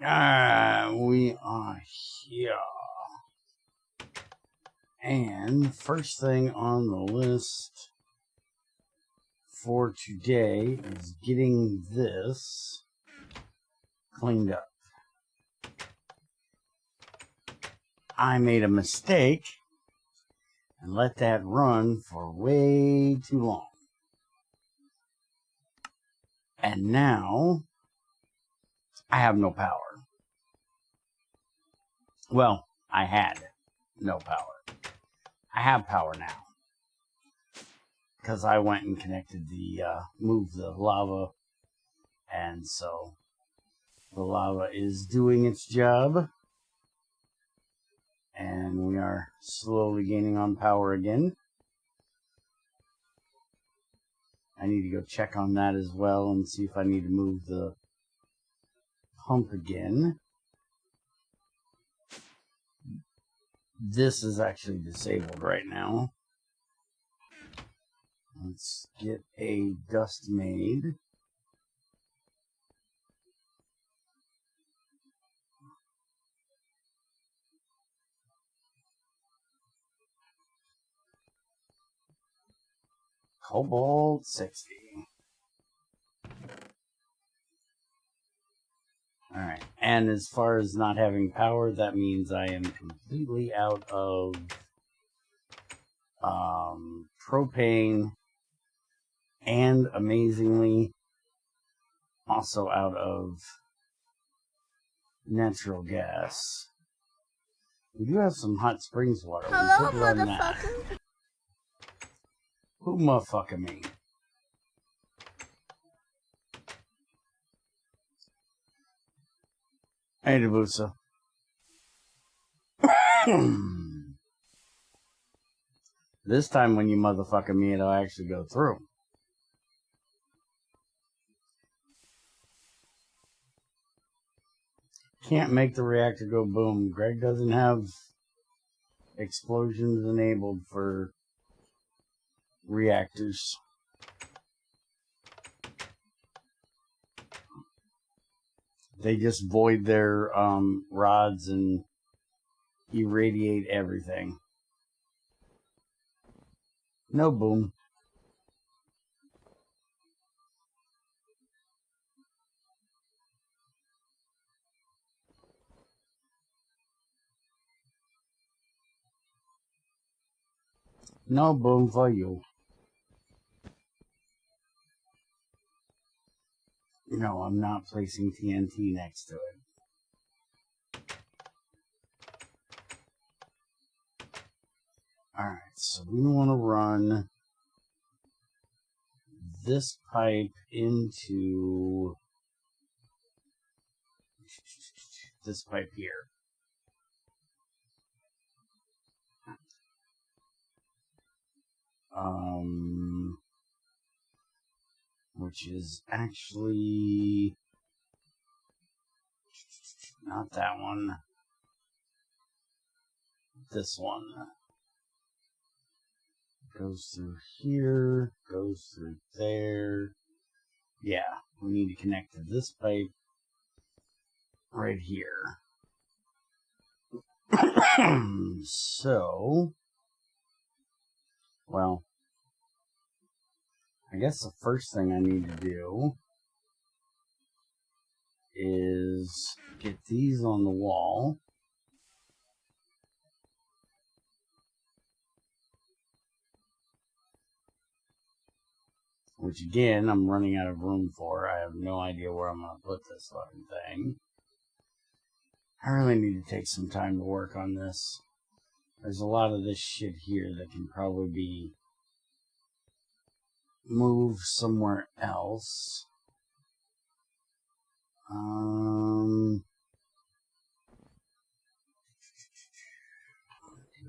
We are here. And first thing on the list for today is getting this cleaned up. I made a mistake and let that run for way too long. And now I have no power. Well, I had no power. I have power now. Because I went and connected the, moved the lava. And so the lava is doing its job. And we are slowly gaining on power again. I need to go check on that as well and see if I need to move the pump again. This is actually disabled right now. Let's get a dust made. Cobalt 60. Alright, and as far as not having power, that means I am completely out of propane and, amazingly, also out of natural gas. We do have some hot springs water. Hello, motherfucker. Who motherfucker me? Hey, Debusa. This time when you motherfucker me, it'll actually go through. Can't make the reactor go boom. Greg doesn't have explosions enabled for reactors. They just void their rods and irradiate everything. No boom. No boom for you. No, I'm not placing TNT next to it. Alright, so we want to run this pipe into this pipe here. Which is actually not that one. This one goes through here, goes through there. Yeah, we need to connect to this pipe right here. So, well, I guess the first thing I need to do is get these on the wall. Which again, I'm running out of room for. I have no idea where I'm going to put this fucking thing. I really need to take some time to work on this. There's a lot of this shit here that can probably be moved somewhere else. We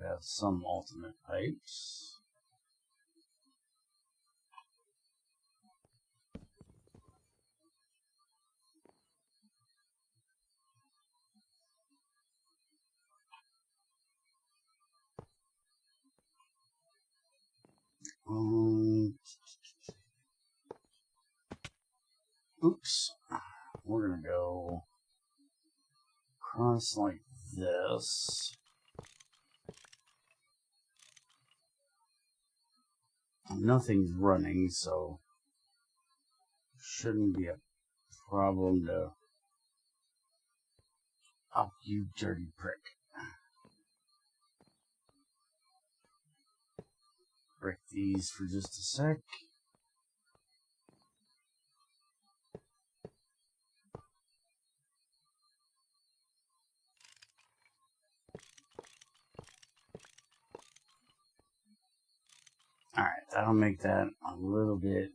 have some ultimate pipes. Oops. We're gonna go across like this. Nothing's running, so shouldn't be a problem to... Oh, you dirty prick. Break these for just a sec. Alright, that'll make that a little bit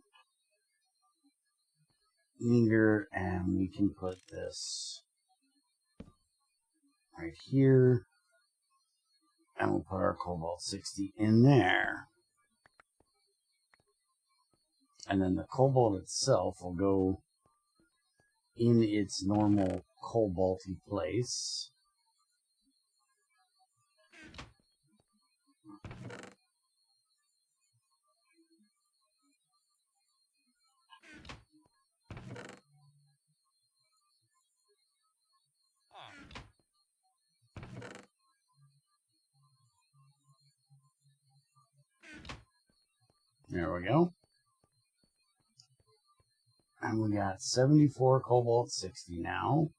neater, and we can put this right here, and we'll put our Cobalt 60 in there. And then the Cobalt itself will go in its normal cobalty place. There we go. And we got 74 Cobalt 60 now.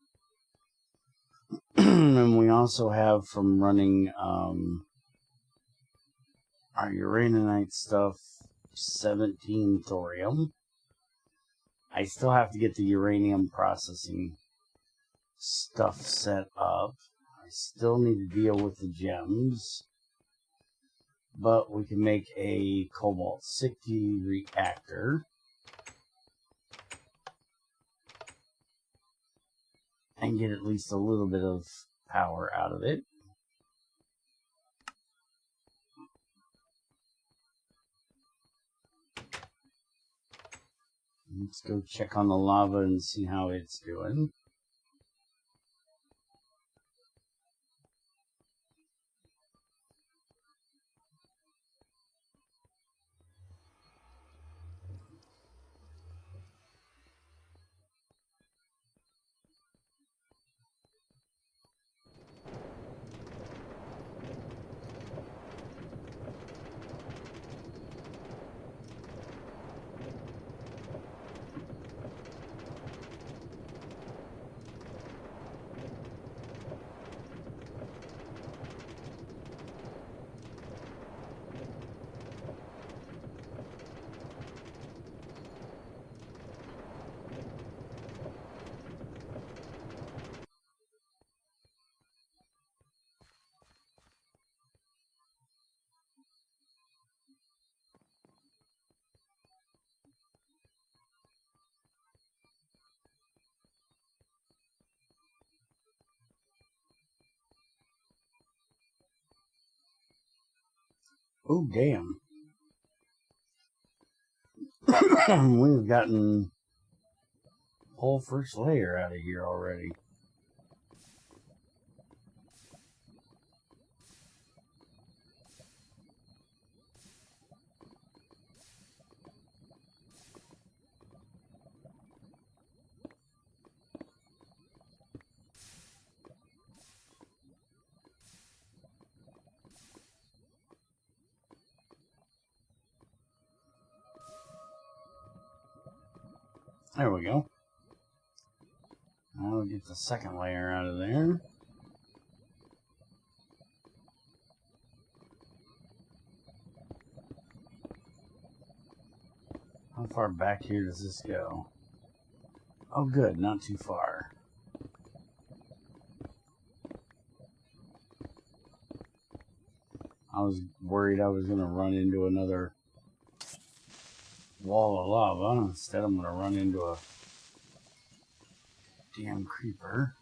And we also have from running our Uraninite stuff 17 thorium. I still have to get the uranium processing stuff set up. I still need to deal with the gems. But we can make a Cobalt 60 reactor. And get at least a little bit of power out of it. Let's go check on the lava and see how it's doing. Oh, damn. We've gotten the whole first layer out of here already. There we go. Now we'll get the second layer out of there. How far back here does this go? Oh good, not too far. I was worried I was going to run into another wall of lava. Instead, I'm going to run into a damn creeper.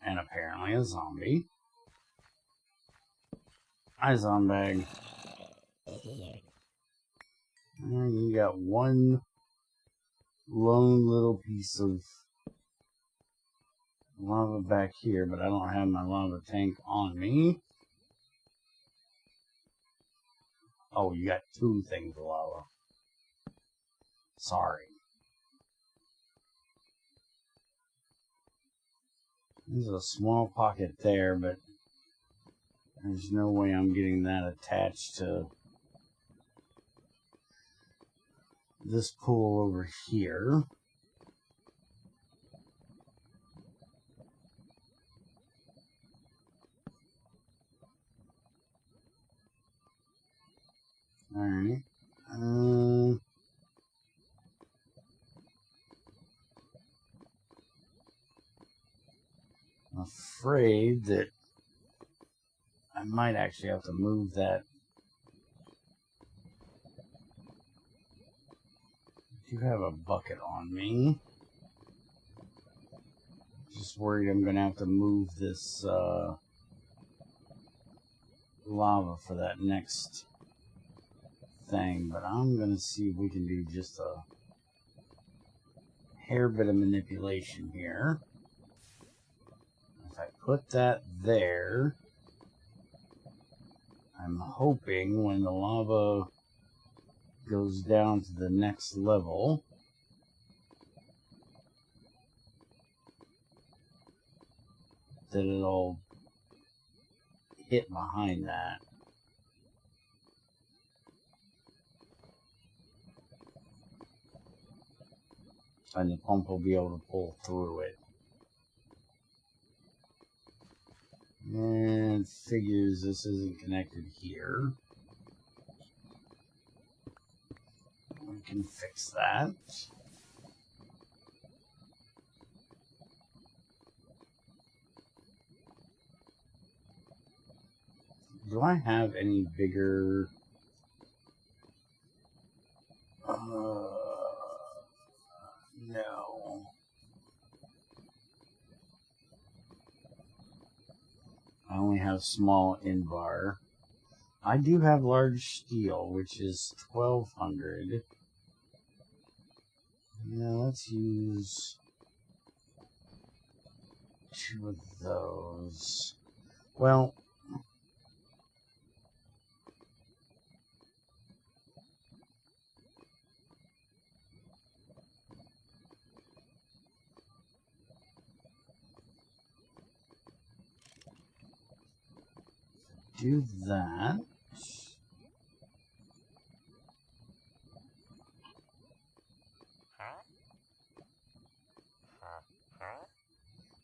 And apparently a zombie. Hi, zombag. And you got one lone little piece of lava back here, but I don't have my lava tank on me. Oh, you got two things of lava. Sorry. There's a small pocket there, but there's no way I'm getting that attached to this pool over here. Alright. I'm afraid that I might actually have to move that. I do have a bucket on me. Just worried I'm going to have to move this lava for that next thing, but I'm going to see if we can do just a hair bit of manipulation here. If I put that there, I'm hoping when the lava goes down to the next level, that it'll hit behind that. And the pump will be able to pull through it. And figures this isn't connected here. We can fix that. Do I have any bigger... no. I only have small in-bar. I do have large steel, which is 1200. Yeah, let's use 2 of those. Well, do that.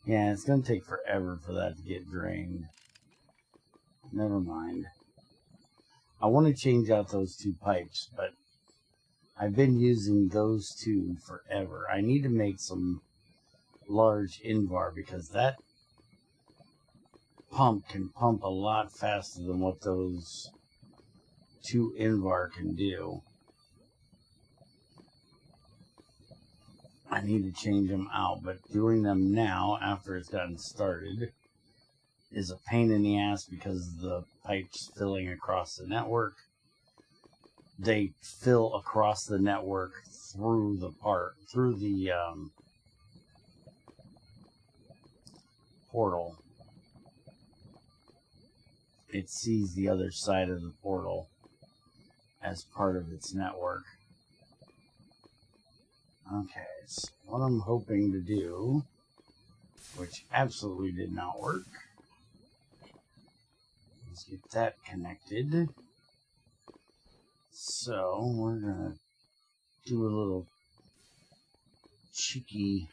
Yeah, it's going to take forever for that to get drained. Never mind. I want to change out those 2 pipes, but I've been using those 2 forever. I need to make some large in-bar because that pump can pump a lot faster than what those 2 in-bar can do. I need to change them out, but doing them now after it's gotten started is a pain in the ass because the pipes filling across the network. They fill across the network through the portal. It sees the other side of the portal as part of its network. Okay, so what I'm hoping to do, which absolutely did not work, is get that connected. So we're going to do a little cheeky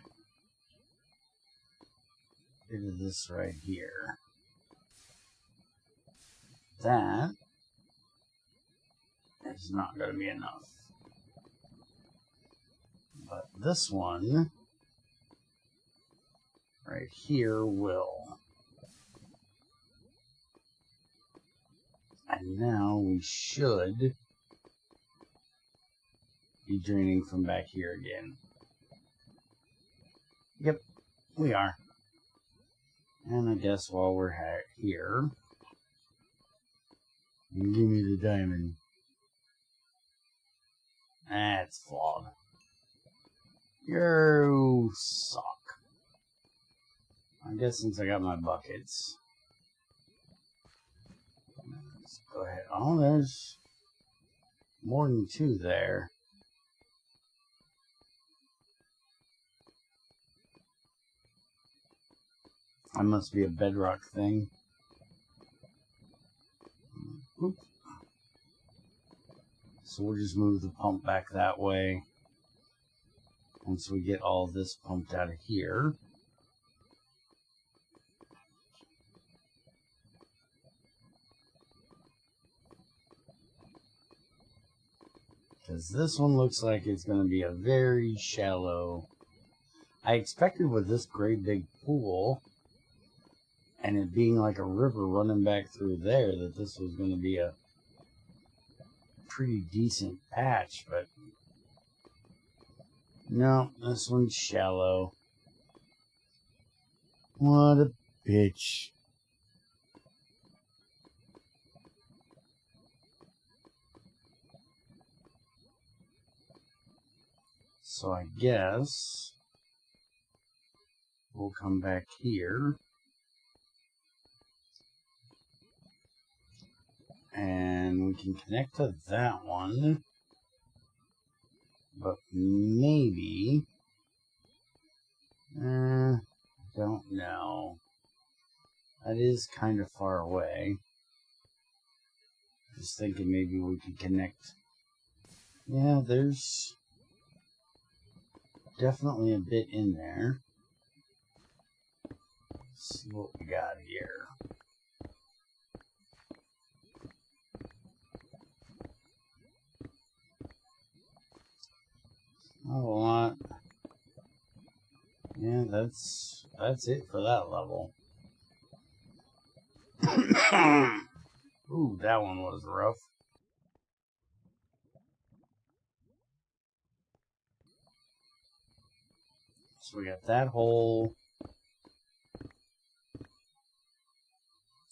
bit of this right here. That is not going to be enough. But this one right here will. And now we should be draining from back here again. Yep, we are. And I guess while we're here, give me the diamond. That's flawed. You suck. I guess since I got my buckets, let's go ahead. Oh, there's more than 2 there. That must be a bedrock thing. Oop. So we'll just move the pump back that way. Once we get all this pumped out of here. Because this one looks like it's going to be a very shallow. I expected with this great big pool and it being like a river running back through there that this was going to be a pretty decent patch, but no, this one's shallow. What a bitch. So I guess we'll come back here and we can connect to that one, but maybe, don't know. That is kind of far away. Just thinking maybe we could connect. Yeah, there's definitely a bit in there. Let's see what we got here. Not a lot. Yeah, that's it for that level. Ooh, that one was rough. So we got that hole.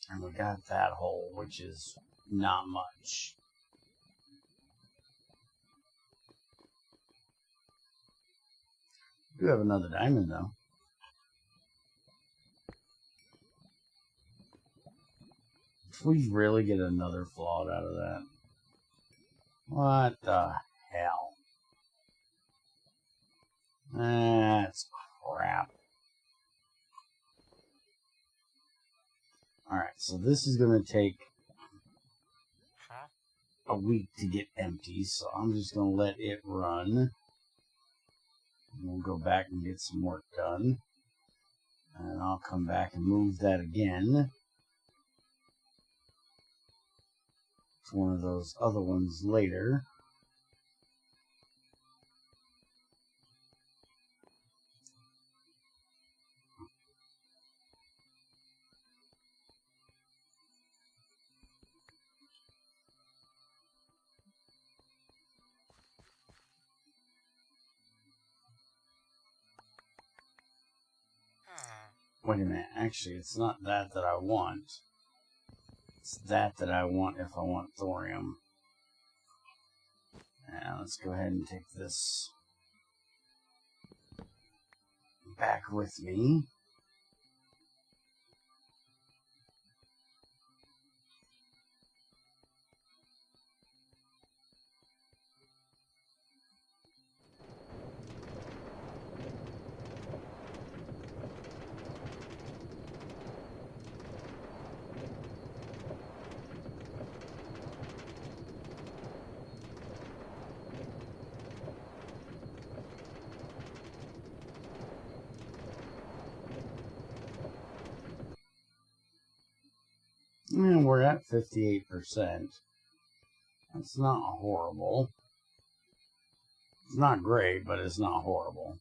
And we got that hole, which is not much. We do have another diamond, though. If we really get another flawed out of that. What the hell? That's crap. Alright, so this is going to take a week to get empty, so I'm just going to let it run. And we'll go back and get some work done. And I'll come back and move that again. It's one of those other ones later. Wait a minute, actually, it's not that I want. It's that I want if I want thorium. Now, let's go ahead and take this back with me. And we're at 58%. That's not horrible. It's not great, but it's not horrible.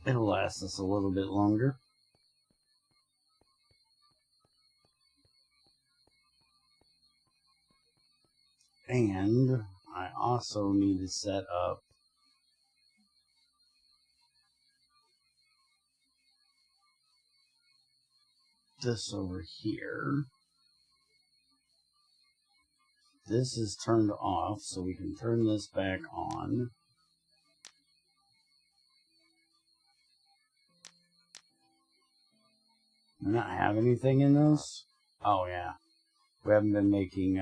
It'll last us a little bit longer. And I also need to set up this over here. This is turned off, so we can turn this back on. Do I not have anything in those? Oh, yeah. We haven't been making,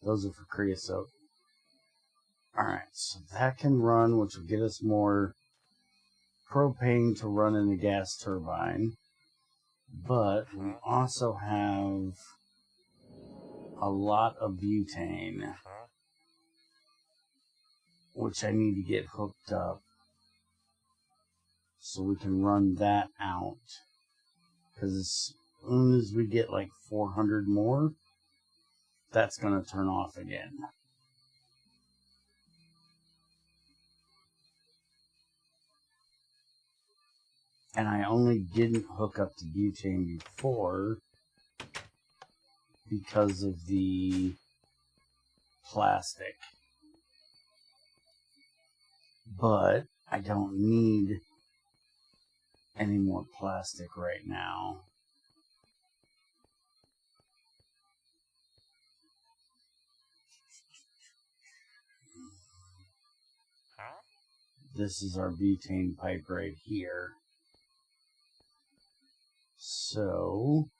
those are for creosote. Alright, so that can run, which will get us more propane to run in the gas turbine. But we also have a lot of butane, which I need to get hooked up so we can run that out. Because as soon as we get like 400 more, that's going to turn off again. And I only didn't hook up to butane before because of the plastic. But I don't need any more plastic right now. This is our butane pipe right here. So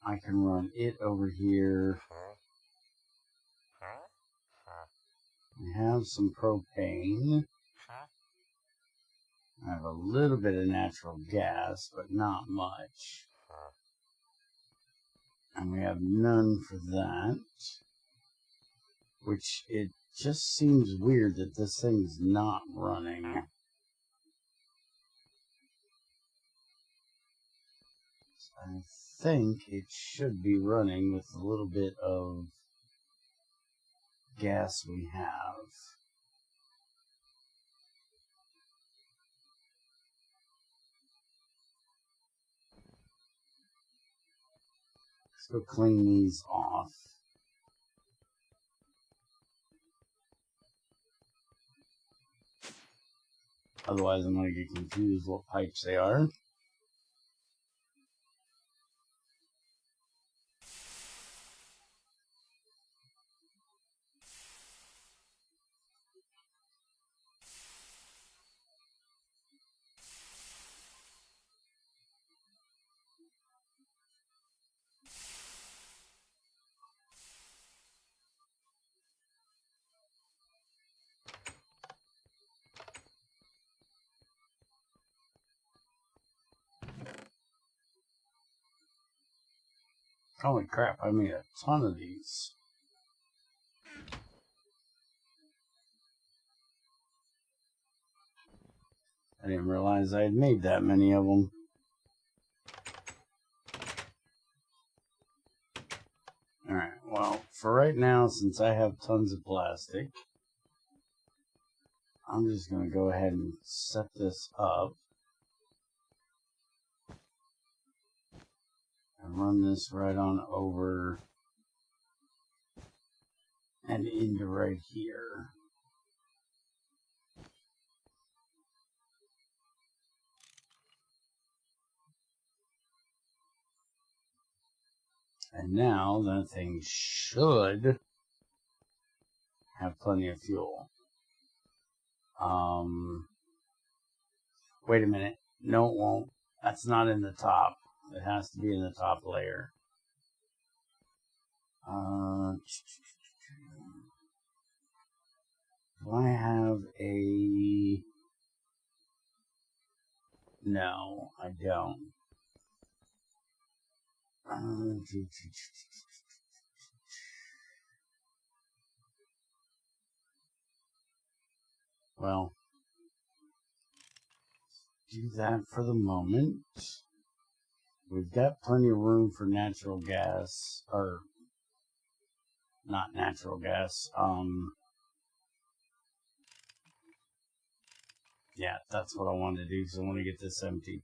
I can run it over here. We have some propane. I have a little bit of natural gas, but not much. And we have none for that. Which it just seems weird that this thing's not running. I think it should be running with a little bit of gas we have. Let's go clean these off. Otherwise I'm going to get confused what pipes they are. Holy crap, I made a ton of these. I didn't realize I had made that many of them. Alright, well, for right now, since I have tons of plastic, I'm just going to go ahead and set this up. And run this right on over and into right here. And now that thing should have plenty of fuel. Wait a minute. No, it won't. That's not in the top. It has to be in the top layer. Do I have a... No, I don't. Well, do that for the moment. We've got plenty of room for natural gas, or not natural gas. Yeah, that's what I wanted to do, because I want to get this empty.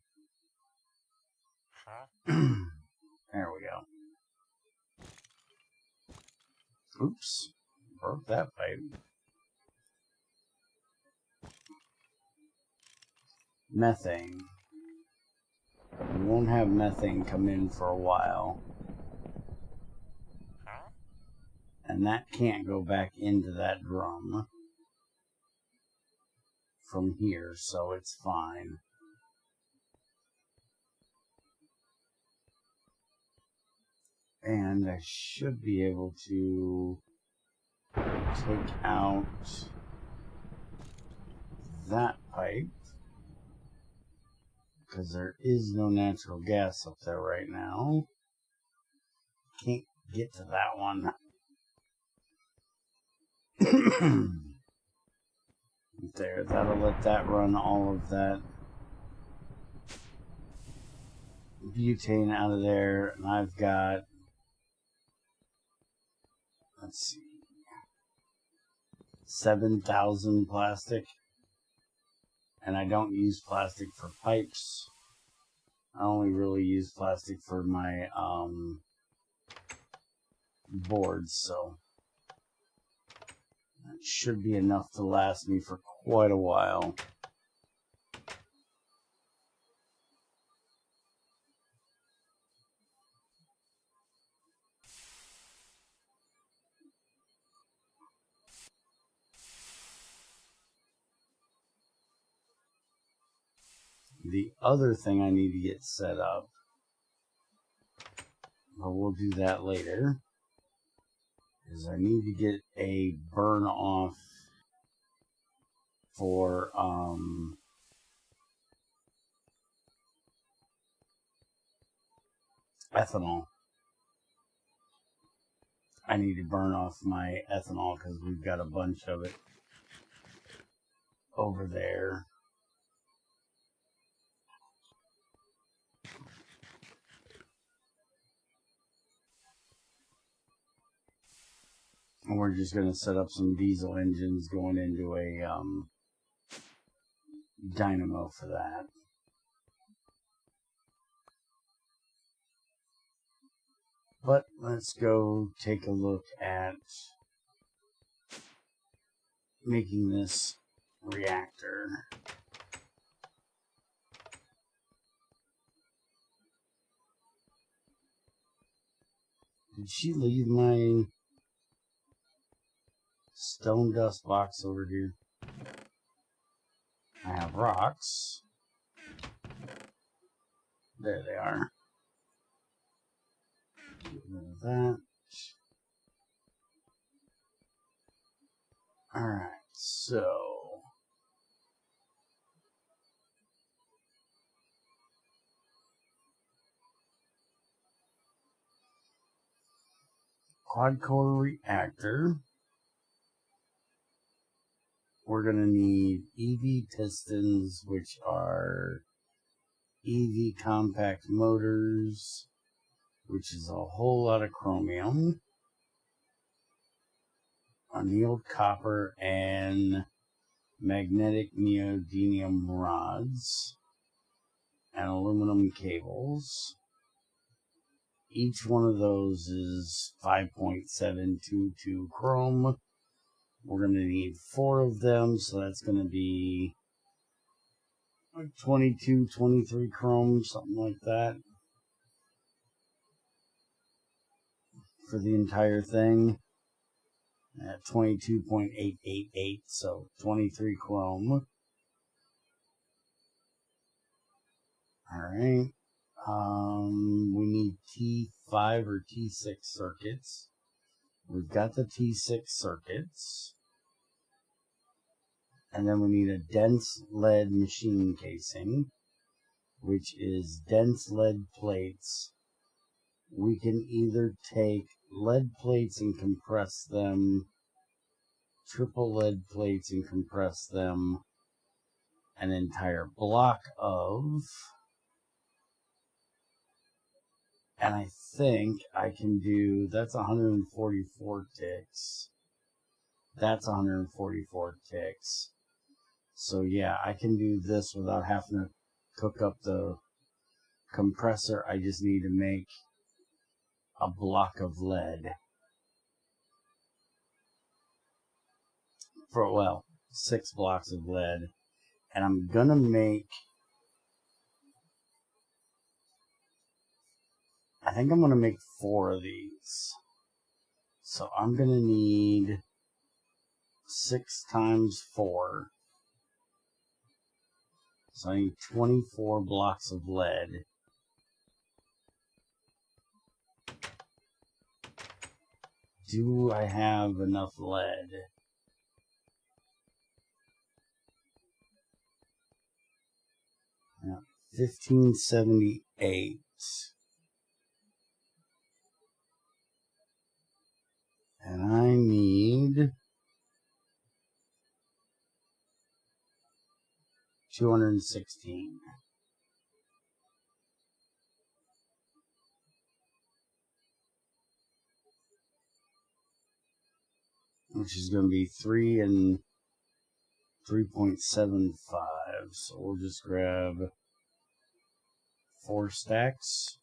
There we go. Oops, broke that pipe. Methane. We won't have methane come in for a while. And that can't go back into that drum from here, so it's fine. And I should be able to take out that pipe, because there is no natural gas up there right now. Can't get to that one. There, that'll let that run all of that butane out of there. And I've got, let's see, 7,000 plastic. And I don't use plastic for pipes. I only really use plastic for my boards, so that should be enough to last me for quite a while. The other thing I need to get set up, but we'll do that later, is I need to get a burn off for ethanol. I need to burn off my ethanol because we've got a bunch of it over there. And we're just going to set up some diesel engines going into a dynamo for that. But let's go take a look at making this reactor. Did she leave my stone dust box over here? I have rocks. There they are. Get rid of that. Alright, so quad-core reactor. We're going to need EV pistons, which are EV compact motors, which is a whole lot of chromium, annealed copper, and magnetic neodymium rods, and aluminum cables. Each one of those is 5.722 chrome. We're going to need 4 of them, so that's going to be like 22, 23 chrome, something like that, for the entire thing. At 22.888, so 23 chrome. Alright. We need T5 or T6 circuits. We've got the T6 circuits. And then we need a dense lead machine casing, which is dense lead plates. We can either take lead plates and compress them, triple lead plates and compress them, an entire block of, and I think I can do, that's 144 ticks. That's 144 ticks. So yeah, I can do this without having to cook up the compressor. I just need to make a block of lead. For, well, 6 blocks of lead. And I'm gonna make, I think I'm gonna make 4 of these. So I'm gonna need 6 times 4. So I need 24 blocks of lead. Do I have enough lead? Yeah, 1578. And I need 216. Which is going to be 3 and 3.75. So we'll just grab 4 stacks.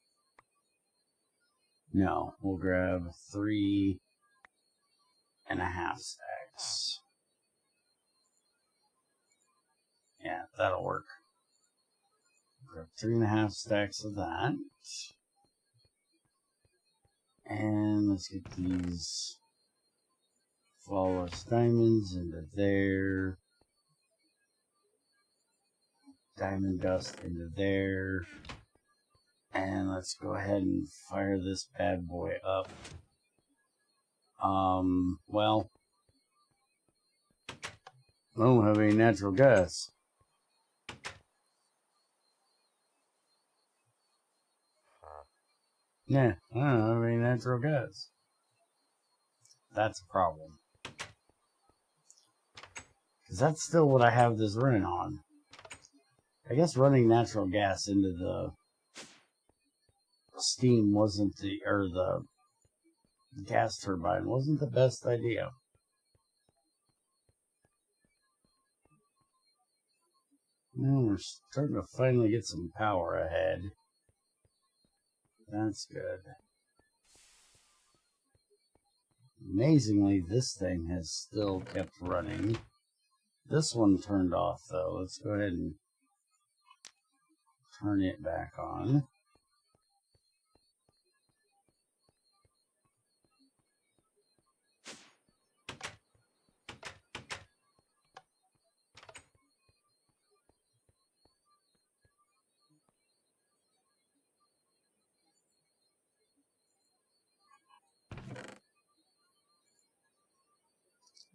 No, we'll grab 3.5 stacks. Yeah, that'll work. Grab 3.5 stacks of that. And let's get these flawless diamonds into there. Diamond dust into there. And let's go ahead and fire this bad boy up. Well, I don't have any natural gas. Yeah, I don't have any natural gas. That's a problem. Because that's still what I have this running on. I guess running natural gas into the steam wasn't the gas turbine wasn't the best idea. Well, we're starting to finally get some power ahead. That's good. Amazingly, this thing has still kept running. This one turned off, though. Let's go ahead and turn it back on.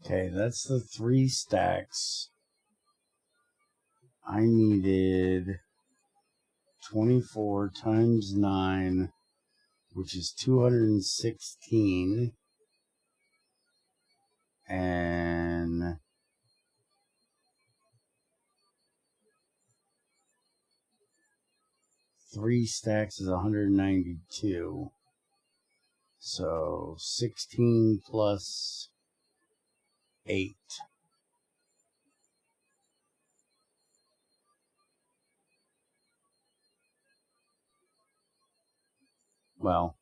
Okay, that's the 3 stacks. I needed 24 times 9, which is 216. And 3 stacks is 192. So 16 plus 8. Well,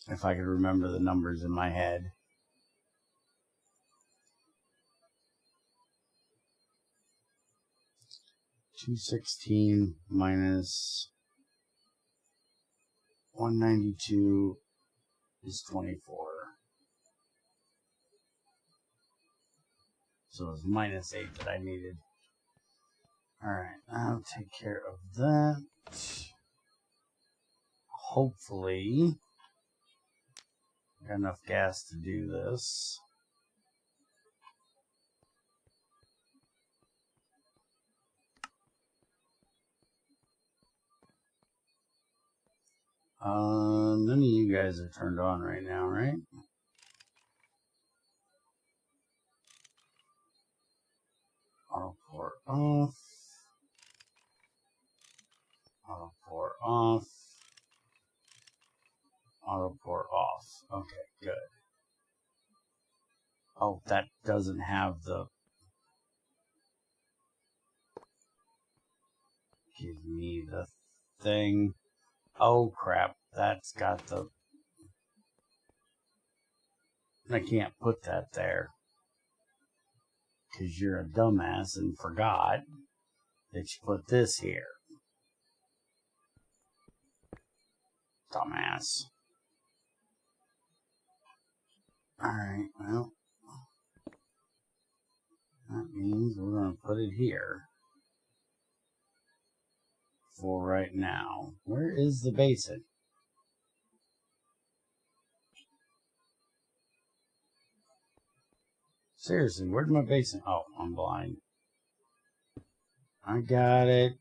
if I could remember the numbers in my head. $216 minus 192 is 24. So it was minus 8 that I needed. Alright, I'll take care of that. Hopefully, got enough gas to do this. None of you guys are turned on right now, right? Auto pour off. Auto pour off. Auto pour off. Okay, good. Oh, that doesn't have the... Give me the thing. Oh, crap. That's got the... I can't put that there. Because you're a dumbass and forgot that you put this here. Dumbass. Alright, well. That means we're going to put it here. For right now. Where is the basin? Seriously, where'd my basement? Oh, I'm blind. I got it.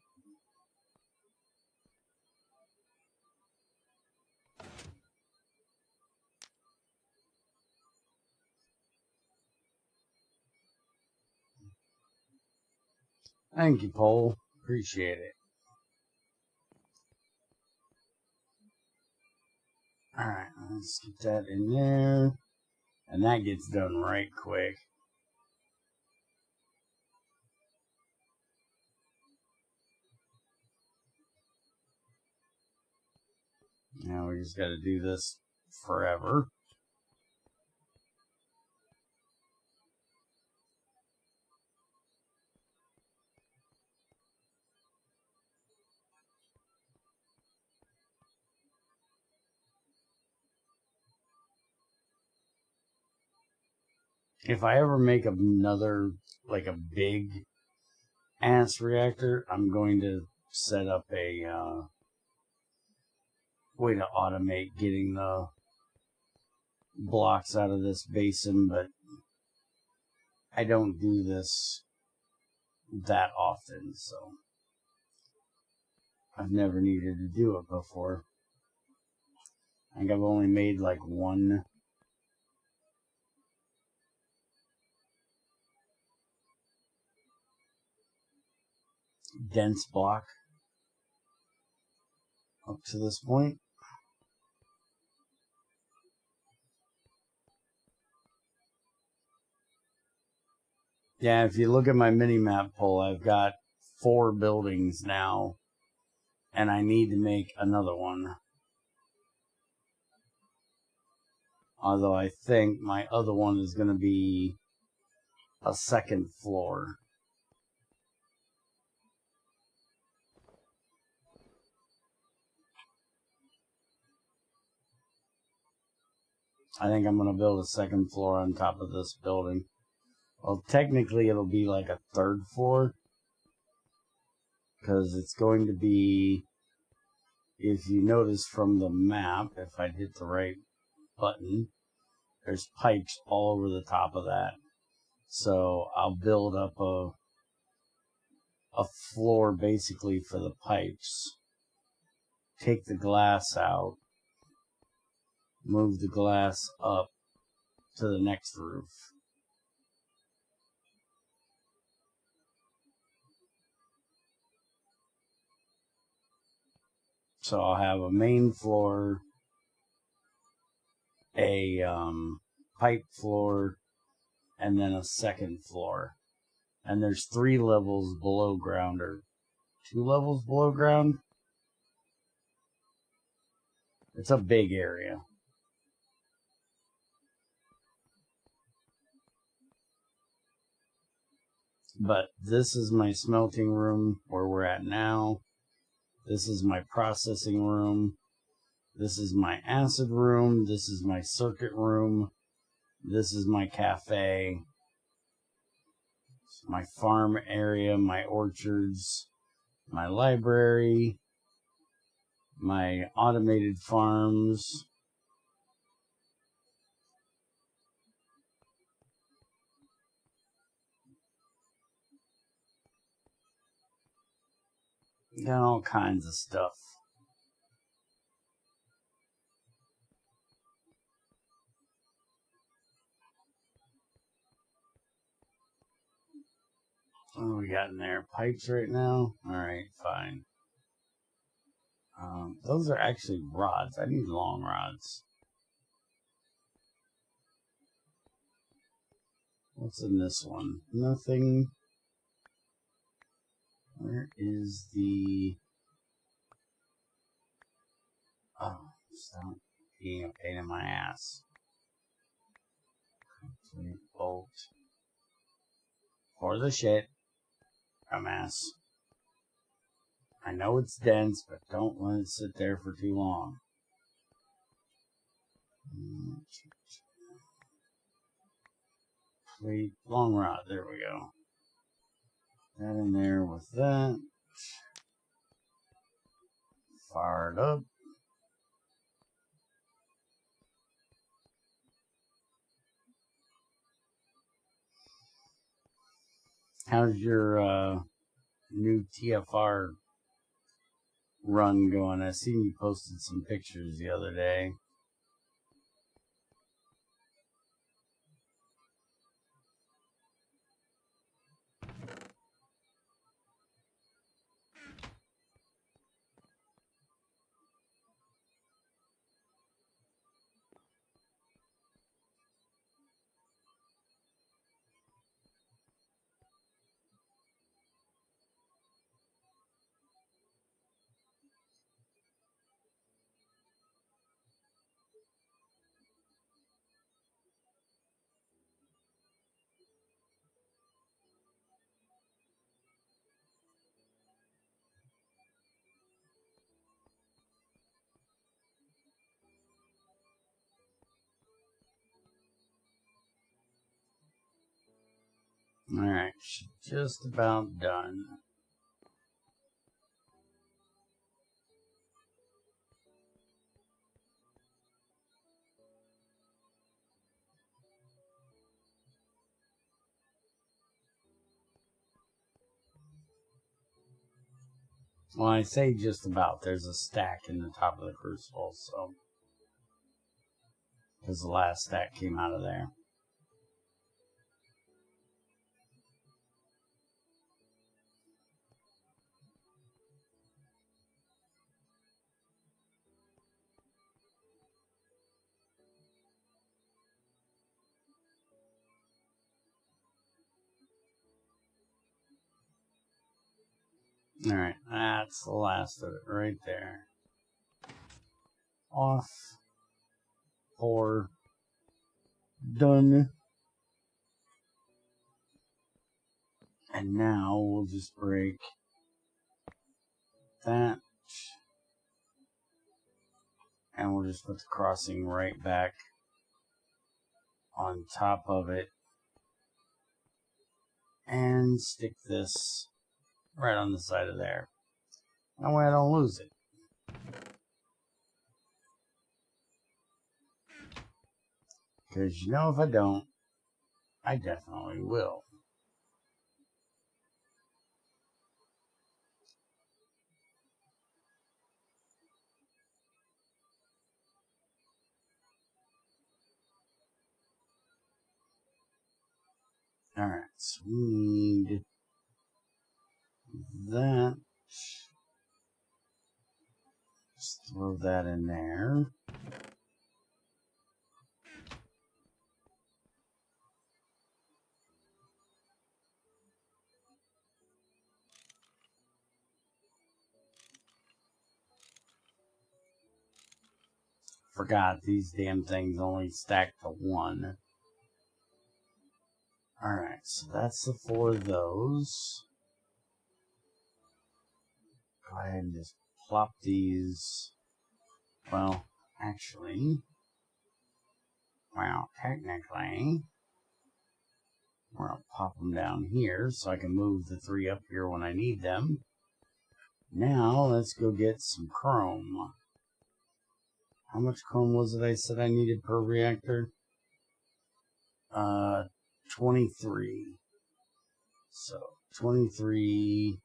Thank you, Paul. Appreciate it. Alright, let's get that in there. And that gets done right quick. Now we just got to do this forever. If I ever make another, like a big ass reactor, I'm going to set up a way to automate getting the blocks out of this basin, but I don't do this that often, so I've never needed to do it before. I think I've only made like one dense block up to this point. Yeah, if you look at my mini-map poll, I've got 4 buildings now, and I need to make another one. Although I think my other one is going to be a 2nd floor. I think I'm going to build a 2nd floor on top of this building. Well, technically it'll be like a 3rd floor, because it's going to be, if you notice from the map, if I hit the right button, there's pipes all over the top of that. So I'll build up a floor basically for the pipes, take the glass out, move the glass up to the next roof. So I'll have a main floor, a pipe floor, and then a 2nd floor. And there's 3 levels below ground, or 2 levels below ground. It's a big area. But this is my smelting room where we're at now. This is my processing room. This is my acid room. This is my circuit room. This is my cafe. My farm area, my orchards, my library, my automated farms. Got all kinds of stuff. What do we got in there? Pipes right now? Alright, fine. Those are actually rods. I need long rods. What's in this one? Nothing. Where is the... Oh, stop being a pain in my ass. Complete bolt. For the shit. Dumbass. I know it's dense, but don't let it sit there for too long. Complete long rod. There we go. That in there with that. Fire it up. How's your new TFR run going? I seen you posted some pictures the other day. Alright, just about done. Well, I say just about. There's a stack in the top of the crucible, so. Because the last stack came out of there. Alright, that's the last of it right there. Off. Pour. Done. And now we'll just break that. And we'll just put the crossing right back on top of it. And stick this right on the side of there. That way I don't lose it. Because you know if I don't, I definitely will. Alright, so we need that. Just throw that in there. Forgot these damn things only stack to 1. Alright, so that's the 4 of those. Go ahead and just plop these. Well, actually, technically, we're going to pop them down here so I can move the 3 up here when I need them. Now, let's go get some chrome. How much chrome was it I said I needed per reactor? 23. So, 23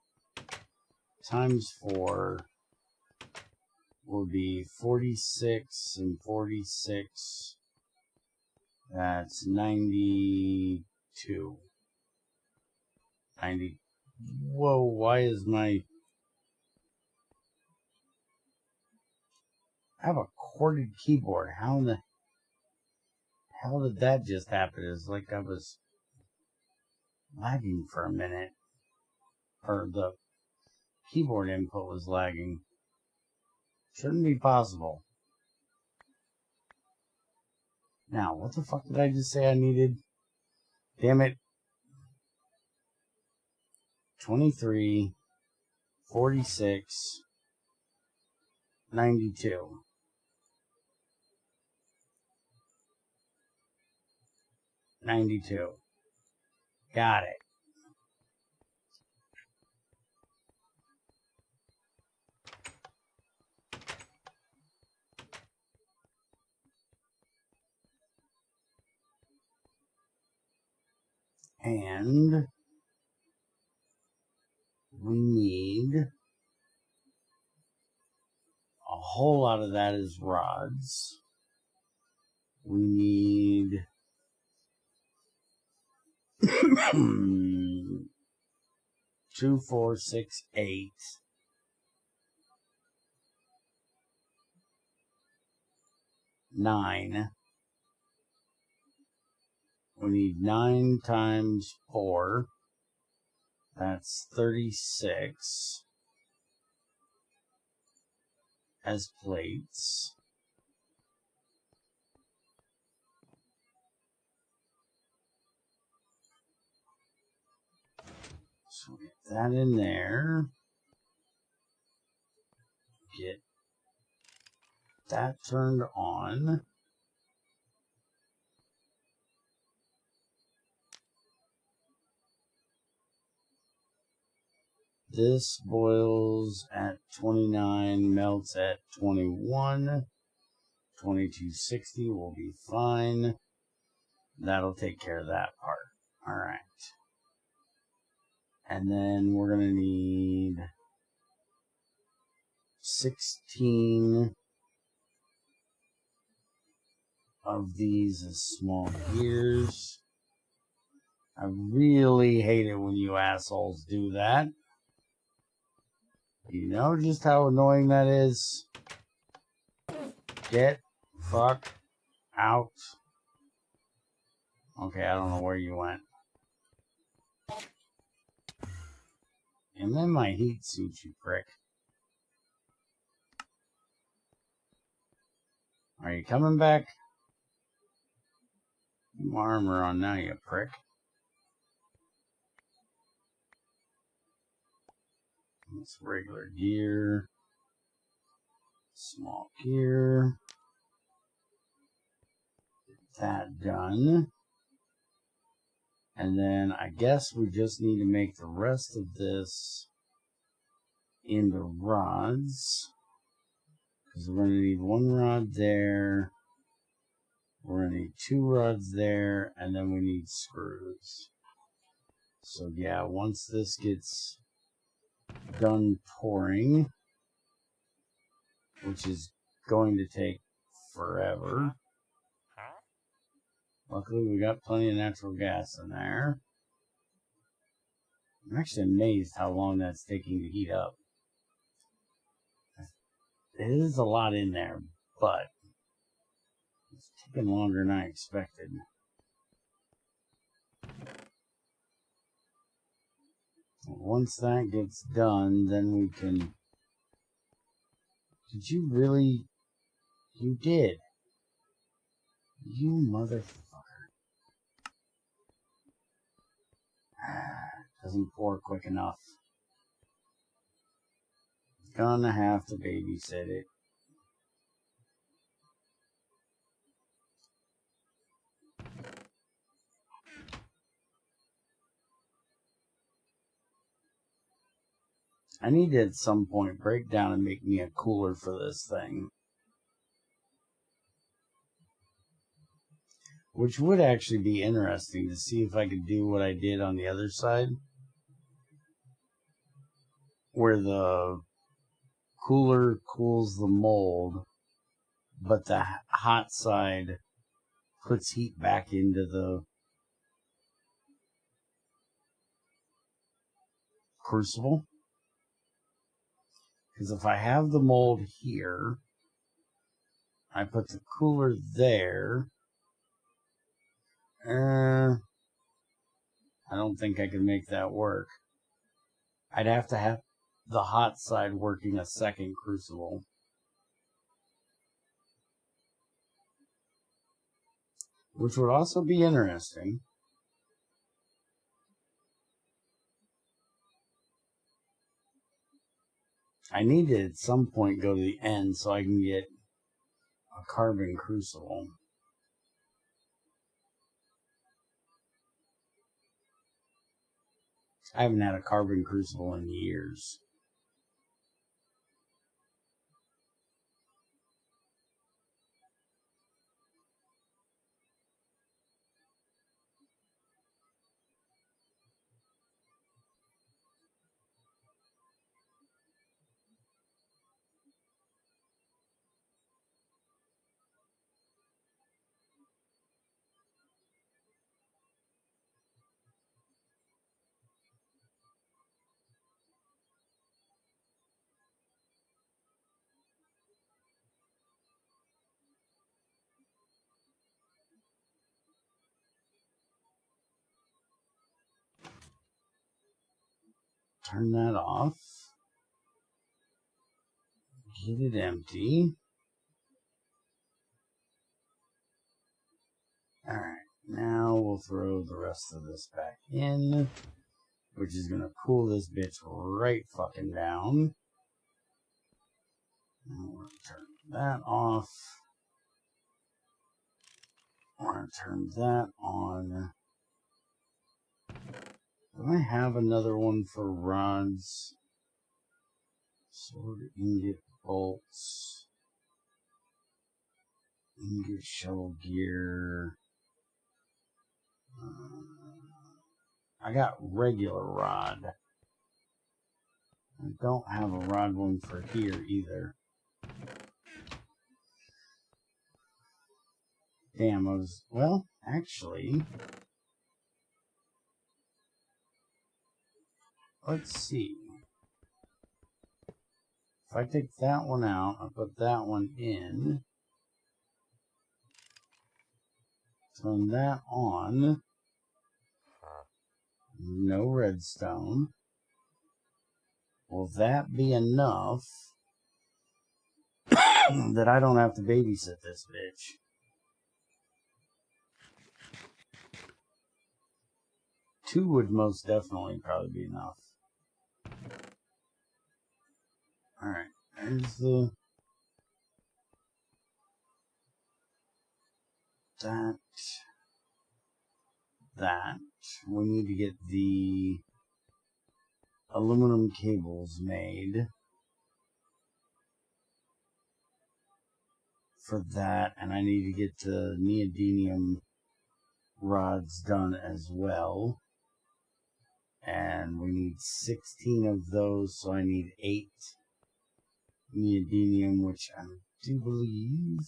times 4 will be 46 and 46. That's 92. 90. Whoa, why is my... I have a corded keyboard. How in the hell did that just happen? It's like I was lagging for a minute. Or the keyboard input was lagging. Shouldn't be possible. Now, what the fuck did I just say I needed? Damn it. 23, 46, 92. 92. Got it. And we need a whole lot of that is rods. We need 2, 4, 6, 8. 9. We need 9 times 4. That's 36 as plates. So get that in there. Get that turned on. This boils at 29, melts at 21. 2260 will be fine. That'll take care of that part. Alright. And then we're going to need 16 of these as small gears. I really hate it when you assholes do that. You know just how annoying that is? Get fuck out. Okay, I don't know where you went. I'm in my heat suit, you prick. Are you coming back? Put my armor on now, you prick. It's regular gear. Small gear. Get that done. And then I guess we just need to make the rest of this into rods. Because we're going to need 1 rod there. We're going to need 2 rods there. And then we need screws. So yeah, once this gets done pouring, which is going to take forever. Luckily, we got plenty of natural gas in there. I'm actually amazed how long that's taking to heat up. It is a lot in there, but it's taking longer than I expected. Once that gets done, then we can... Did you really? You did. You motherfucker. Doesn't pour quick enough. Gonna have to babysit it. I need to at some point break down and make me a cooler for this thing. Which would actually be interesting to see if I could do what I did on the other side. Where the cooler cools the mold, but the hot side puts heat back into the crucible. Because if I have the mold here, I put the cooler there. I don't think I can make that work. I'd have to have the hot side working a second crucible. Which would also be interesting. I need to at some point go to the end so I can get a carbon crucible. I haven't had a carbon crucible in years. turn that off. Get it empty. Alright, now we'll throw the rest of this back in, which is going to cool this bitch right fucking down. Now we're going to turn that off. We're going to turn that on. Do I have another one for rods? Sword, ingot, bolts. Ingot, shovel gear. I got regular rod. I don't have a rod one for here either. Damn, I was... Well, actually... Let's see. If I take that one out, I put that one in. Turn that on. No redstone. Will that be enough that I don't have to babysit this bitch? Two would most definitely probably be enough. Alright, there's the... That. We need to get the aluminum cables made for that, and I need to get the neodymium rods done as well. And we need 16 of those, so I need 8 neodymium, which I do believe...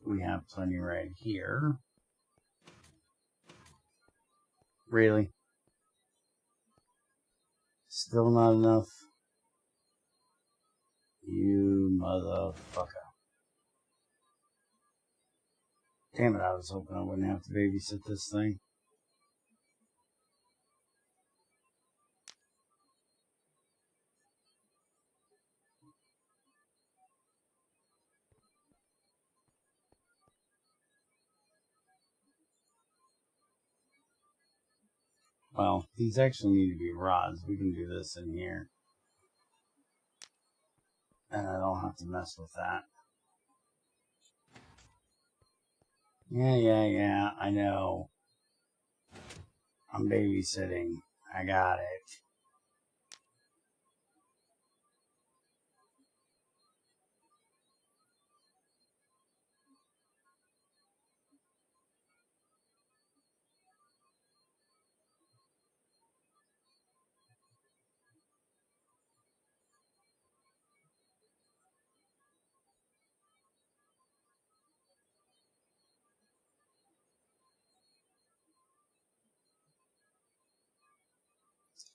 we have plenty right here. Really? Still not enough? You motherfucker. Damn it, I was hoping I wouldn't have to babysit this thing. Well, these actually need to be rods. We can do this in here. And I don't have to mess with that. Yeah, I know. I'm babysitting. I got it.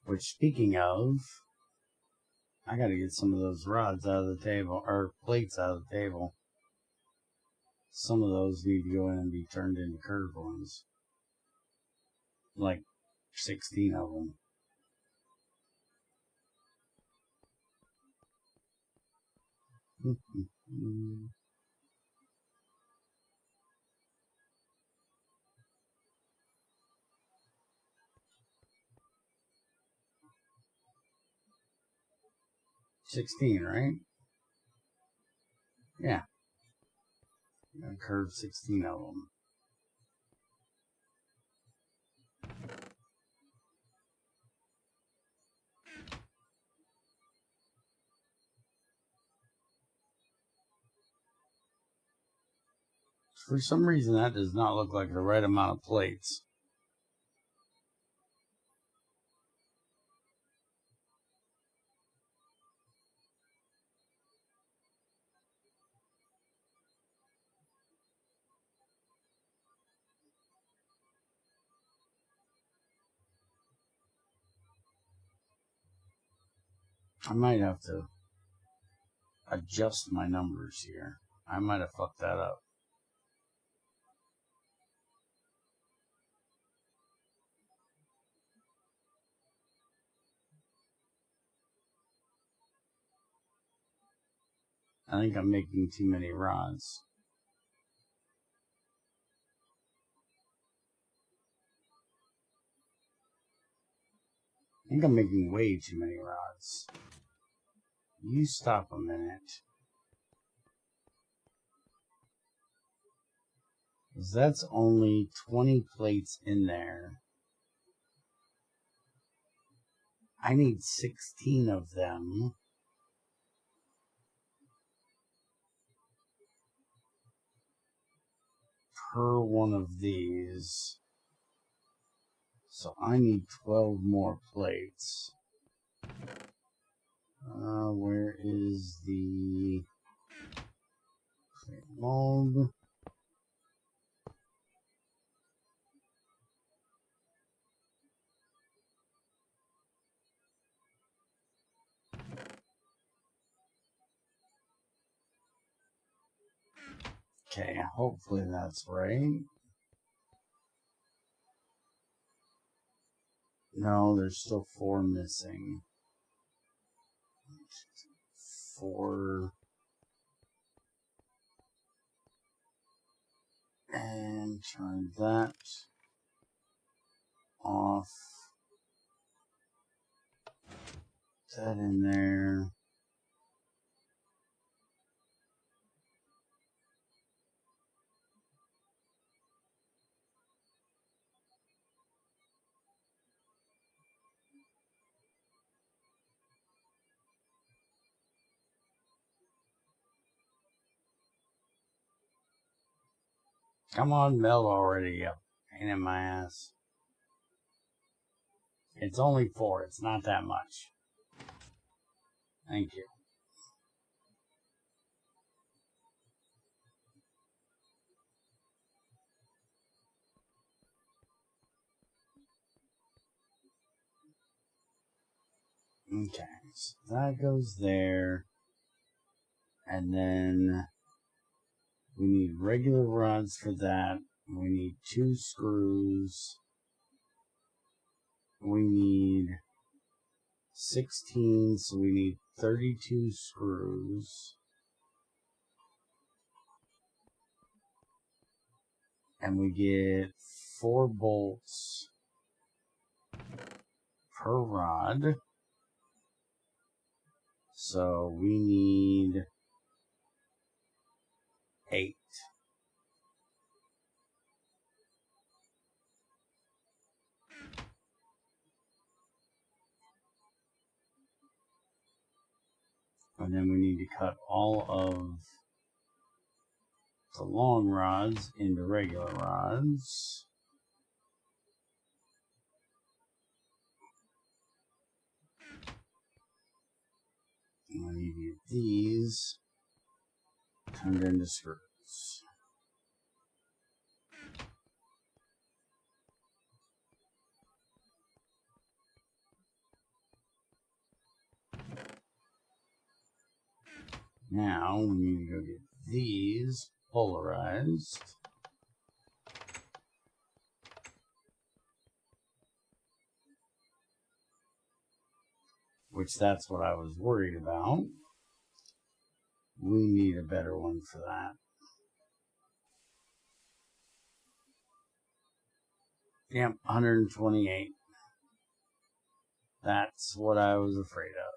Which, speaking of, I gotta get some of those rods out of the table, or plates out of the table. Some of those need to go in and be turned into curved ones. Like 16 of them. $16, right? Yeah. Got a curve 16 of them. For some reason, that does not look like the right amount of plates. I might have to adjust my numbers here. I might have fucked that up. I think I'm making too many rods. I think I'm making way too many rods. You stop a minute. 'Cause that's only 20 plates in there. I need 16 of them. Per one of these. So I need 12 more plates. Where is the plate mold? Okay, hopefully that's right. No, there's still 4 missing. 4. And turn that off. That in there. Come on, melt already, you pain in my ass. It's only 4, it's not that much. Thank you. Okay, so that goes there. And then we need regular rods for that. We need 2 screws. We need 16, so we need 32 screws. And we get 4 bolts per rod. So we need 8. And then we need to cut all of the long rods into regular rods. And we need to get these turned into screws. Now we need to go get these polarized. Which that's what I was worried about. We need a better one for that. Yep, 128. That's what I was afraid of.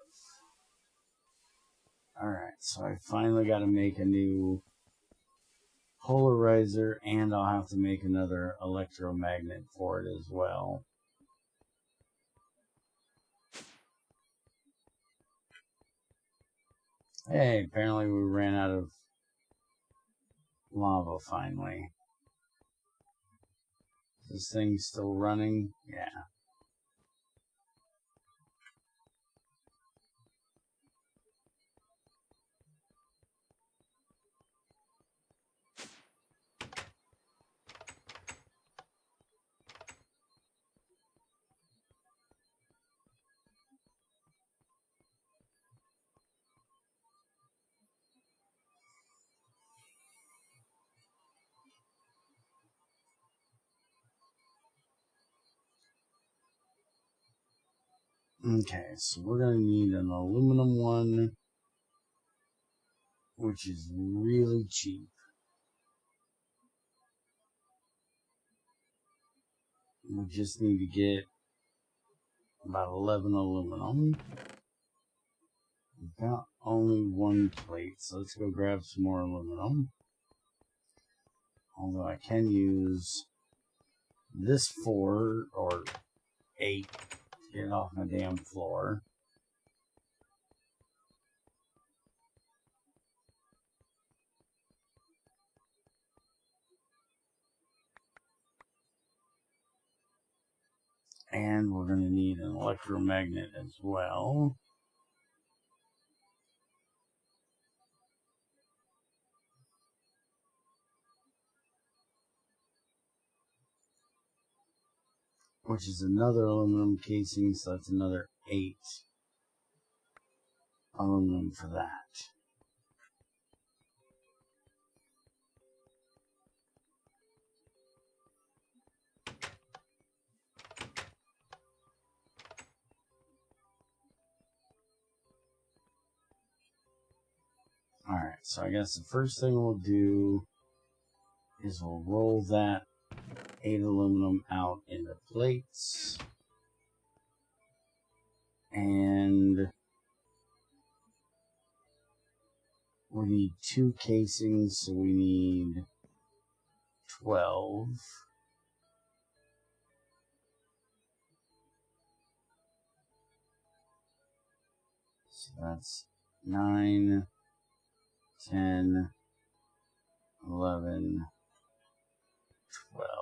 Alright, so I finally got to make a new polarizer, and I'll have to make another electromagnet for it as well. Hey, apparently we ran out of lava finally. Is this thing still running? Yeah. Okay, so we're going to need an aluminum one. which is really cheap. We just need to get about 11 aluminum. We've got only one plate, so let's go grab some more aluminum. Although I can use this 4 or 8 to get it off my damn floor. And we're going to need an electromagnet as well. Which is another aluminum casing, so that's another 8 aluminum for that. Alright, so I guess the first thing we'll do is we'll roll that 8 aluminum out into plates. And we need 2 casings, so we need 12. So that's 9, 10, 11, 12.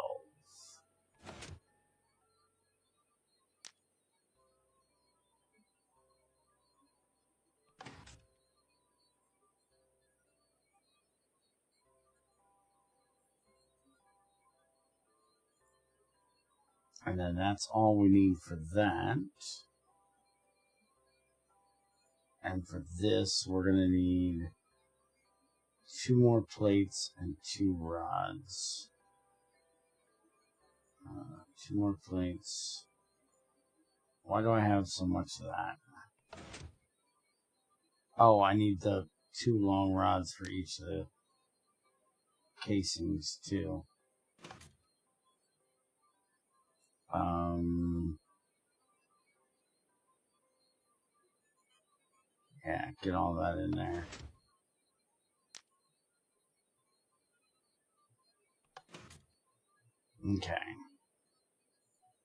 And then that's all we need for that. And for this, we're going to need 2 more plates and 2 rods. 2 more plates. Why do I have so much of that? Oh, I need the 2 long rods for each of the casings too. Yeah, get all that in there. Okay.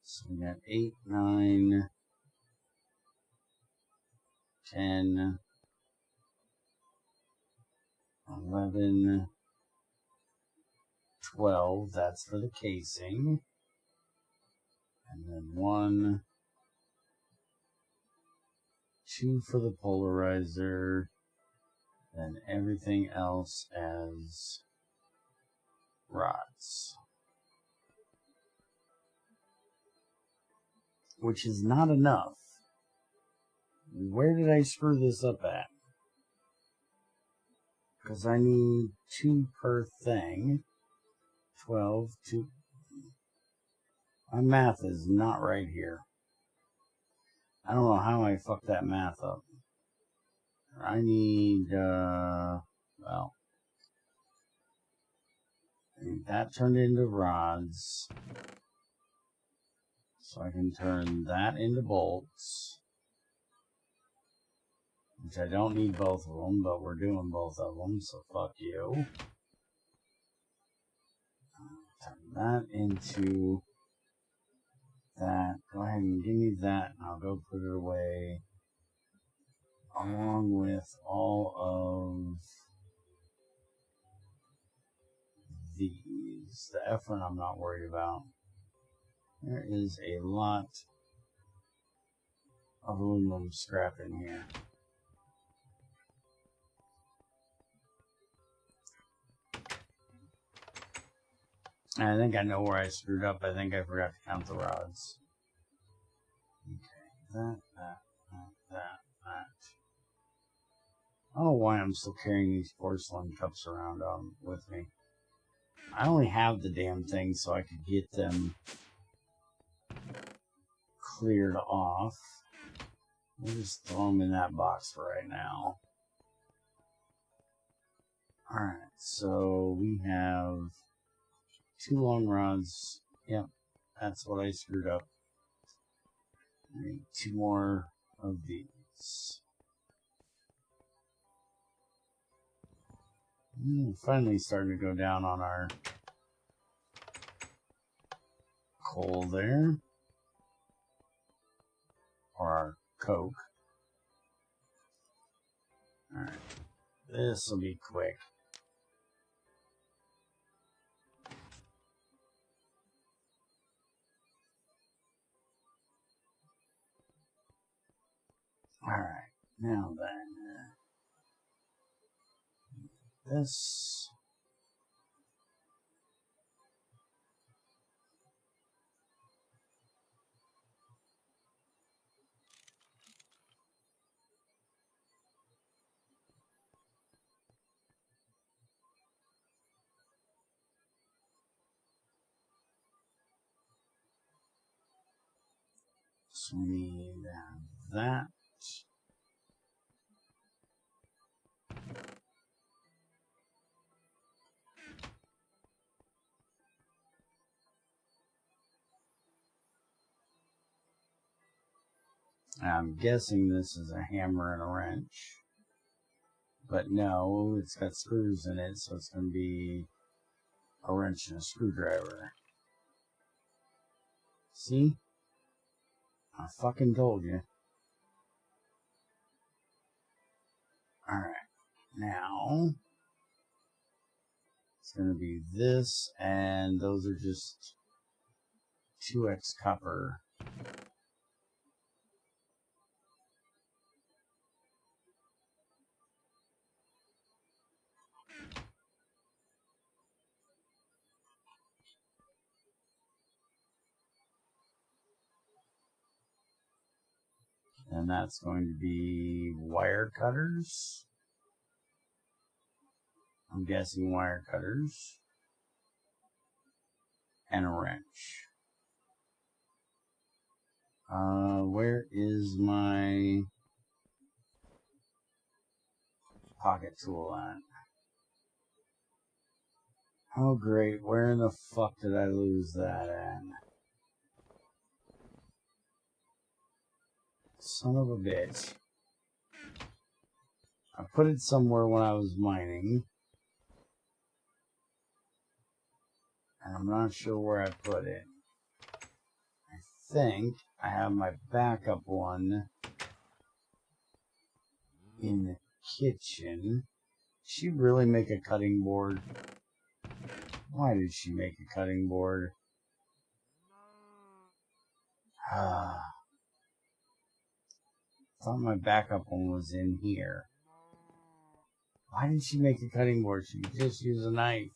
So we got 8, 9, 10, 11, 12. That's for the casing. And then 1, 2 for the polarizer. Then everything else as rods. Which is not enough. Where did I screw this up at? Because I need 2 per thing. 12, 2. My math is not right here. I don't know how I fucked that math up. I need, well, I need that turned into rods. So I can turn that into bolts. Which I don't need both of them, but we're doing both of them, so fuck you. Turn that into that. Go ahead and give me that, and I'll go put it away. Along with all of these. The F one I'm not worried about. There is a lot of aluminum scrap in here. And I think I know where I screwed up. I think I forgot to count the rods. Okay, that. I don't know why I'm still carrying these porcelain cups around with me. I only have the damn thing so I could get them cleared off. We'll just throw them in that box for right now. Alright, so we have 2 long rods. Yep, that's what I screwed up. I need 2 more of these. Finally starting to go down on our coal there. Or our coke. Alright, this will be quick. Alright, now then. This. So we need that. I'm guessing this is a hammer and a wrench. But no, it's got screws in it, so it's going to be a wrench and a screwdriver. See? I fucking told you. Alright, now it's going to be this, and those are just 2x copper. And that's going to be wire cutters. I'm guessing wire cutters. And a wrench. Where is my pocket tool at? Oh great, where in the fuck did I lose that at? Son of a bitch. I put it somewhere when I was mining. And I'm not sure where I put it. I think I have my backup one in the kitchen. Did she really make a cutting board? Why did she make a cutting board? I thought my backup one was in here. Why did she make a cutting board? She could just use a knife.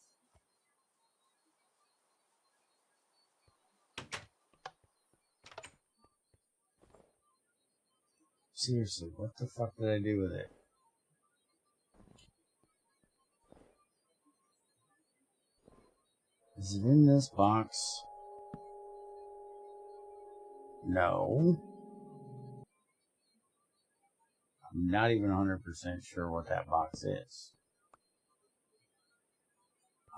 Seriously, what the fuck did I do with it? Is it in this box? No. I'm not even 100% sure what that box is.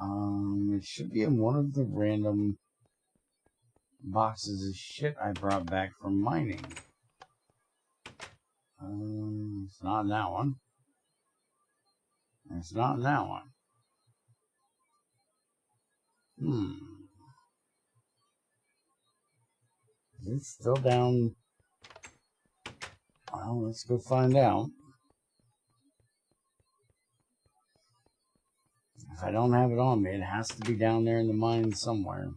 It should be in one of the random boxes of shit I brought back from mining. It's not in that one. It's not in that one. Is it still down? Well, let's go find out. If I don't have it on me, it has to be down there in the mine somewhere.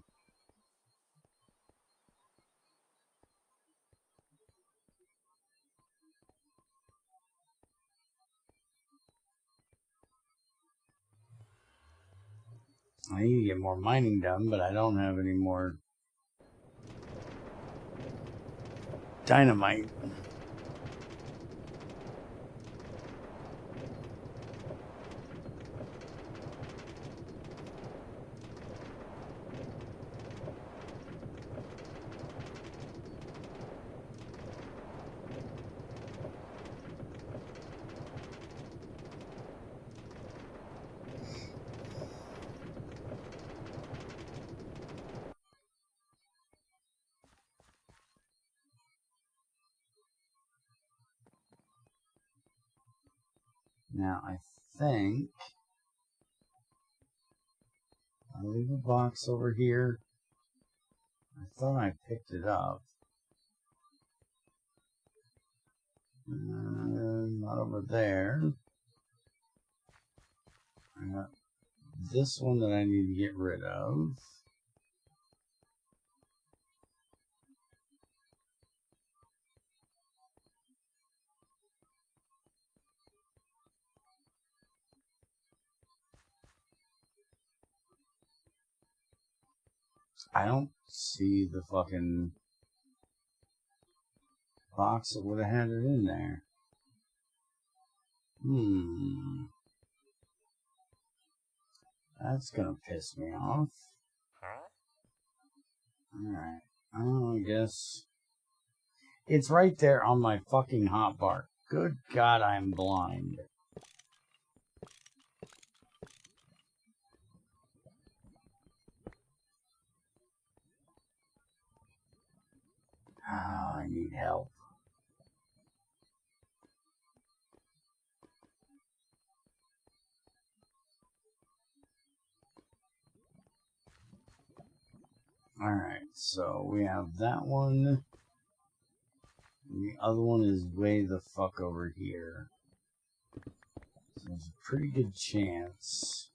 I need to get more mining done, but I don't have any more dynamite. Now, I think I'll leave a box over here. I thought I picked it up. Not over there. I got this one that I need to get rid of. I don't see the fucking box that would have had it in there. That's gonna piss me off. Alright. I guess it's right there on my fucking hotbar. Good God, I'm blind. Oh, I need help. Alright, so we have that one. The other one is way the fuck over here. So there's a pretty good chance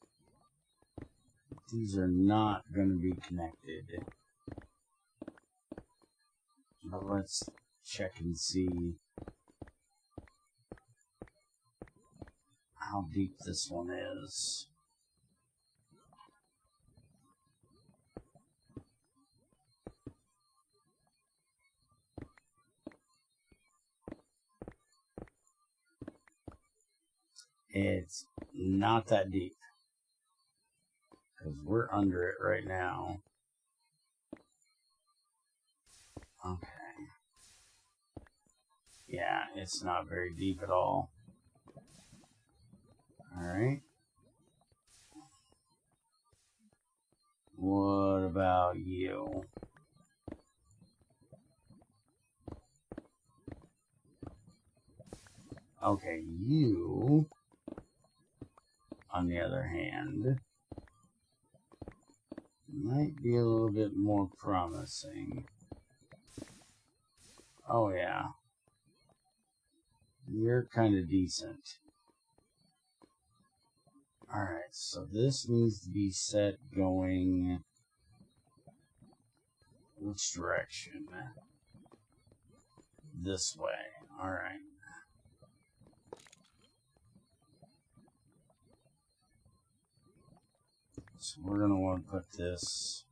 these are not going to be connected. But let's check and see how deep this one is. It's not that deep, because we're under it right now. Okay. Yeah, it's not very deep at all. Alright. What about you? Okay, you, on the other hand, might be a little bit more promising. Oh yeah. You're kind of decent. Alright, so this needs to be set going which direction? This way. Alright. So we're going to want to put this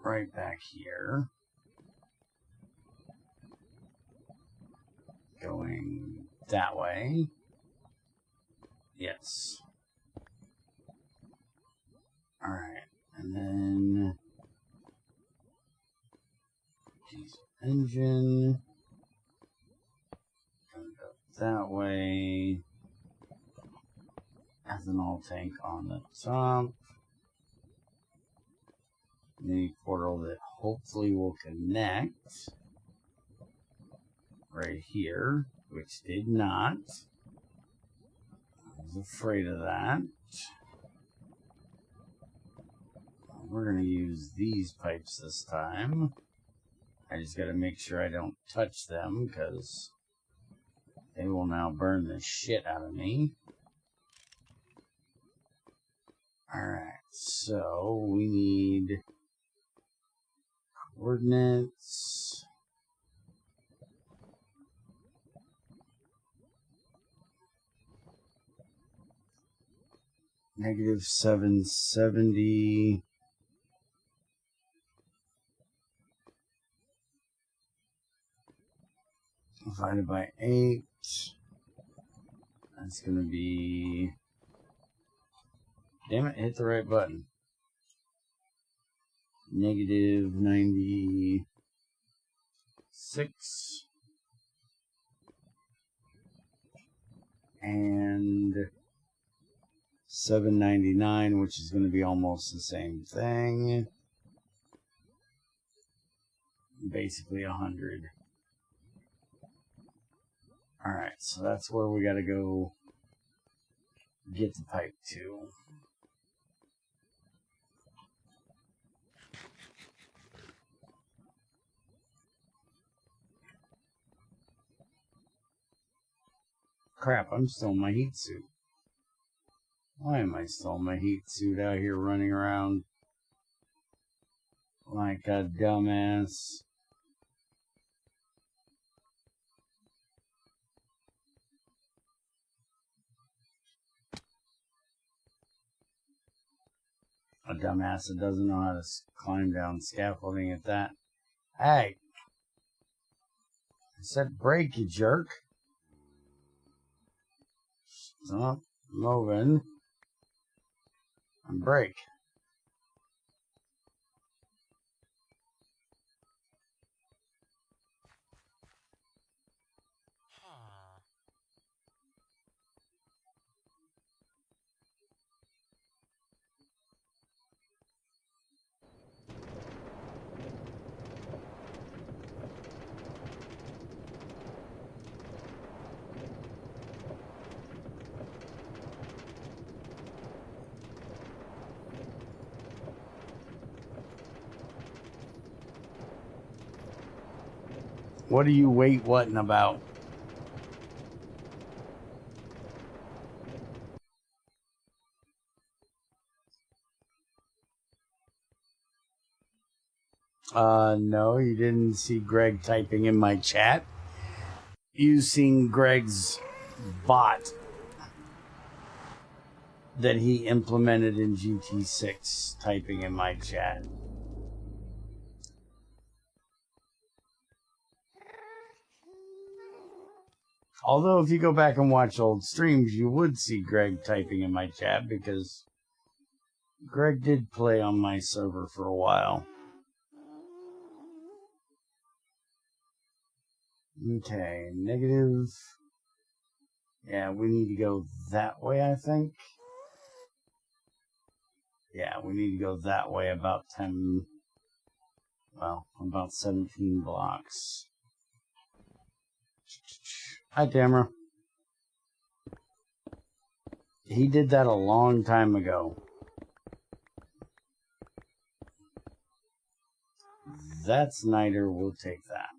right back here. Going that way. Yes. Alright. And then diesel engine. Gonna go that way. Ethanol tank on the top. Mini portal that hopefully will connect right here, which did not. I was afraid of that. We're going to use these pipes this time. I just got to make sure I don't touch them, because they will now burn the shit out of me. Alright, so we need coordinates. Negative 770. Divided by 8. That's going to be... Damn it, hit the right button. Negative 96. And 799, which is going to be almost the same thing. Basically 100. Alright, so that's where we gotta go get the pipe to. Crap, I'm still in my heat suit. Why am I still in my heat suit out here running around like a dumbass? A dumbass that doesn't know how to climb down scaffolding at that. Hey! I said break, you jerk. Stop moving. And break. What are you wait-whatting about? No, you didn't see Greg typing in my chat. You seen Greg's bot that he implemented in GT6 typing in my chat. Although if you go back and watch old streams, you would see Greg typing in my chat because Greg did play on my server for a while. Okay, negative. Yeah, we need to go that way, I think. Yeah, we need to go that way about 10, well, about 17 blocks. Hi, Tamara. He did that a long time ago. That's Niter, we'll take that.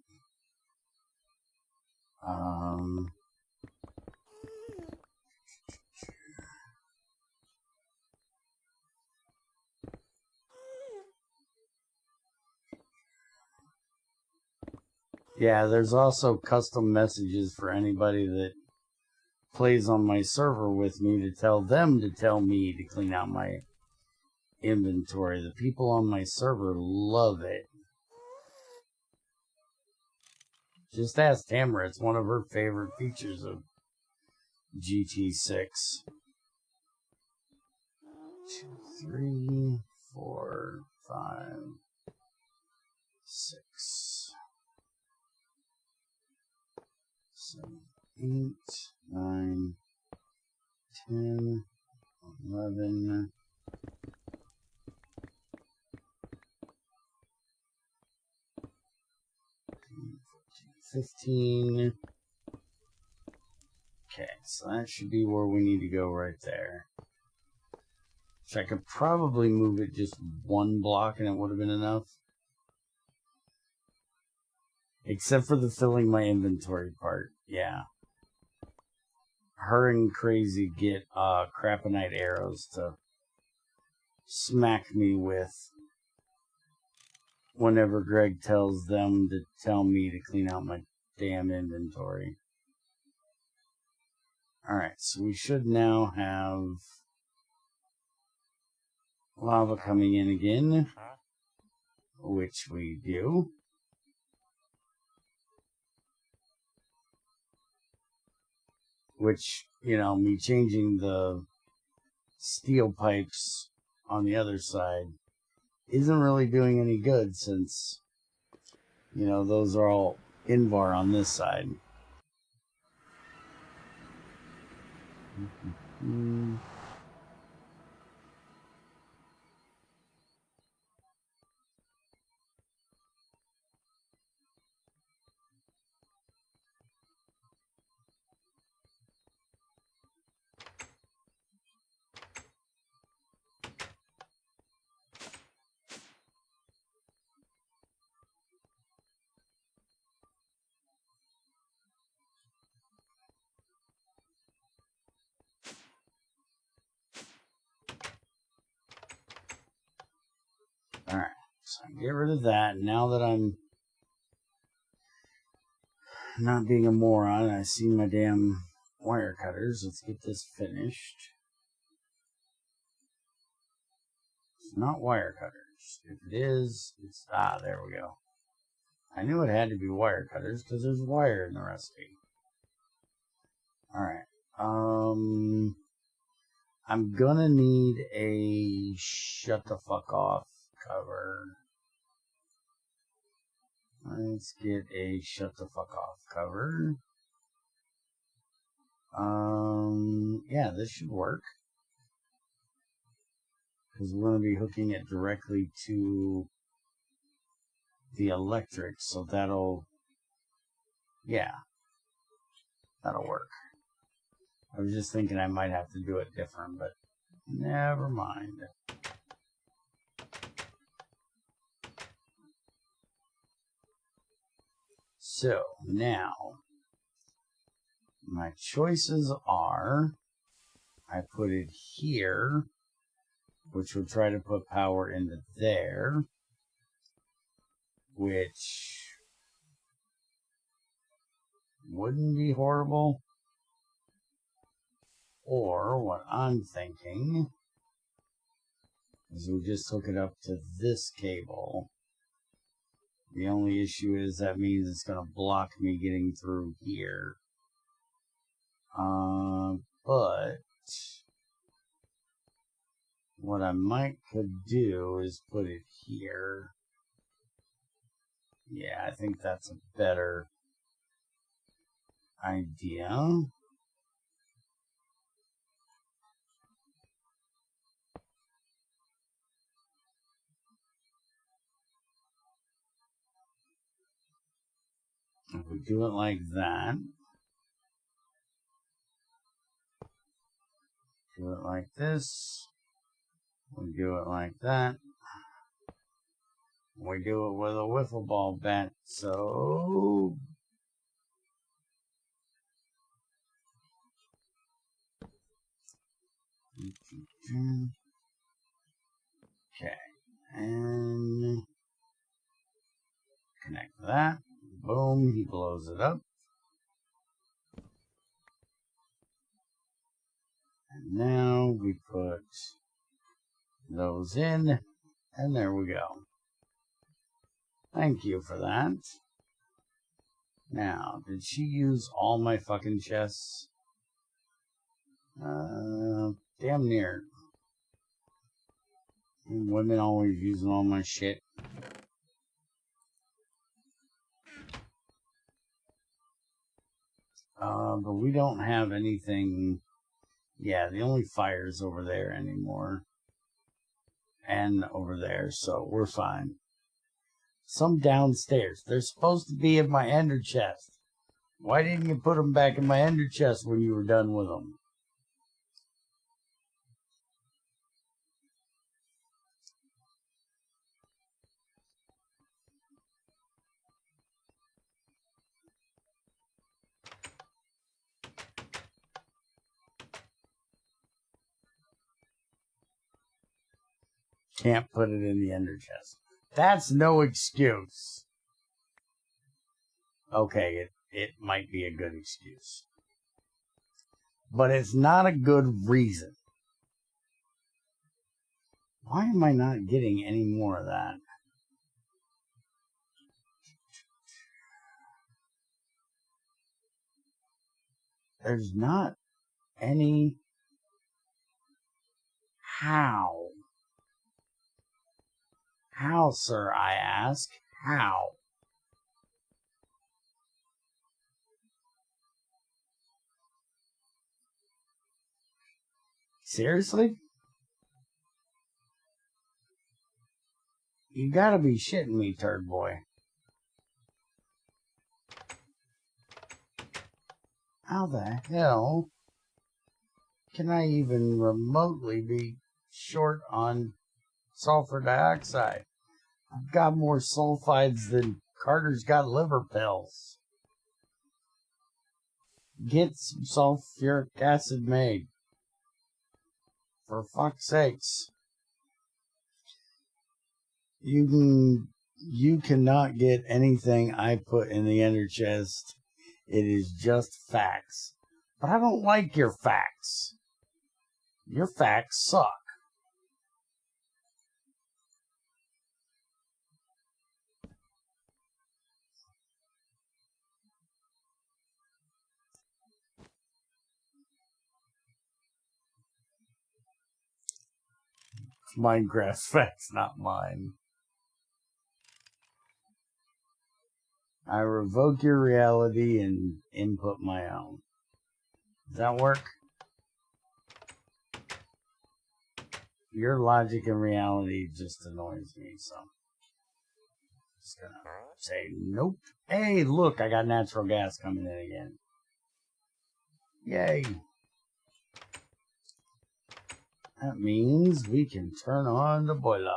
Yeah, there's also custom messages for anybody that plays on my server with me to tell them to tell me to clean out my inventory. The people on my server love it. Just ask Tamara, it's one of her favorite features of GT6. 2, 3, 4, 5, 6, 7, 8, 9, 10, 11, 15. Okay, so that should be where we need to go right there. So I could probably move it just one block and it would have been enough. Except for the filling my inventory part. Yeah. Her and Crazy get Craponite arrows to smack me with whenever Greg tells them to tell me to clean out my damn inventory. Alright, so we should now have lava coming in again, which we do. Which, you know, me changing the steel pipes on the other side isn't really doing any good since, you know, those are all Invar on this side. get rid of that. Now that I'm not being a moron, I see my damn wire cutters. Let's get this finished. It's not wire cutters. If it is, it's... Ah, there we go. I knew it had to be wire cutters because there's wire in the recipe. Alright. I'm gonna need a shut the fuck off cover. Let's get a shut the fuck off cover. Yeah, this should work. Because we're going to be hooking it directly to the electric, so that'll, yeah, that'll work. I was just thinking I might have to do it different, but never mind. So, now, my choices are, I put it here, which will try to put power into there, which wouldn't be horrible. Or what I'm thinking is we just hook it up to this cable. The only issue is that means it's going to block me getting through here. But what I might could do is put it here. Yeah, I think that's a better idea. If we do it like that, do it like this, we do it like that, we do it with a wiffle ball bat, so... Okay, and connect that. Boom, he blows it up. And now we put those in, and there we go. Thank you for that. Now, did she use all my fucking chests? Damn near. Women always using all my shit. But we don't have anything. Yeah, the only fire's over there anymore. And over there, so we're fine. Some downstairs. They're supposed to be in my ender chest. Why didn't you put them back in my ender chest when you were done with them? Can't put it in the ender chest. That's no excuse. Okay, it might be a good excuse. But it's not a good reason. Why am I not getting any more of that? There's not any... How? How, sir, I ask? How? Seriously? You gotta be shitting me, turd boy. How the hell can I even remotely be short on sulfur dioxide? I've got more sulfides than Carter's got liver pills. Get some sulfuric acid made. For fuck's sakes. You cannot get anything I put in the ender chest. It is just facts. But I don't like your facts. Your facts suck. Minecraft's facts, not mine. I revoke your reality and input my own. Does that work? Your logic and reality just annoys me, so I'm just gonna say nope. Hey, look, I got natural gas coming in again. Yay. That means we can turn on the boiler.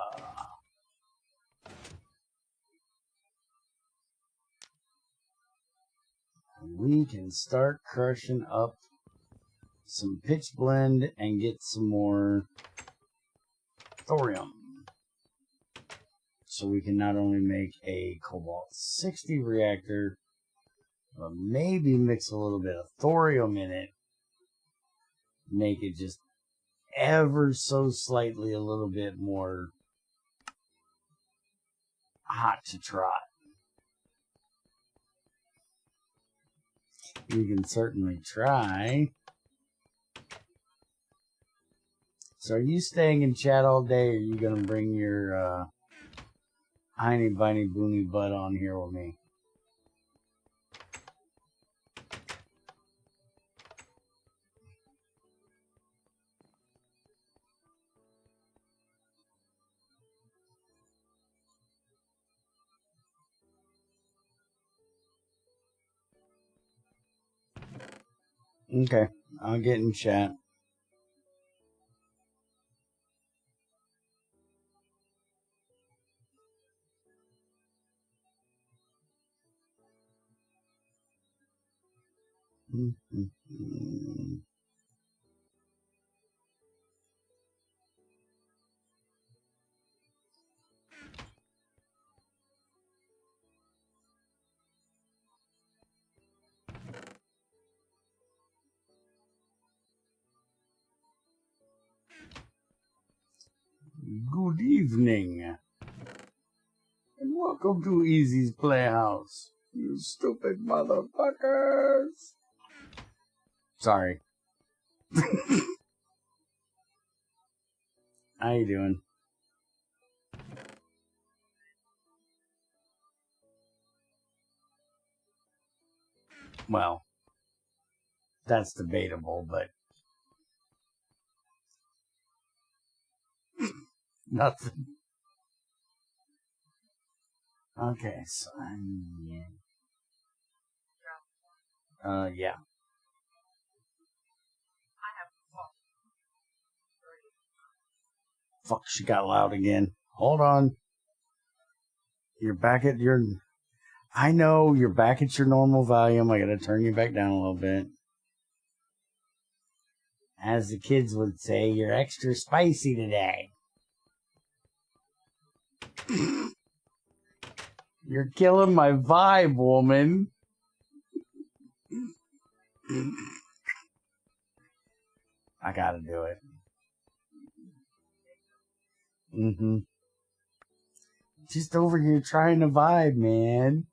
And we can start crushing up some pitch blend and get some more thorium. So we can not only make a cobalt 60 reactor, but maybe mix a little bit of thorium in it. Make it just ever so slightly a little bit more hot to trot. We can certainly try. So are you staying in chat all day, or are you going to bring your hiney biney boony butt on here with me? Okay, I'll get in chat. Good evening, and welcome to Easy's Playhouse, you stupid motherfuckers. Sorry. How you doing? Well, that's debatable, but nothing. Okay, so yeah. Fuck, she got loud again. Hold on. You're back at your... I know, you're back at your normal volume. I gotta turn you back down a little bit. As the kids would say, you're extra spicy today. You're killing my vibe, woman. I gotta do it. Just over here trying to vibe, man.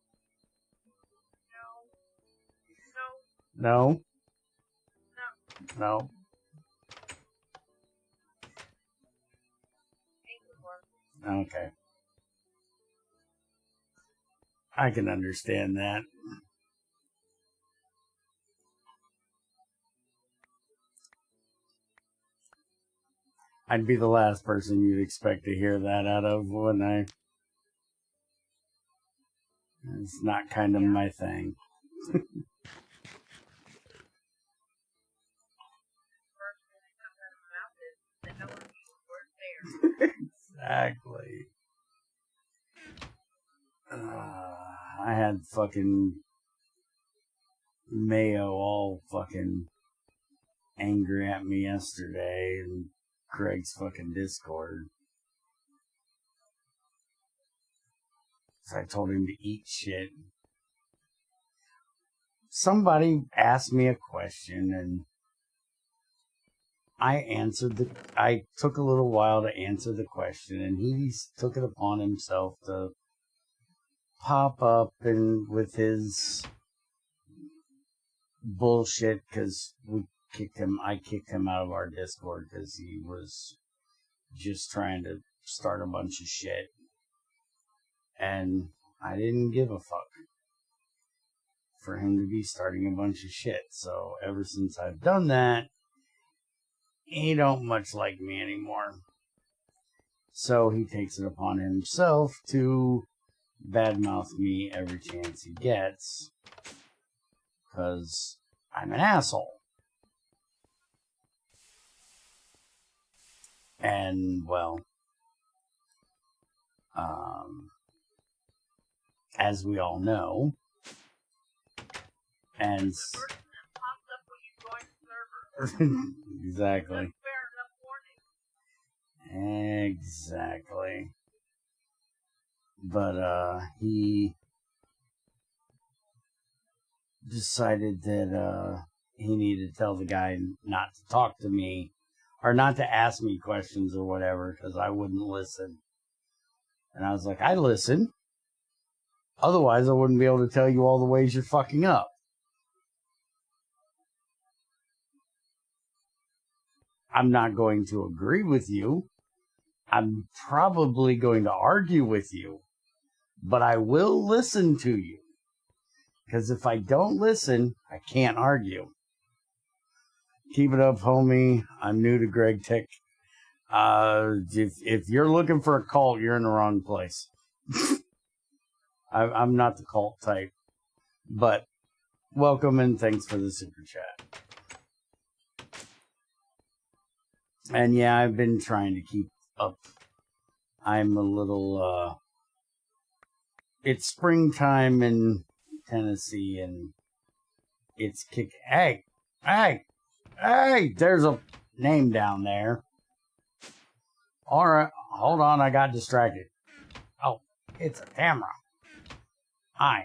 No? No. Okay. I can understand that. I'd be the last person you'd expect to hear that out of, wouldn't I? It's not kind of my thing. Exactly. I had fucking Mayo all fucking angry at me yesterday in Greg's fucking Discord. So I told him to eat shit. Somebody asked me a question, and I took a little while to answer the question, and he took it upon himself to pop up and with his bullshit, because I kicked him out of our Discord because he was just trying to start a bunch of shit. And I didn't give a fuck for him to be starting a bunch of shit. So ever since I've done that, he don't much like me anymore. So he takes it upon himself to badmouth me every chance he gets, because I'm an asshole. And, well, as we all know, and exactly. Exactly. But he decided that he needed to tell the guy not to talk to me, or not to ask me questions or whatever, because I wouldn't listen. And I was like, I listen. Otherwise, I wouldn't be able to tell you all the ways you're fucking up. I'm not going to agree with you. I'm probably going to argue with you. But I will listen to you. Because if I don't listen, I can't argue. Keep it up, homie. I'm new to GregTech. If you're looking for a cult, you're in the wrong place. I'm not the cult type. But welcome and thanks for the super chat. And yeah, I've been trying to keep up. I'm a little, it's springtime in Tennessee, and it's hey, there's a name down there. Alright, hold on, I got distracted. Oh, it's a camera. Hi.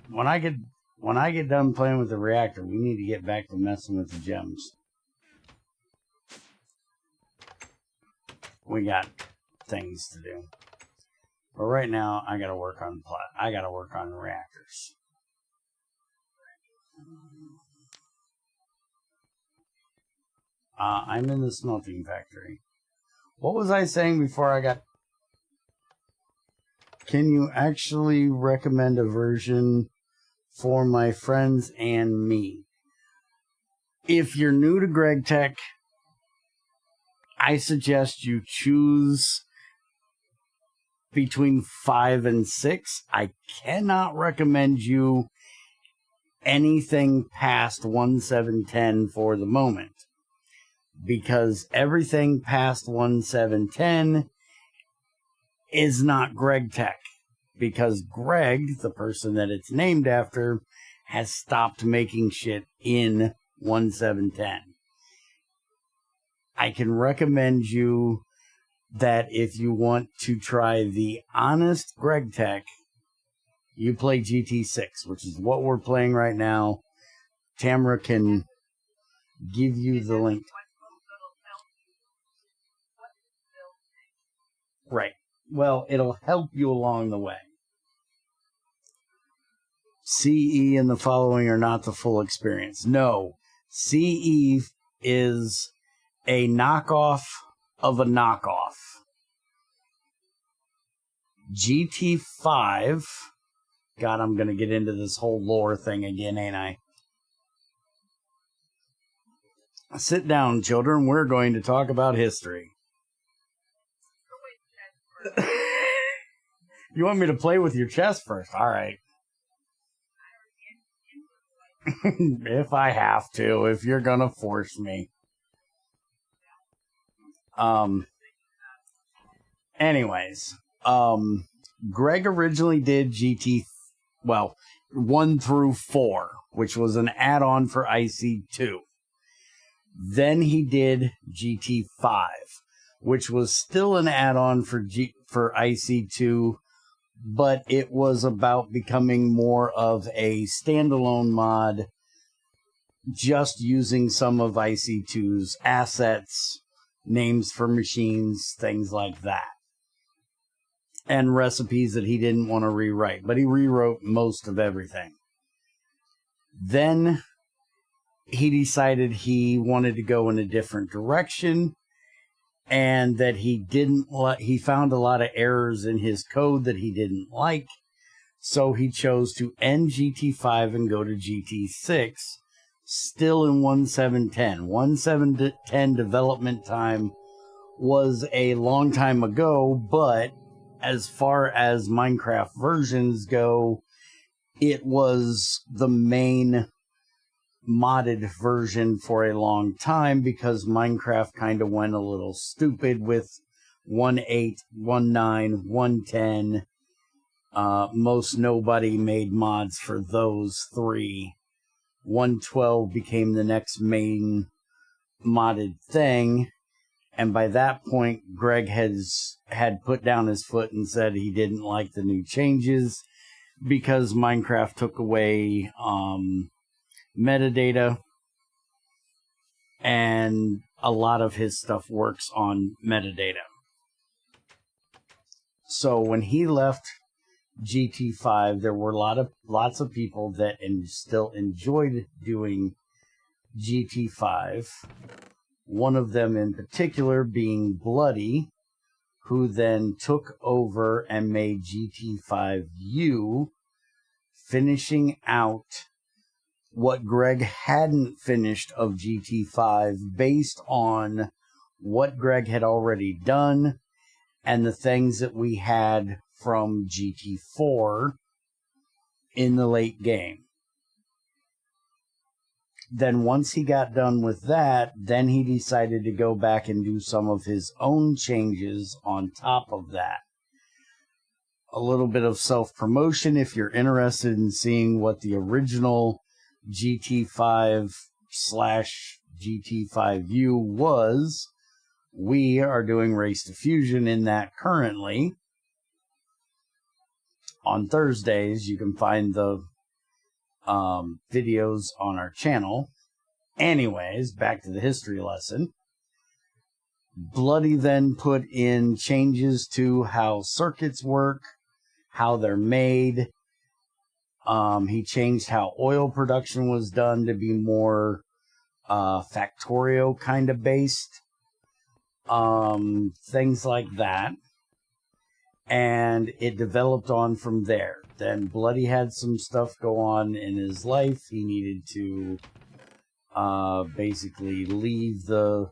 When I get done playing with the reactor, we need to get back to messing with the gems. We got things to do. But right now, I gotta work on reactors. I'm in the smelting factory. What was I saying before I got... Can you actually recommend a version for my friends and me? If you're new to GregTech, I suggest you choose between 5 and 6. I cannot recommend you anything past 1.7.10 for the moment, because everything past 1.7.10 is not GregTech, because Greg, the person that it's named after, has stopped making shit in 1.7.10. I can recommend you that if you want to try the honest GregTech, you play GT6, which is what we're playing right now. Tamara can give you the link. Right. Well, it'll help you along the way. CE and the following are not the full experience. No, CE is a knockoff of a knockoff. GT5, God, I'm going to get into this whole lore thing again, ain't I? Sit down, children. We're going to talk about history. You want me to play with your chest first? All right. If I have to, if you're going to force me. Anyways, Greg originally did GT, 1 through 4, which was an add-on for IC2. Then he did GT5, which was still an add-on for for IC2, but it was about becoming more of a standalone mod, just using some of IC2's assets, names for machines, things like that, and recipes that he didn't want to rewrite, but he rewrote most of everything. Then he decided he wanted to go in a different direction, and that he found a lot of errors in his code that he didn't like, so he chose to end GT5 and go to GT6, still in 1.7.10. 1.7.10 development time was a long time ago, but as far as Minecraft versions go, it was the main modded version for a long time, because Minecraft kind of went a little stupid with 1.8, 1.9, 1.10. Most nobody made mods for those three. 1.12 became the next main modded thing, and by that point Greg had put down his foot and said he didn't like the new changes, because Minecraft took away metadata, and a lot of his stuff works on metadata. So when he left GT5, there were lots of people that still enjoyed doing GT5. One of them in particular being Bloody, who then took over and made GT5U, finishing out what Greg hadn't finished of GT5 based on what Greg had already done and the things that we had from GT4 in the late game. Then once he got done with that, then he decided to go back and do some of his own changes on top of that. A little bit of self-promotion if you're interested in seeing what the original GT5/GT5U was. We are doing Race to Fusion in that currently. On Thursdays, you can find the videos on our channel. Anyways, back to the history lesson. Bloody then put in changes to how circuits work, how they're made. He changed how oil production was done to be more Factorio kind of based. Things like that. And it developed on from there. Then Bloody had some stuff go on in his life. He needed to basically leave the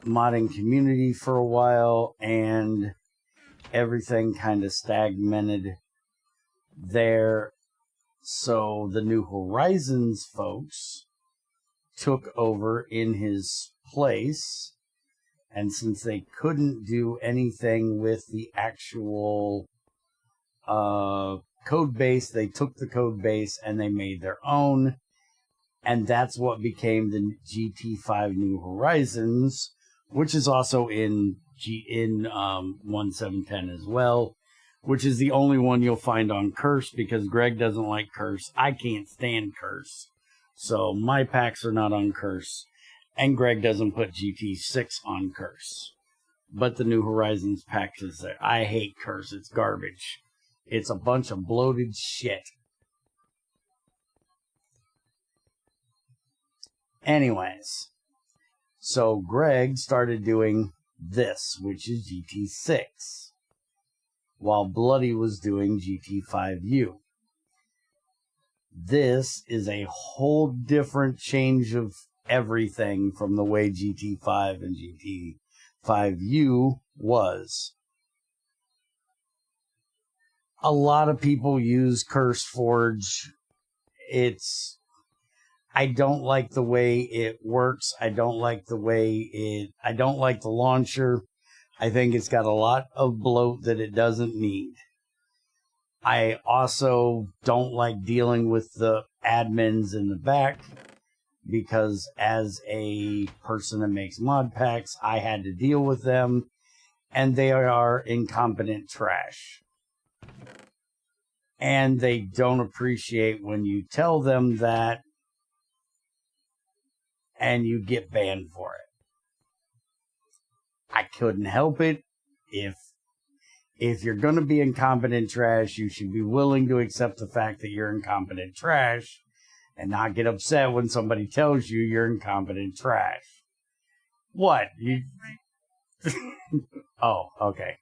modding community for a while, and everything kind of stagnated there. So the New Horizons folks took over in his place, and since they couldn't do anything with the actual code base, they took the code base and they made their own, and that's what became the GT5 New Horizons, which is also in 1.7.10 as well, which is the only one you'll find on Curse, because Greg doesn't like Curse. I can't stand Curse, so my packs are not on Curse, and Greg doesn't put GT6 on Curse, but the New Horizons pack is there. I hate Curse. It's garbage. It's a bunch of bloated shit. Anyways, so Greg started doing this, which is GT6, while Bloody was doing GT5U. This is a whole different change of everything from the way GT5 and GT5U was. A lot of people use CurseForge. I don't like the way it works. I don't like the launcher. I think it's got a lot of bloat that it doesn't need. I also don't like dealing with the admins in the back, because as a person that makes mod packs, I had to deal with them, and they are incompetent trash. And they don't appreciate when you tell them that, and you get banned for it. I couldn't help it. If you're going to be incompetent trash, you should be willing to accept the fact that you're incompetent trash and not get upset when somebody tells you you're incompetent trash. What? Oh, okay.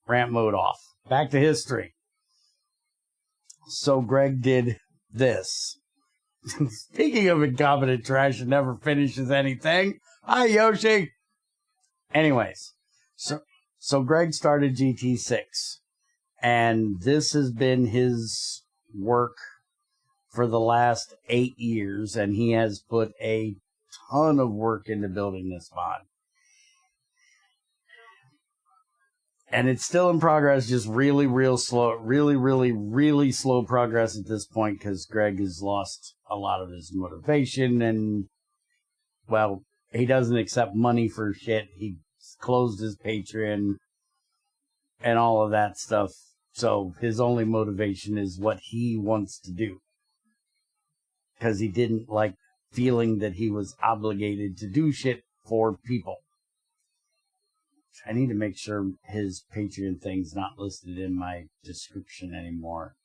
Rant mode off. Back to history. So Greg did this. Speaking of incompetent trash that never finishes anything. Hi, Yoshi. Anyways, so Greg started GT6, and this has been his work for the last 8 years, and he has put a ton of work into building this mod. And it's still in progress, just really slow progress at this point, because Greg has lost a lot of his motivation, and, well, he doesn't accept money for shit. He closed his Patreon and all of that stuff. So his only motivation is what he wants to do. Because he didn't like feeling that he was obligated to do shit for people. I need to make sure his Patreon thing's not listed in my description anymore.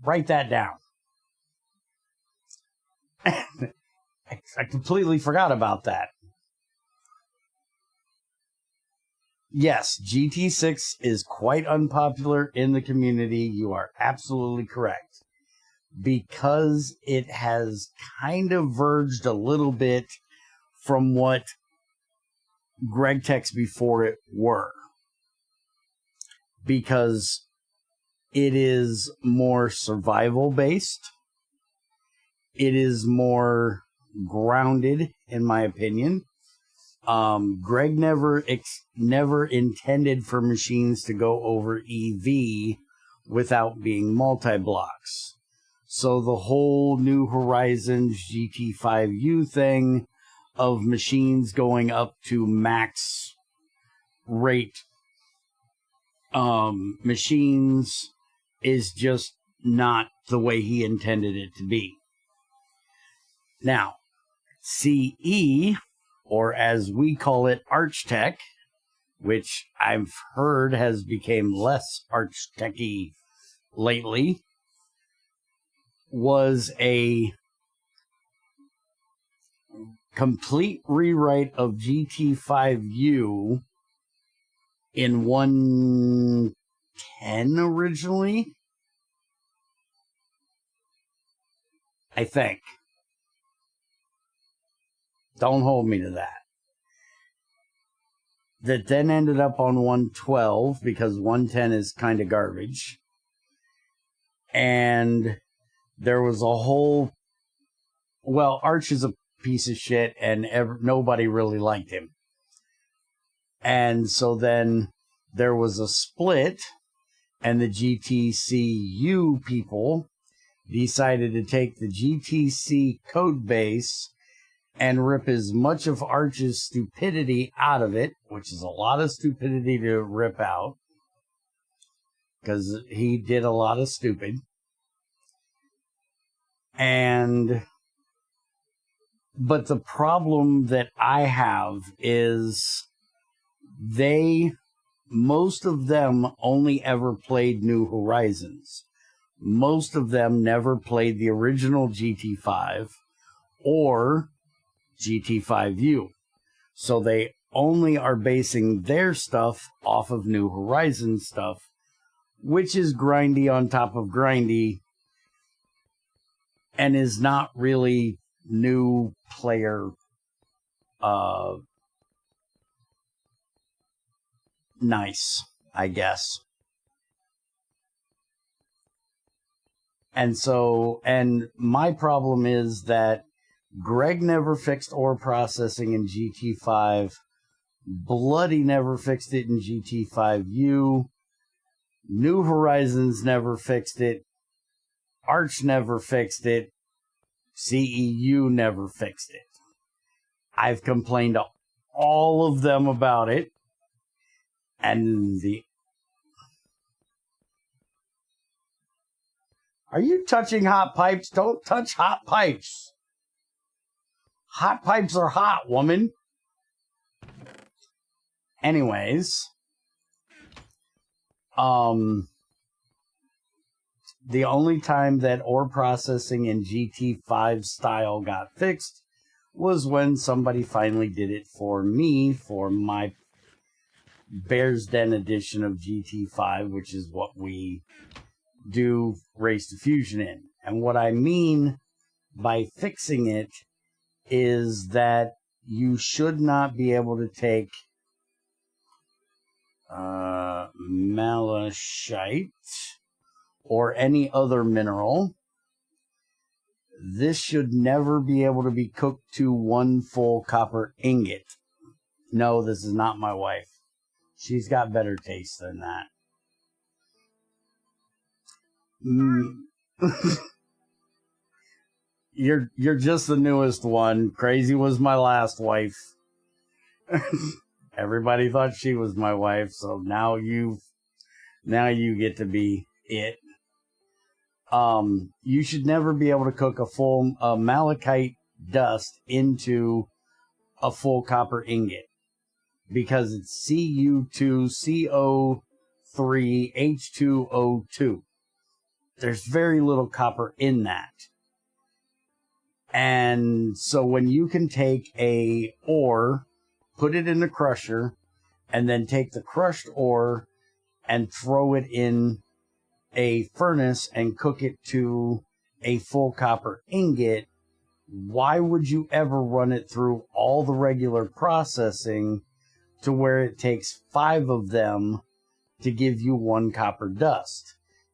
Write that down. I completely forgot about that. Yes, GT6 is quite unpopular in the community. You are absolutely correct. Because it has kind of verged a little bit from what GregTechs before it were. Because it is more survival based. It is more grounded, in my opinion. Greg never intended for machines to go over EV without being multi-blocks. So the whole New Horizons GT5U thing of machines going up to max rate machines is just not the way he intended it to be. Now, CE, or as we call it, ArchTech, which I've heard has become less ArchTech-y lately, was a complete rewrite of GT5U in 1.10 originally, I think. Don't hold me to that. That then ended up on 1.12 because 1.10 is kind of garbage. And there was a whole... Well, Arch is a piece of shit and nobody really liked him. And so then there was a split and the GTCU people decided to take the GTC code base and rip as much of Arch's stupidity out of it, which is a lot of stupidity to rip out, because he did a lot of stupid. But the problem that I have is most of them only ever played New Horizons. Most of them never played the original GT5 or GT5U. So they only are basing their stuff off of New Horizons stuff, which is grindy on top of grindy and is not really new player nice, I guess. And my problem is that Greg never fixed ore processing in GT5. Bloody never fixed it in GT5U. New Horizons never fixed it. Arch never fixed it. CEU never fixed it. I've complained all of them about it. And are you touching hot pipes? Don't touch hot pipes. Hot pipes are hot, woman. Anyways, the only time that ore processing in GT5 style got fixed was when somebody finally did it for me for my Bear's Den edition of GT5, which is what we do Race to Fusion in. And what I mean by fixing it is that you should not be able to take malachite or any other mineral. This should never be able to be cooked to 1 full copper ingot. No, this is not my wife. She's got better taste than that. You're just the newest one. Crazy was my last wife. Everybody thought she was my wife, so now you get to be it. You should never be able to cook a full malachite dust into a full copper ingot because it's Cu2CO3H2O2. There's very little copper in that. And so when you can take a ore, put it in the crusher, and then take the crushed ore and throw it in a furnace and cook it to a full copper ingot, why would you ever run it through all the regular processing to where it takes 5 of them to give you 1 copper dust?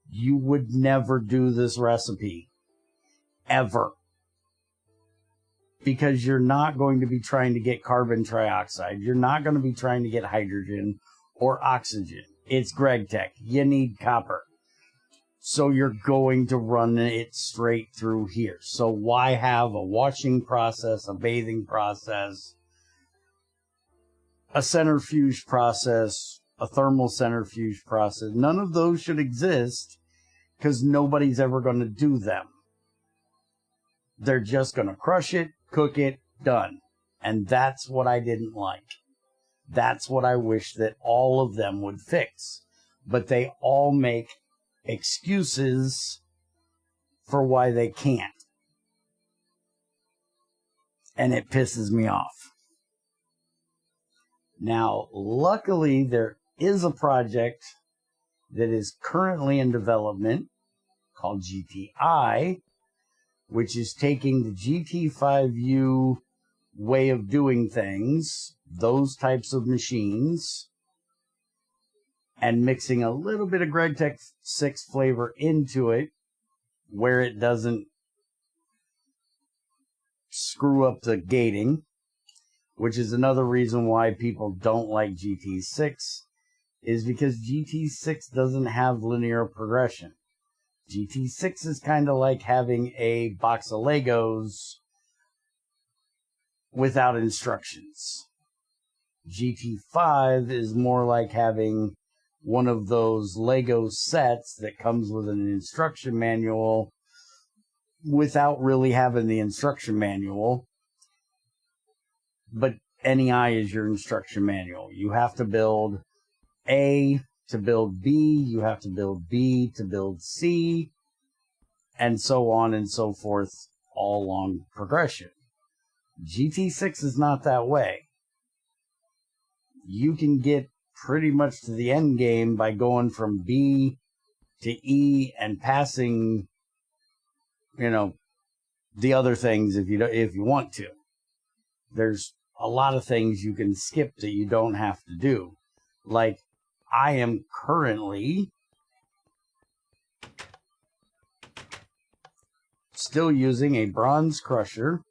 You would never do this recipe. Ever. Because you're not going to be trying to get carbon trioxide. You're not going to be trying to get hydrogen or oxygen. It's GregTech. You need copper. So you're going to run it straight through here. So why have a washing process, a bathing process, a centrifuge process, a thermal centrifuge process? None of those should exist because nobody's ever going to do them. They're just going to crush it, cook it, done. And that's what I didn't like. That's what I wish that all of them would fix. But they all make excuses for why they can't. And it pisses me off. Now, luckily, there is a project that is currently in development called GTI, which is taking the GT5U way of doing things, those types of machines, and mixing a little bit of GregTech 6 flavor into it where it doesn't screw up the gating, which is another reason why people don't like GT6, is because GT6 doesn't have linear progression. GT6 is kind of like having a box of Legos without instructions. GT5 is more like having one of those Lego sets that comes with an instruction manual without really having the instruction manual. But NEI is your instruction manual. You have to build A to build B, you have to build B to build C, and so on and so forth, all along progression. GT6 is not that way. You can get pretty much to the end game by going from B to E and passing, the other things if you want to. There's a lot of things you can skip that you don't have to do. Like, I am currently still using a bronze crusher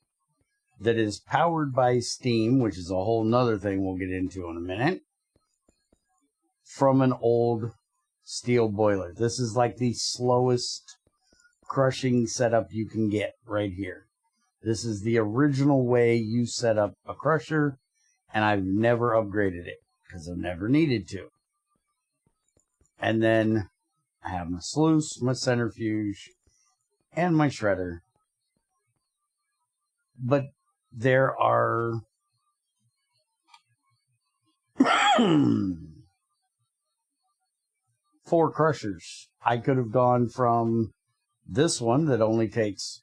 that is powered by steam, which is a whole nother thing we'll get into in a minute, from an old steel boiler. This is like the slowest crushing setup you can get right here. This is the original way you set up a crusher, and I've never upgraded it because I've never needed to. And then I have my sluice, my centrifuge, and my shredder. But there are 4 crushers. I could have gone from this one that only takes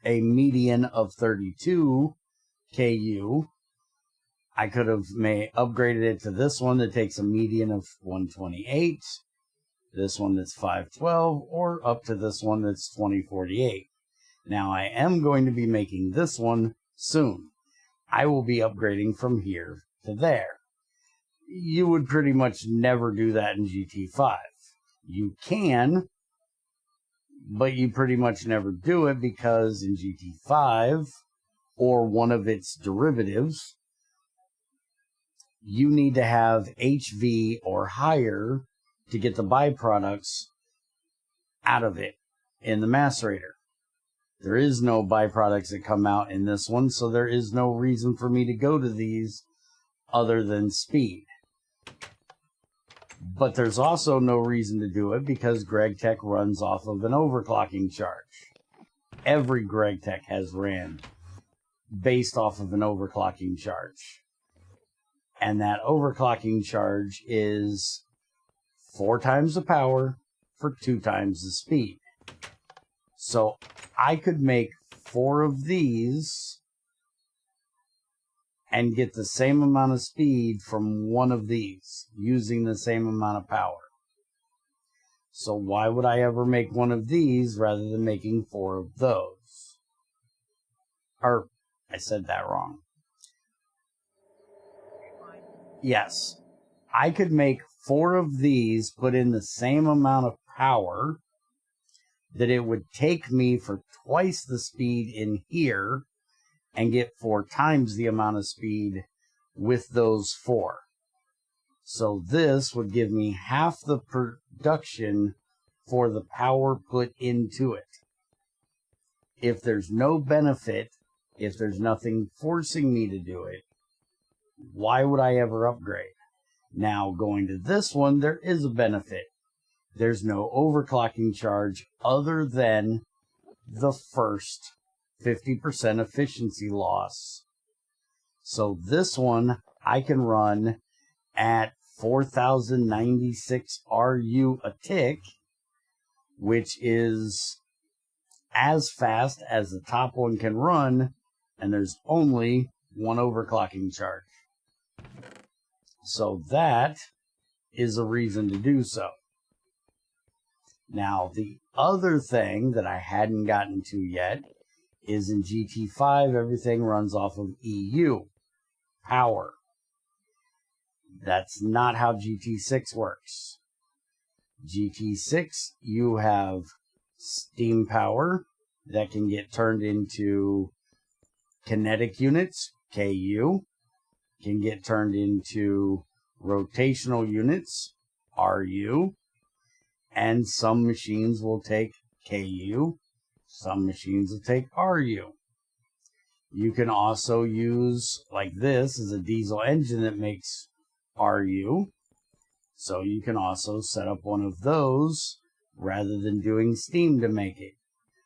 a median of 32 KU. I could have upgraded it to this one that takes a median of 128, this one that's 512, or up to this one that's 2048. Now I am going to be making this one soon. I will be upgrading from here to there. You would pretty much never do that in GT5. You can, but you pretty much never do it because in GT5, or one of its derivatives, you need to have HV or higher to get the byproducts out of it in the macerator. There is no byproducts that come out in this one, so there is no reason for me to go to these other than speed. But there's also no reason to do it because GregTech runs off of an overclocking charge. Every GregTech has ran based off of an overclocking charge. And that overclocking charge is 4 times the power for 2 times the speed. So I could make 4 of these and get the same amount of speed from 1 of these using the same amount of power. So why would I ever make 1 of these rather than making 4 of those? Or, I said that wrong. Yes, I could make 4 of these, put in the same amount of power that it would take me for twice the speed in here and get 4 times the amount of speed with those 4. So this would give me half the production for the power put into it. If there's no benefit, if there's nothing forcing me to do it, why would I ever upgrade? Now, going to this one, there is a benefit. There's no overclocking charge other than the first 50% efficiency loss. So this one I can run at 4,096 RU a tick, which is as fast as the top one can run, and there's only 1 overclocking charge. So that is a reason to do so. Now, the other thing that I hadn't gotten to yet is in GT5, everything runs off of EU, power. That's not how GT6 works. GT6, you have steam power that can get turned into kinetic units, KU, can get turned into rotational units, RU, and some machines will take KU, some machines will take RU. You can also use, like this is a diesel engine that makes RU, so you can also set up one of those rather than doing steam to make it.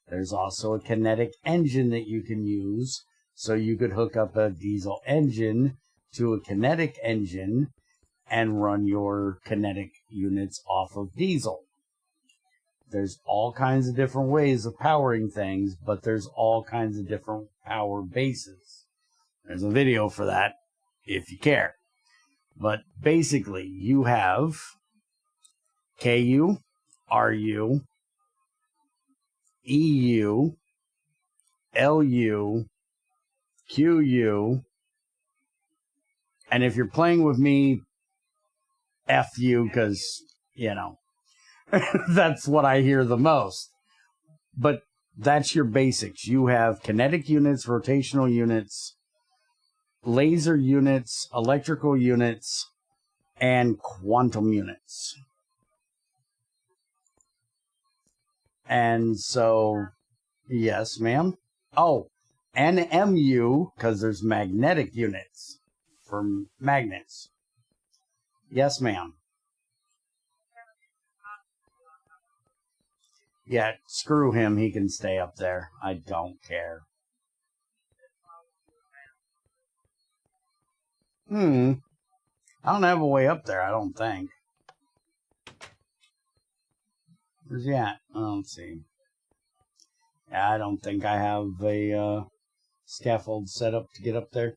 There's also a kinetic engine that you can use, so you could hook up a diesel engine to a kinetic engine and run your kinetic units off of diesel. There's all kinds of different ways of powering things, but there's all kinds of different power bases. There's a video for that if you care. But basically, you have KU, RU, EU, LU, QU, and if you're playing with me, F you, because, you know, that's what I hear the most. But that's your basics. You have kinetic units, rotational units, laser units, electrical units, and quantum units. And so, yes, ma'am. Oh, And MU, because there's magnetic units for magnets. Yes, ma'am. Yeah, screw him. He can stay up there. I don't care. I don't have a way up there, I don't think. Where's he at? Oh, let's see. Yeah, I don't think I have a scaffold set up to get up there.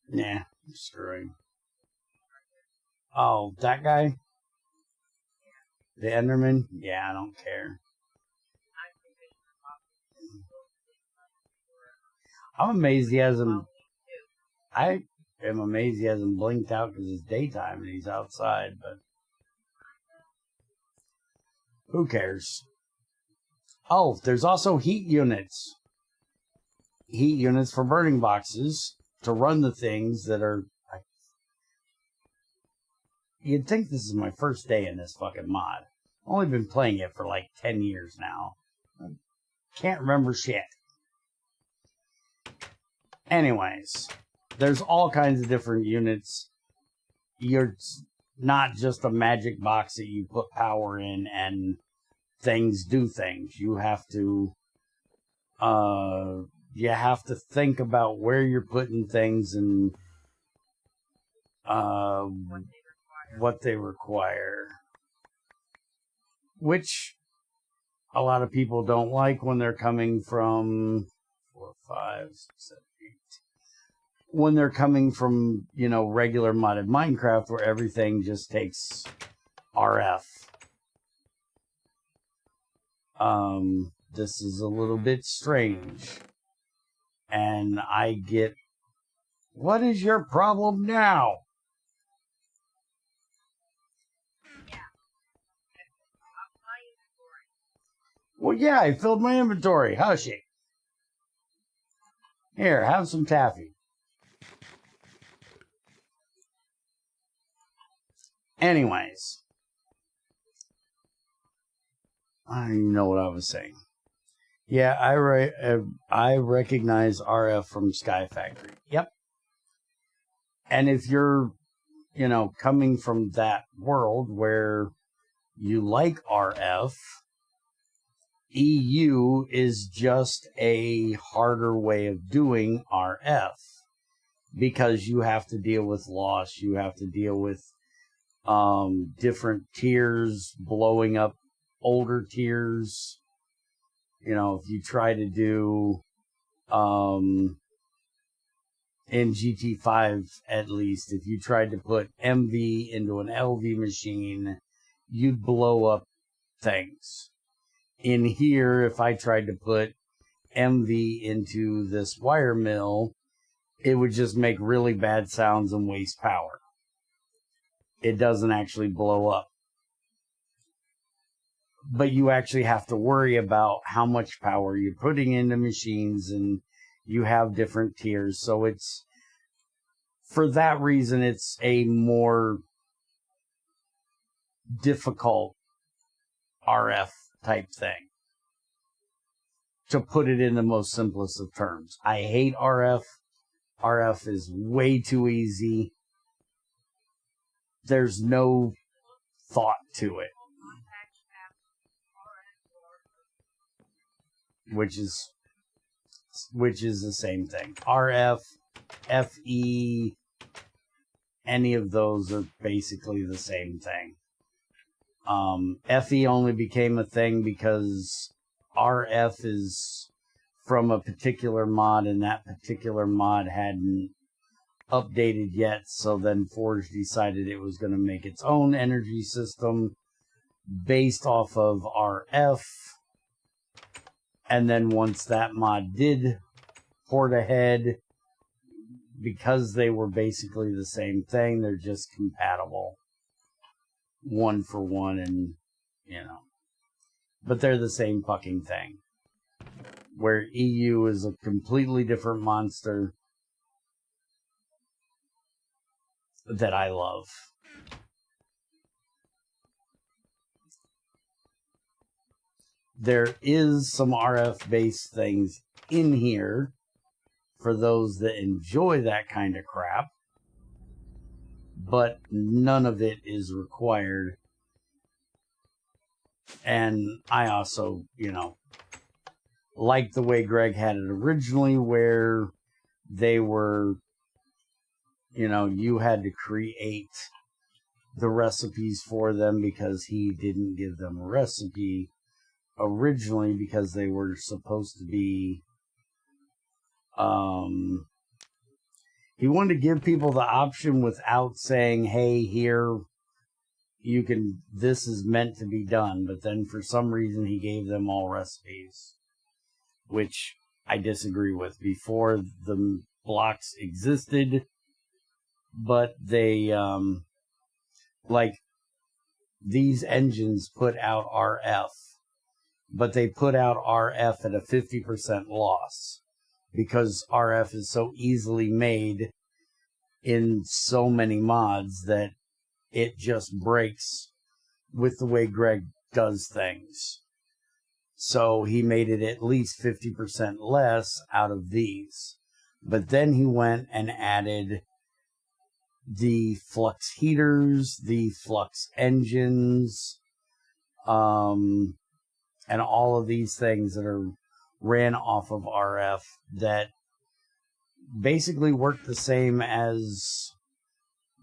Nah, screw him. Oh, that guy? The Enderman? Yeah, I don't care. I'm amazed he hasn't... I am amazed he hasn't blinked out because it's daytime and he's outside, but... Who cares? Oh, there's also heat units. Heat units for burning boxes to run the things that are... You'd think this is my first day in this fucking mod. I've only been playing it for like 10 years now. I can't remember shit. Anyways, there's all kinds of different units. You're not just a magic box that you put power in and things do things. You have to think about where you're putting things and what they require. Which a lot of people don't like when they're coming from 4, 5, 6, 7, 8. When they're coming from, you know, regular modded Minecraft where everything just takes RF. This is a little bit strange. And I get, what is your problem now? Well, yeah, I filled my inventory. Hush it. Here, have some taffy. Anyways. I don't even know what I was saying. Yeah, I recognize RF from Sky Factory. Yep. And if you're, you know, coming from that world where you like RF, EU is just a harder way of doing RF because you have to deal with loss. You have to deal with different tiers blowing up older tiers. You know, if you try to do in GT5 at least, if you tried to put MV into an LV machine, you'd blow up things. In here, if I tried to put MV into this wire mill, it would just make really bad sounds and waste power. It doesn't actually blow up. But you actually have to worry about how much power you're putting into machines, and you have different tiers. So it's, for that reason, it's a more difficult RF type thing. To put it in the most simplest of terms. I hate RF. RF is way too easy. There's no thought to it. Which is the same thing. RF, FE, any of those are basically the same thing. FE only became a thing because RF is from a particular mod, and that particular mod hadn't updated yet, so then Forge decided it was going to make its own energy system based off of RF. And then once that mod did port ahead, because they were basically the same thing, they're just compatible one for one, and, you know, but they're the same fucking thing. Where EU is a completely different monster that I love. there is some RF-based things in here for those that enjoy that kind of crap, but none of it is required. And I also, you know, like the way Greg had it originally, where they were, you know, you had to create the recipes for them because he didn't give them a recipe originally because they were supposed to be, he wanted to give people the option without saying, hey, here, you can, this is meant to be done. But then for some reason he gave them all recipes, which I disagree with. Before the blocks existed, but they, like, these engines put out RF, but they put out RF at a 50% loss because RF is so easily made in so many mods that it just breaks with the way Greg does things. So he made it at least 50% less out of these. But then he went and added the flux heaters, the flux engines, and all of these things that are ran off of RF that basically work the same as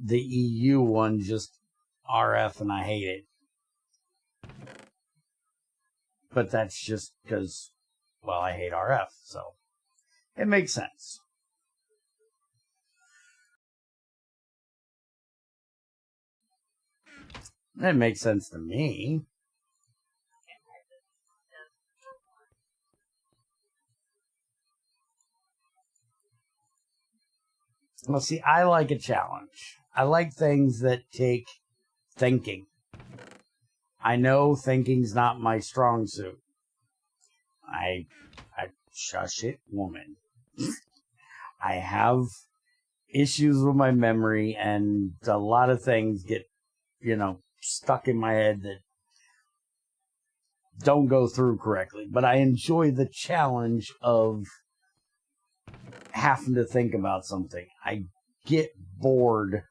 the EU one, just RF, and I hate it. But that's just because, well, I hate RF, so it makes sense. It makes sense to me. Well, see, I like a challenge. I like things that take thinking. I know thinking's not my strong suit. I shush it, woman. I have issues with my memory, and a lot of things get, you know, stuck in my head that don't go through correctly. But I enjoy the challenge of having to think about something. I get bored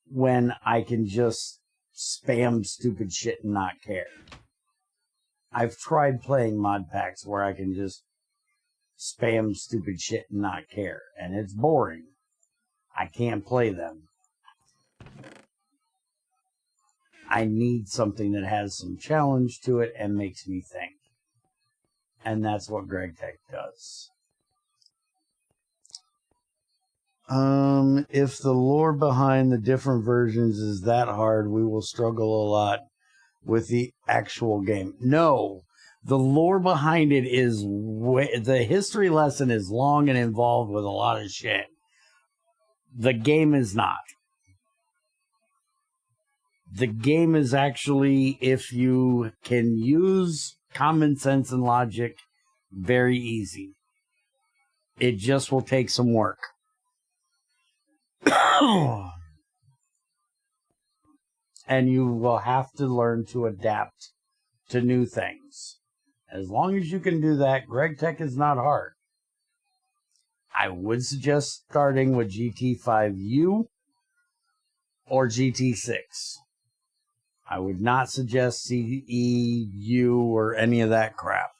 when I can just spam stupid shit and not care. I've tried playing mod packs where I can just spam stupid shit and not care, and it's boring. I can't play them. I need something that has some challenge to it and makes me think. And that's what GregTech does. If the lore behind the different versions is that hard, we will struggle a lot with the actual game. No, the lore behind it is the history lesson is long and involved with a lot of shit. The game is not. The game is actually, if you can use common sense and logic, very easy. It just will take some work. And you will have to learn to adapt to new things. As long as you can do that, GregTech is not hard. I would suggest starting with GT5U or GT6. I would not suggest CEU or any of that crap.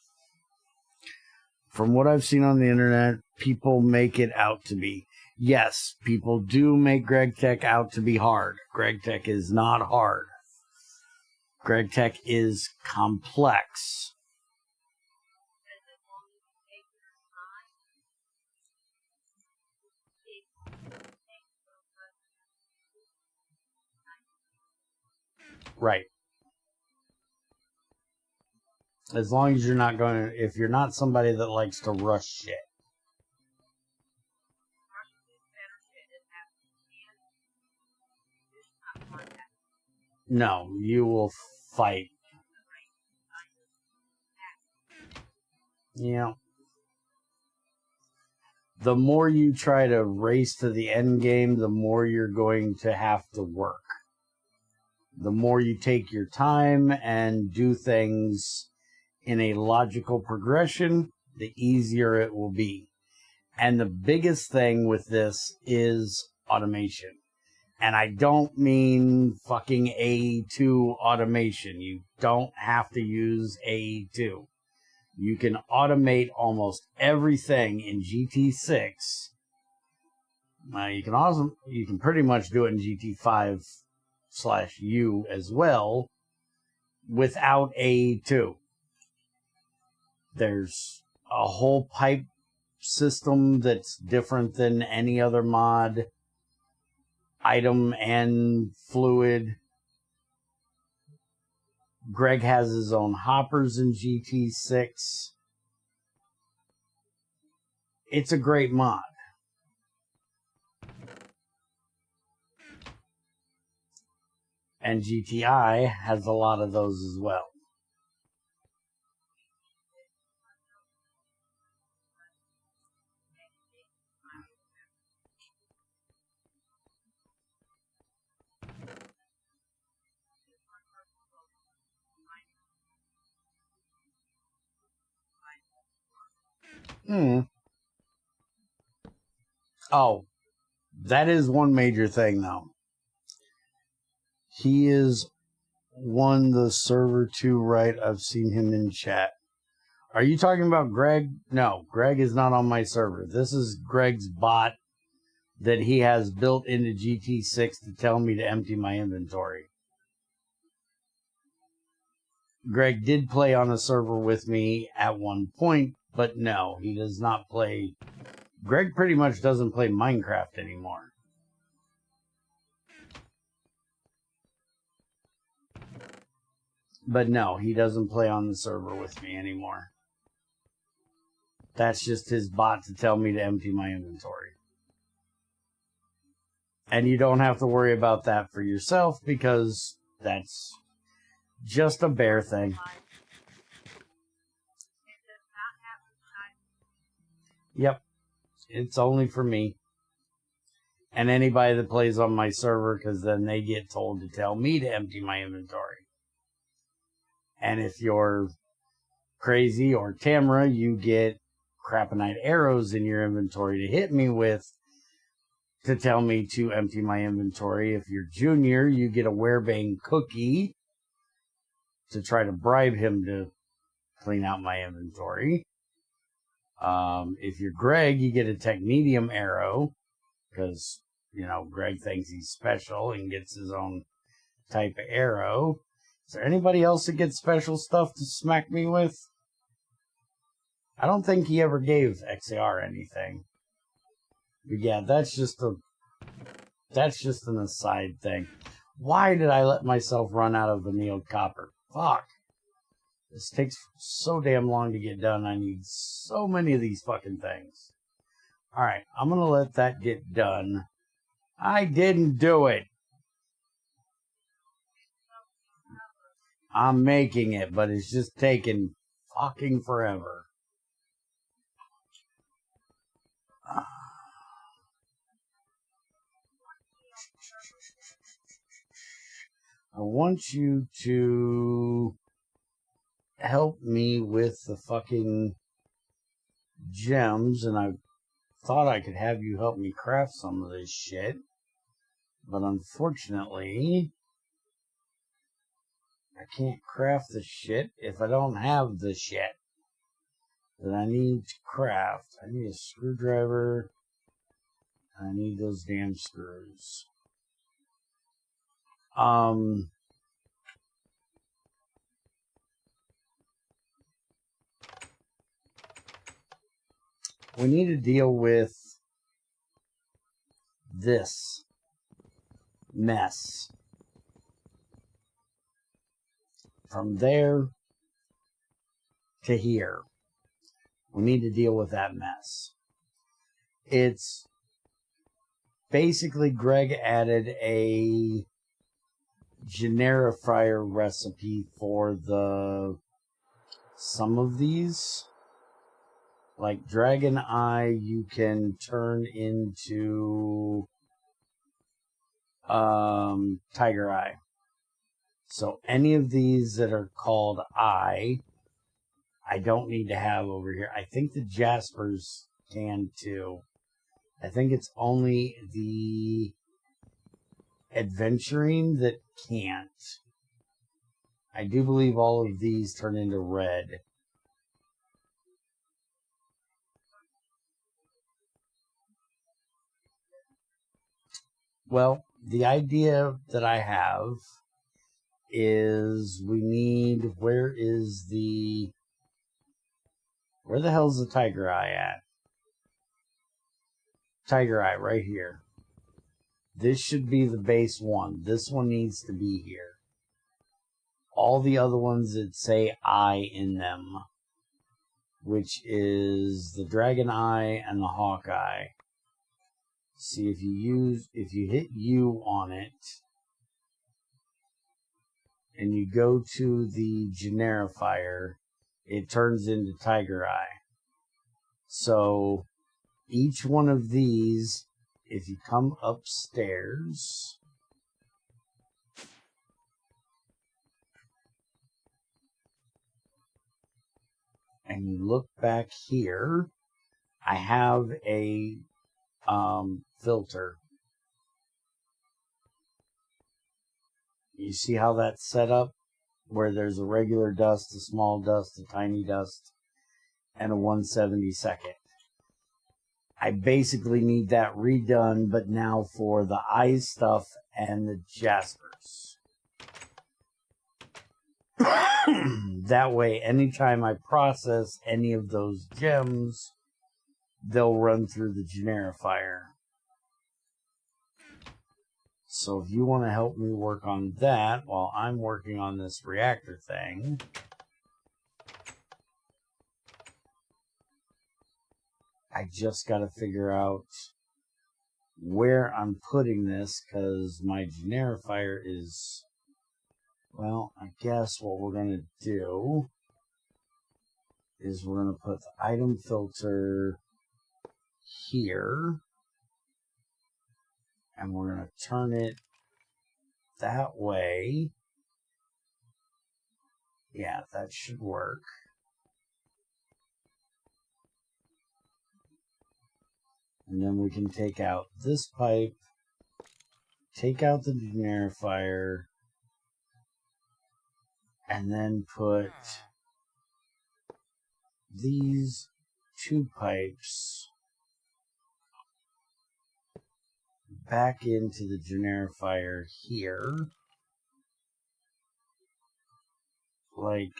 From what I've seen on the internet, people make it out to be. Yes, people do make GregTech out to be hard. GregTech is not hard. GregTech is complex. Right. As long as you're not going to, if you're not somebody that likes to rush shit. No, you will fight. Yeah. The more you try to race to the end game, the more you're going to have to work. The more you take your time and do things in a logical progression, the easier it will be. And the biggest thing with this is automation. And I don't mean fucking A2 automation. You don't have to use A2. You can automate almost everything in GT6. You can pretty much do it in GT5/U as well without A2. There's a whole pipe system that's different than any other mod. Item and fluid. Greg has his own hoppers in GT6. It's a great mod. And GTI has a lot of those as well. Oh, that is one major thing, though. He is won the server 2, right? I've seen him in chat. Are you talking about Greg? No, Greg is not on my server. This is Greg's bot that he has built into GT6 to tell me to empty my inventory. Greg did play on a server with me at one point, but no, he does not play. Greg pretty much doesn't play Minecraft anymore. But no, he doesn't play on the server with me anymore. That's just his bot to tell me to empty my inventory. And you don't have to worry about that for yourself because that's just a bear thing. Yep. It's only for me. And anybody that plays on my server, because then they get told to tell me to empty my inventory. And if you're crazy or Tamara, you get Craponite arrows in your inventory to hit me with to tell me to empty my inventory. If you're Junior, you get a Werebane cookie to try to bribe him to clean out my inventory. If you're Greg, you get a Technetium arrow because, you know, Greg thinks he's special and gets his own type of arrow. Is there anybody else that gets special stuff to smack me with? I don't think he ever gave XAR anything. But yeah, that's just an aside thing. Why did I let myself run out of annealed copper? Fuck. This takes so damn long to get done. I need so many of these fucking things. Alright, I'm gonna let that get done. I didn't do it. I'm making it, but it's just taking fucking forever. I want you to help me with the fucking gems, and I thought I could have you help me craft some of this shit, but unfortunately I can't craft the shit if I don't have the shit that I need to craft. I need a screwdriver. I need those damn screws. We need to deal with this mess. From there to here. We need to deal with that mess. It's basically Greg added a generifier recipe for some of these. Like Dragon Eye, you can turn into Tiger Eye. So any of these that are called Eye, I don't need to have over here. I think the Jaspers can too. I think it's only the Adventuring that can't. I do believe all of these turn into red. Well, the idea that I have is we need, where the hell's the Tiger Eye at? Tiger Eye right here. This should be the base one. This one needs to be here. All the other ones that say eye in them, which is the Dragon Eye and the Hawk Eye. See, if you hit U on it, and you go to the generifier, it turns into Tiger Eye. So each one of these, if you come upstairs, and you look back here, I have a filter. You see how that's set up? Where there's a regular dust, a small dust, a tiny dust, and a 1/72. I basically need that redone, but now for the eyes stuff and the Jaspers. That way, anytime I process any of those gems, they'll run through the generifier. So if you want to help me work on that while I'm working on this reactor thing, I just got to figure out where I'm putting this, because my generifier is, well, I guess what we're going to do is we're going to put the item filter here, and we're going to turn it that way. Yeah, that should work. And then we can take out this pipe, take out the generifier, and then put these two pipes back into the generifier here, like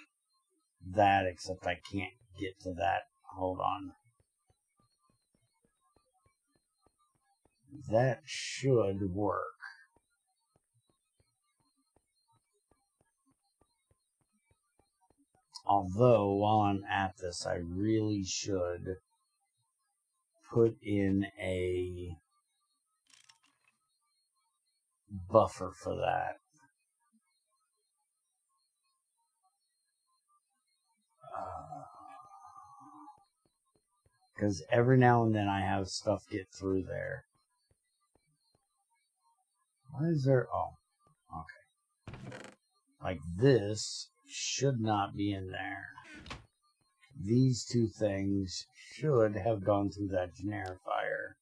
that, except I can't get to that. Hold on. That should work. Although, while I'm at this, I really should put in a buffer for that. Because every now and then I have stuff get through there. Why is there? Oh, okay. Like this should not be in there. These two things should have gone through that generifier,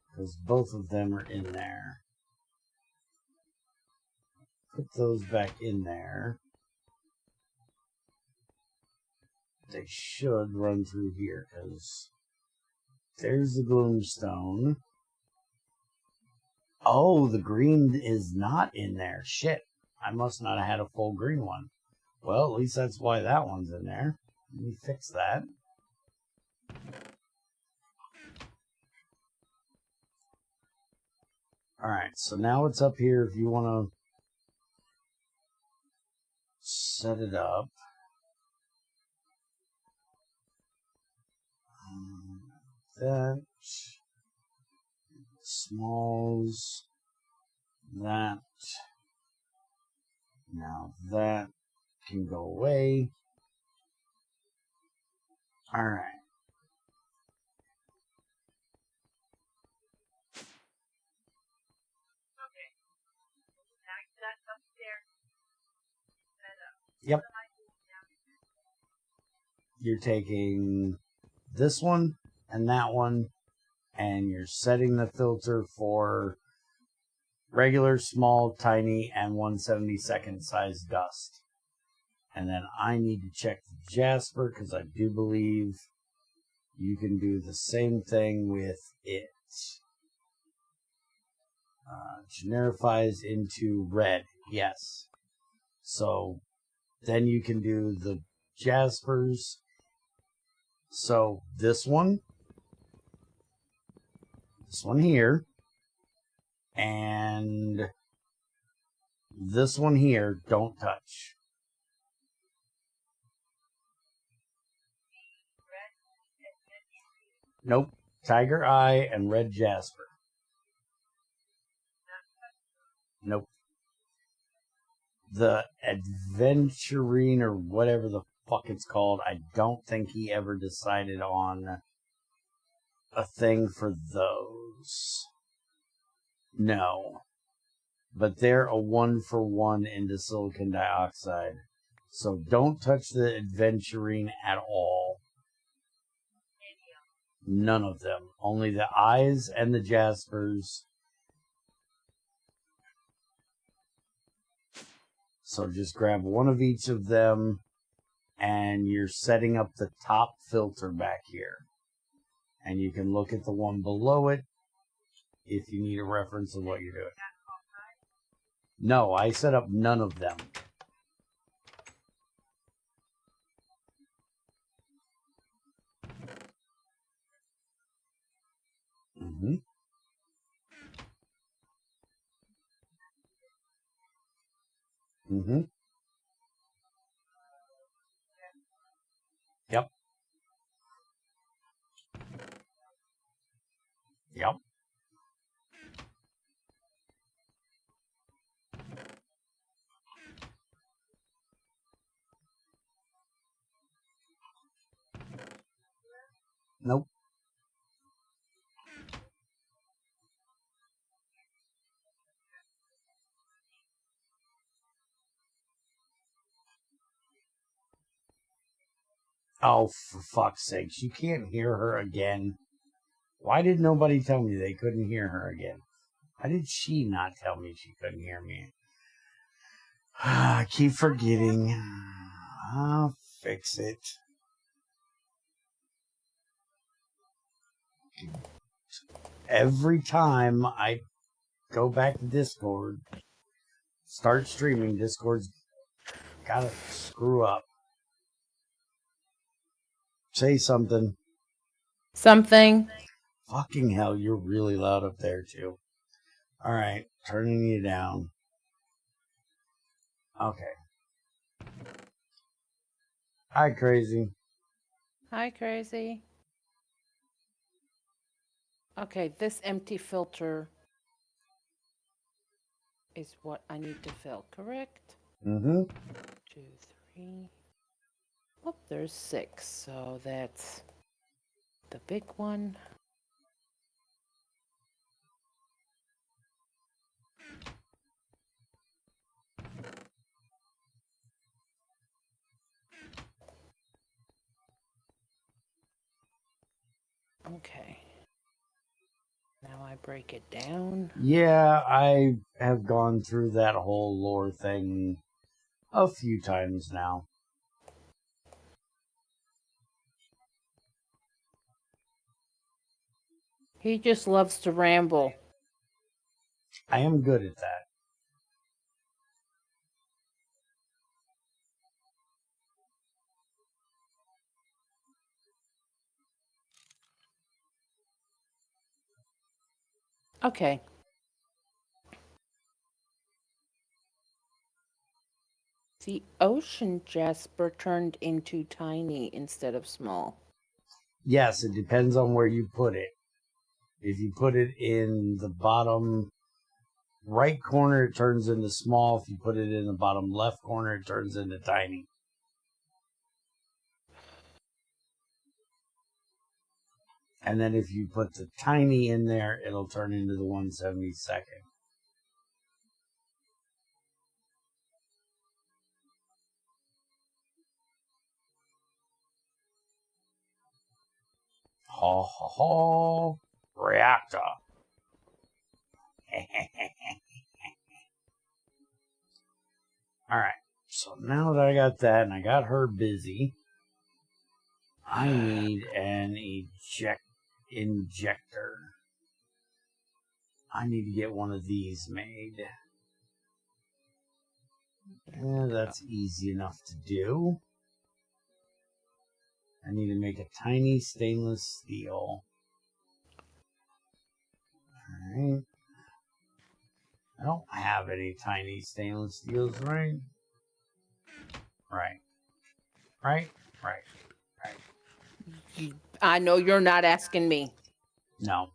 because both of them are in there. Put those back in there. They should run through here, because there's the gloomstone. Oh, the green is not in there. Shit. I must not have had a full green one. Well, at least that's why that one's in there. Let me fix that. Alright, so now it's up here if you want to set it up. That. Smalls. That. Now that can go away. Alright. Okay. Now that's upstairs. Set up. Yep. What am I doing now? you're taking this one and that one, and you're setting the filter for regular, small, tiny, and 1/72nd size dust. And then I need to check the Jasper, because I do believe you can do the same thing with it. Generifies into red, yes. So then you can do the Jaspers. So this one here, and this one here, don't touch. Nope. Tiger Eye and Red Jasper. Nope. The Adventurine, or whatever the fuck it's called, I don't think he ever decided on a thing for those. No. But they're a 1-for-1 into silicon dioxide. So don't touch the Adventurine at all. None of them. Only the eyes and the Jaspers. So just grab one of each of them, and you're setting up the top filter back here. And you can look at the one below it if you need a reference of what you're doing. No, I set up none of them. Mm-hmm. Mm-hmm. Yep. Yep. Nope. Oh, for fuck's sakes. You can't hear her again. Why did nobody tell me they couldn't hear her again? Why did she not tell me she couldn't hear me? I keep forgetting. I'll fix it. Every time I go back to Discord, start streaming, Discord's gotta screw up. Say something. Something. Fucking hell, you're really loud up there, too. Alright, turning you down. Okay. Hi, Crazy. Hi, Crazy. Okay, this empty filter is what I need to fill, correct? Mm-hmm. 2, 3. Oh, there's 6, so that's the big one. Okay. Now I break it down. Yeah, I have gone through that whole lore thing a few times now. He just loves to ramble. I am good at that. Okay. The ocean jasper turned into tiny instead of small. Yes, it depends on where you put it. If you put it in the bottom right corner, it turns into small. If you put it in the bottom left corner, it turns into tiny. And then if you put the tiny in there, it'll turn into the 1/72. Ha ha ha. Reactor. Alright, so now that I got that and I got her busy, I need an injector. I need to get one of these made. Yeah, that's easy enough to do. I need to make a tiny stainless steel. Alright. I don't have any tiny stainless steels, right? Right. Right? Right. Right. I know you're not asking me. No.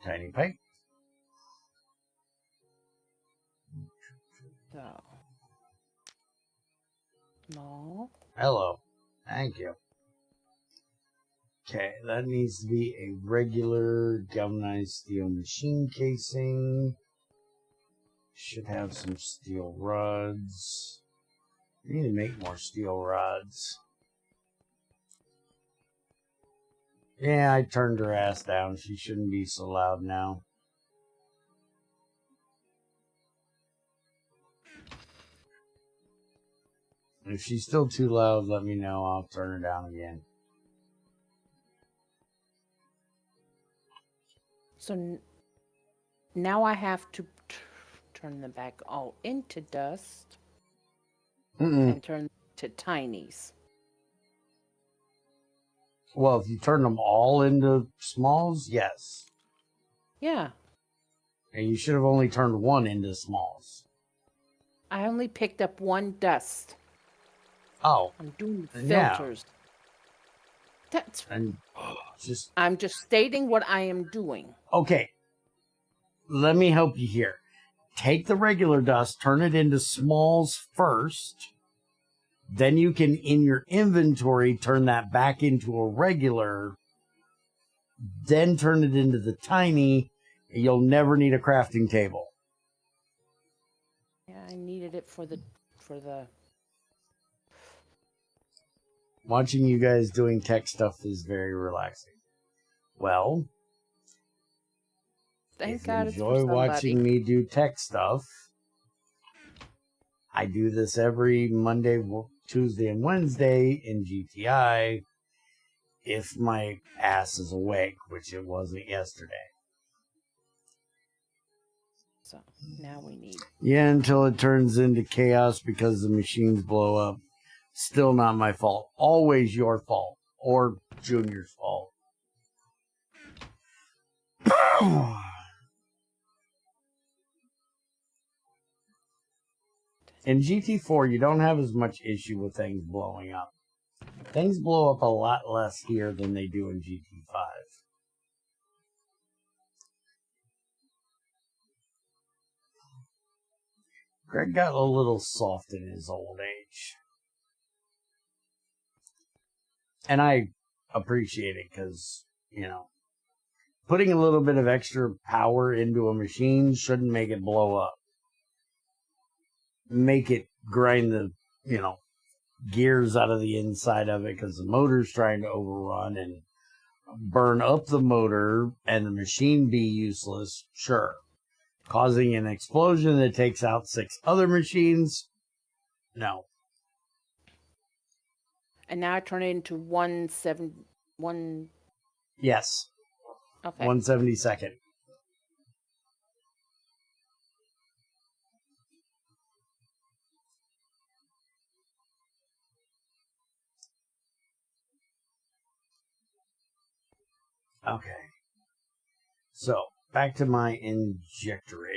Tiny pipe. So. No. Hello. Thank you. Okay, that needs to be a regular galvanized steel machine casing. Should have some steel rods. I need to make more steel rods. Yeah, I turned her ass down. She shouldn't be so loud now. If she's still too loud, let me know. I'll turn her down again. So now I have to turn them back all into dust and turn them to tinies. Well, if you turn them all into smalls, yes. Yeah. And you should have only turned one into smalls. I only picked up one dust. Oh. I'm doing Yeah. filters. That's. And just. I'm just stating what I am doing. Okay. Let me help you here. Take the regular dust, turn it into smalls first. Then you can, in your inventory, turn that back into a regular. Then turn it into the tiny. And you'll never need a crafting table. Yeah, I needed it for the. Watching you guys doing tech stuff is very relaxing. Well, Thank if God you it's for enjoy somebody. watching me do tech stuff, I do this every Monday, Tuesday, and Wednesday in GTI if my ass is awake, which it wasn't yesterday. So now we need. Yeah, until it turns into chaos because the machines blow up. Still not my fault. Always your fault. Or Junior's fault. In GT4, you don't have as much issue with things blowing up. Things blow up a lot less here than they do in GT5. Greg got a little soft in his old age. And I appreciate it because, you know, putting a little bit of extra power into a machine shouldn't make it blow up. Make it grind the, you know, gears out of the inside of it because the motor's trying to overrun and burn up the motor and the machine be useless, sure. Causing an explosion that takes out 6 other machines, no. And now I turn it into 1 Yes. Okay. 1/72. Okay. So, back to my injectorator.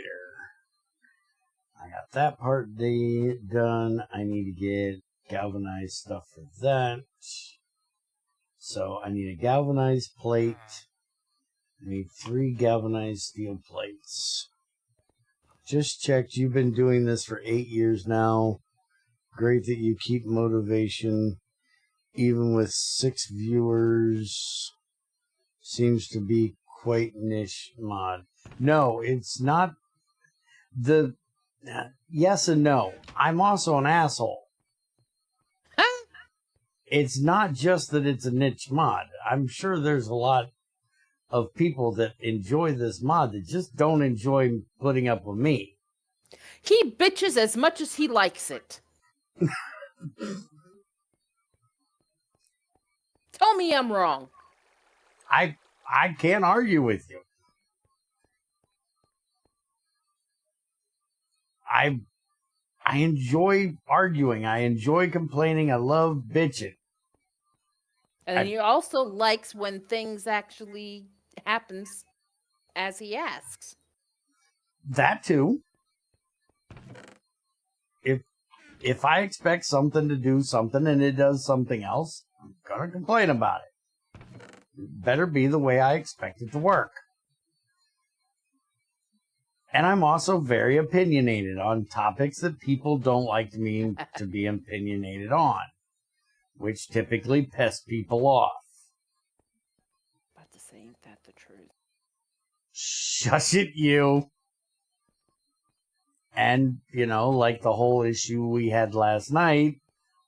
I got that part done. I need to get galvanized stuff for that. So, I need a galvanized plate. I need 3 galvanized steel plates. Just checked. You've been doing this for 8 years now. Great that you keep motivation. Even with 6 viewers. Seems to be quite niche mod. No, it's not. yes and no. I'm also an asshole. It's not just that it's a niche mod. I'm sure there's a lot of people that enjoy this mod that just don't enjoy putting up with me. He bitches as much as he likes it. Tell me I'm wrong. I can't argue with you. I enjoy arguing. I enjoy complaining. I love bitching. And he also likes when things actually happens as he asks. That too. If I expect something to do something and it does something else, I'm gonna complain about it. It better be the way I expect it to work. And I'm also very opinionated on topics that people don't like me to be opinionated on, which typically piss people off. About to say, ain't that the truth? Shush it, you. And, like the whole issue we had last night,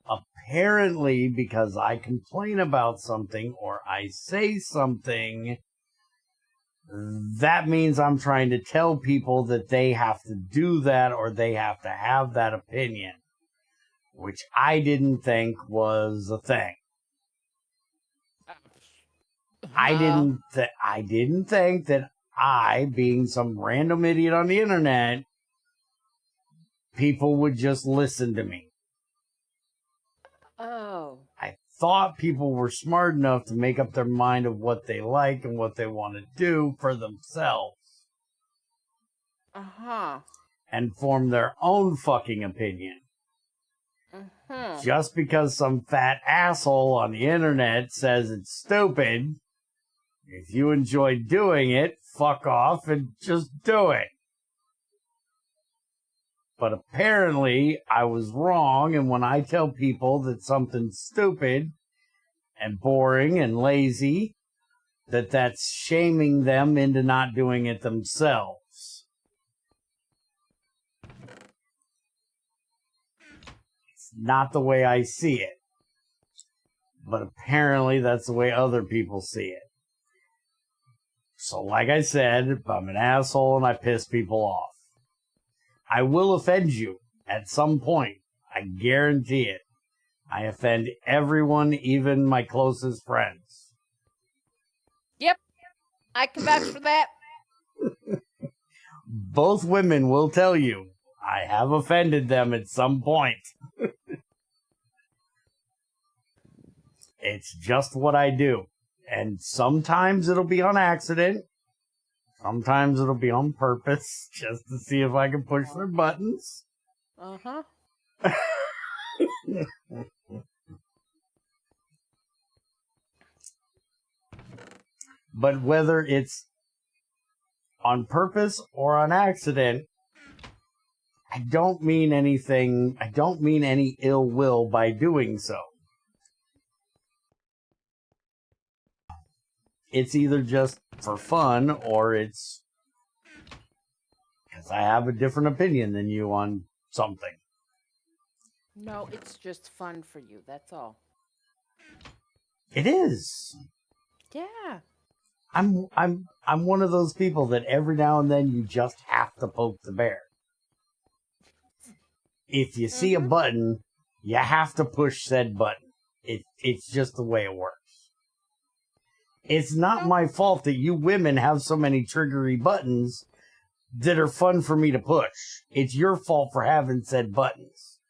apparently because I complain about something or I say something, that means I'm trying to tell people that they have to do that or they have to have that opinion, which I didn't think was a thing. I didn't think that I, being some random idiot on the internet, people would just listen to me. Oh. I thought people were smart enough to make up their mind of what they like and what they want to do for themselves. Uh-huh. And form their own fucking opinion. Uh-huh. Just because some fat asshole on the internet says it's stupid, if you enjoy doing it, fuck off and just do it. But apparently, I was wrong, and when I tell people that something's stupid and boring and lazy, that's shaming them into not doing it themselves. It's not the way I see it. But apparently, that's the way other people see it. So like I said, I'm an asshole and I piss people off. I will offend you at some point. I guarantee it. I offend everyone, even my closest friends. Yep. I can vouch for that. Both women will tell you I have offended them at some point. It's just what I do. And sometimes it'll be on accident. Sometimes it'll be on purpose, just to see if I can push their buttons. Uh-huh. But whether it's on purpose or on accident, I don't mean anything. I don't mean any ill will by doing so. It's either just for fun or it's because I have a different opinion than you on something. No, it's just fun for you. That's all. It is. Yeah. I'm one of those people that every now and then you just have to poke the bear. If you see a button, you have to push said button. It's just the way it works. It's not my fault that you women have so many triggery buttons that are fun for me to push. It's your fault for having said buttons.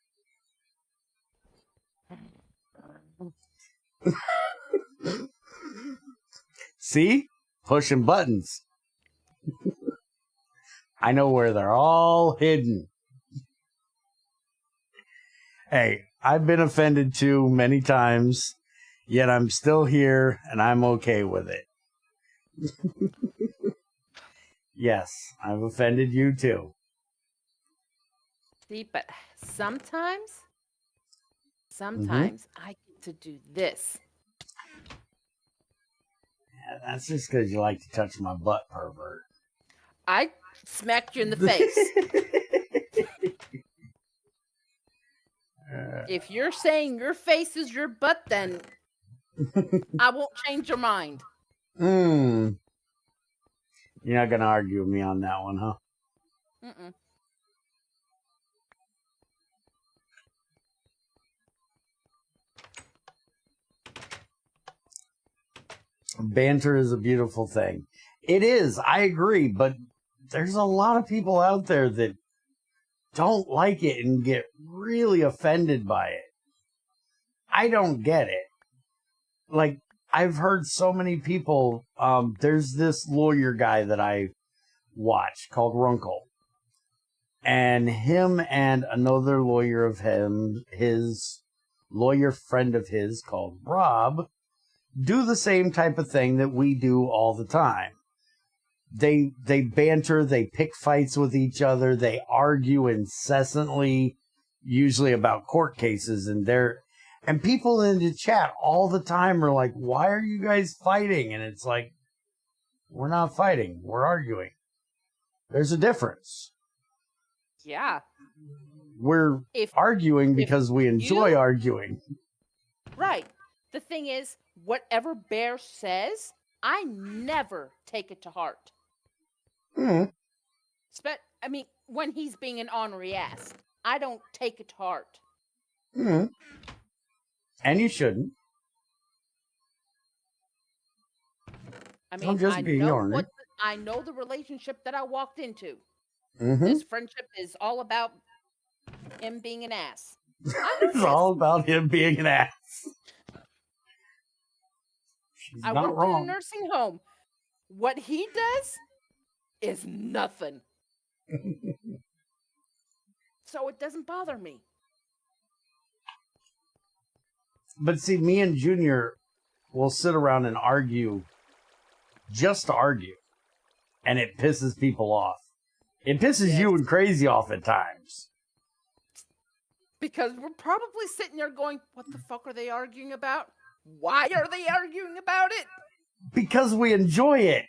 See? Pushing buttons. I know where they're all hidden. Hey, I've been offended too many times. Yet I'm still here, and I'm okay with it. Yes, I've offended you too. See, but sometimes I get to do this. Yeah, that's just because you like to touch my butt, pervert. I smacked you in the face. If you're saying your face is your butt, then I won't change your mind. You're not going to argue with me on that one, huh? Mm-mm. Banter is a beautiful thing. It is, I agree, but there's a lot of people out there that don't like it and get really offended by it. I don't get it. Like, I've heard so many people, there's this lawyer guy that I watch called Runkle. And him and another lawyer of his lawyer friend of his called Rob, do the same type of thing that we do all the time. They banter, they pick fights with each other, they argue incessantly, usually about court cases, and people in the chat all the time are like, why are you guys fighting? And it's like, we're not fighting, we're arguing. There's a difference. Yeah. We're arguing because we enjoy arguing. Right. The thing is, whatever Bear says, I never take it to heart. I mean, when he's being an ornery ass, I don't take it to heart. And you shouldn't. I mean, I know the relationship that I walked into. This friendship is all about him being an ass. It's all about him being an ass. I worked in a nursing home. What he does is nothing. So it doesn't bother me. But see, me and Junior will sit around and argue just to argue. And it pisses people off. It pisses you and Crazy off at times. Because we're probably sitting there going, what the fuck are they arguing about? Why are they arguing about it? Because we enjoy it.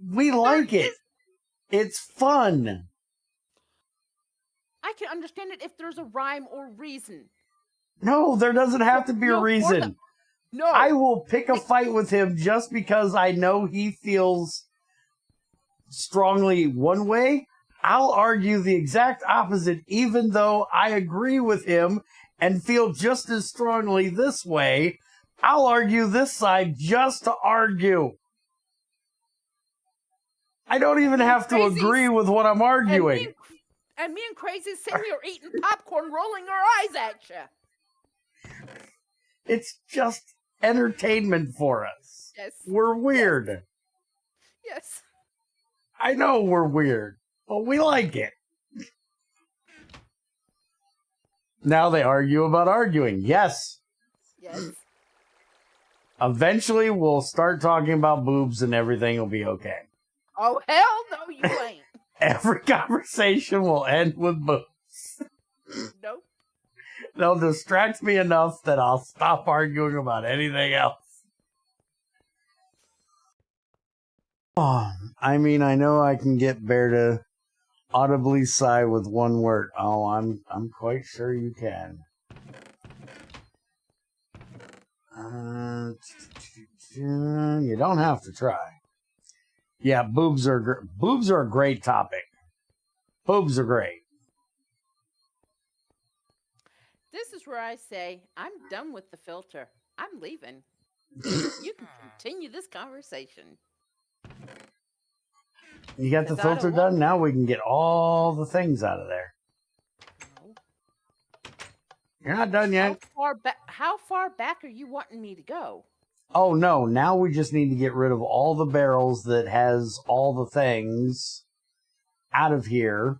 We like it. It's fun. I can understand it if there's a rhyme or reason. No, there doesn't have to be a reason. No. I will pick a fight with him just because I know he feels strongly one way. I'll argue the exact opposite, even though I agree with him and feel just as strongly this way. I'll argue this side just to argue. I don't even have to agree with what I'm arguing. And me and Crazy sitting here eating popcorn, rolling our eyes at you. It's just entertainment for us. Yes. We're weird. Yes. I know we're weird, but we like it. Now they argue about arguing. Yes. Yes. Eventually, we'll start talking about boobs and everything will be okay. Oh, hell no, you ain't. Every conversation will end with boobs. Nope. They'll distract me enough that I'll stop arguing about anything else. Oh, I mean, I know I can get Bear to audibly sigh with one word. Oh, I'm quite sure you can. You don't have to try. Yeah, boobs are a great topic. Boobs are great. This is where I say, I'm done with the filter. I'm leaving. You can continue this conversation. You got the filter done? Now we can get all the things out of there. No. You're not done yet. How far back are you wanting me to go? Oh, no. Now we just need to get rid of all the barrels that has all the things out of here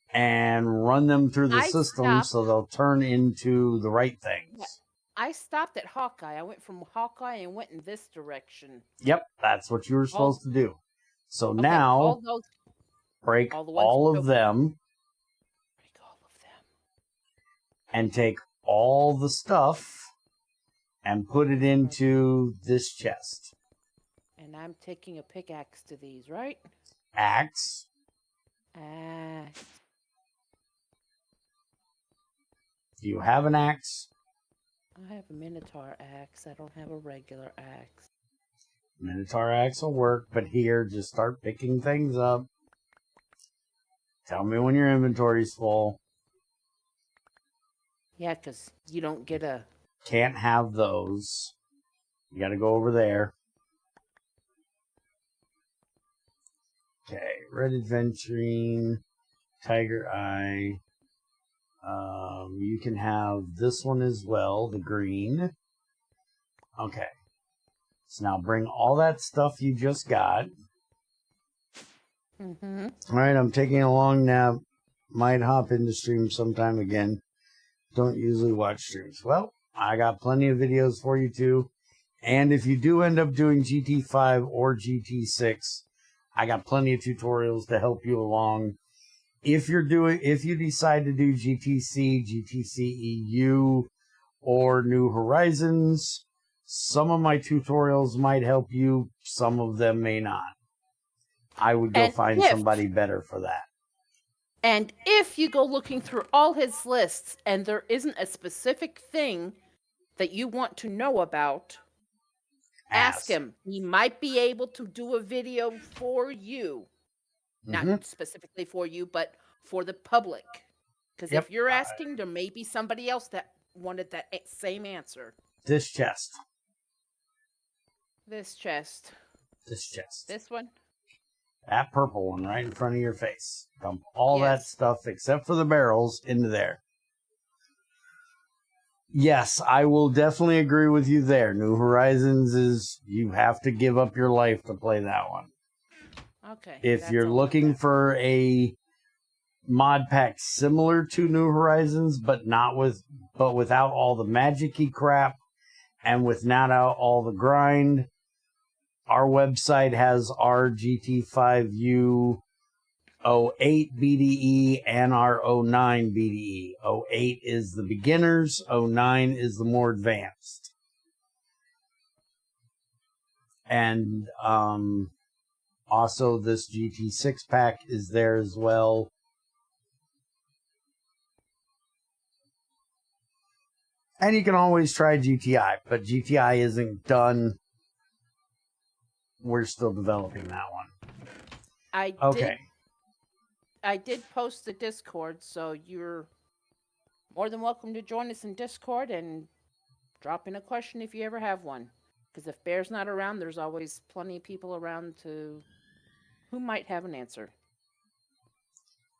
and run them through the system so they'll turn into the right things. Yeah. I stopped at Hawkeye. I went from Hawkeye and went in this direction. Yep, that's what you were supposed to do. So now, break all of them. Break all of them. And take all the stuff and put it into this chest. And I'm taking a pickaxe to these, right? Axe. Axe. Do you have an axe? I have a Minotaur axe. I don't have a regular axe. Minotaur axe will work, but here, just start picking things up. Tell me when your inventory's full. Yeah, because you don't get a... Can't have those. You gotta go over there. Okay, red adventuring, tiger eye. You can have this one as well, the green. Okay. So now bring all that stuff you just got. Mm-hmm. All right, I'm taking a long nap. Might hop into stream sometime again. Don't usually watch streams. Well, I got plenty of videos for you too. And if you do end up doing GT5 or GT6, I got plenty of tutorials to help you along. If you decide to do GTC, GTC EU, or New Horizons, some of my tutorials might help you. Some of them may not. I would go find somebody better for that. And if you go looking through all his lists and there isn't a specific thing that you want to know about, ask him. He might be able to do a video for you. Not specifically for you, but for the public. Because if you're asking, there may be somebody else that wanted that same answer. This chest. This chest. This chest. This one? That purple one right in front of your face. Dump all that stuff, except for the barrels, into there. Yes, I will definitely agree with you there. New Horizons is, you have to give up your life to play that one. Okay. If you're looking for a mod pack similar to New Horizons, but without all the magic-y crap and without all the grind, our website has our GT5U 08 BDE and our 09 BDE. 08 is the beginners, 09 is the more advanced. And also this GT6 pack is there as well. And you can always try GTI, but GTI isn't done. We're still developing that one. I did post the Discord, so you're more than welcome to join us in Discord and drop in a question if you ever have one. Because if Bear's not around, there's always plenty of people around who might have an answer.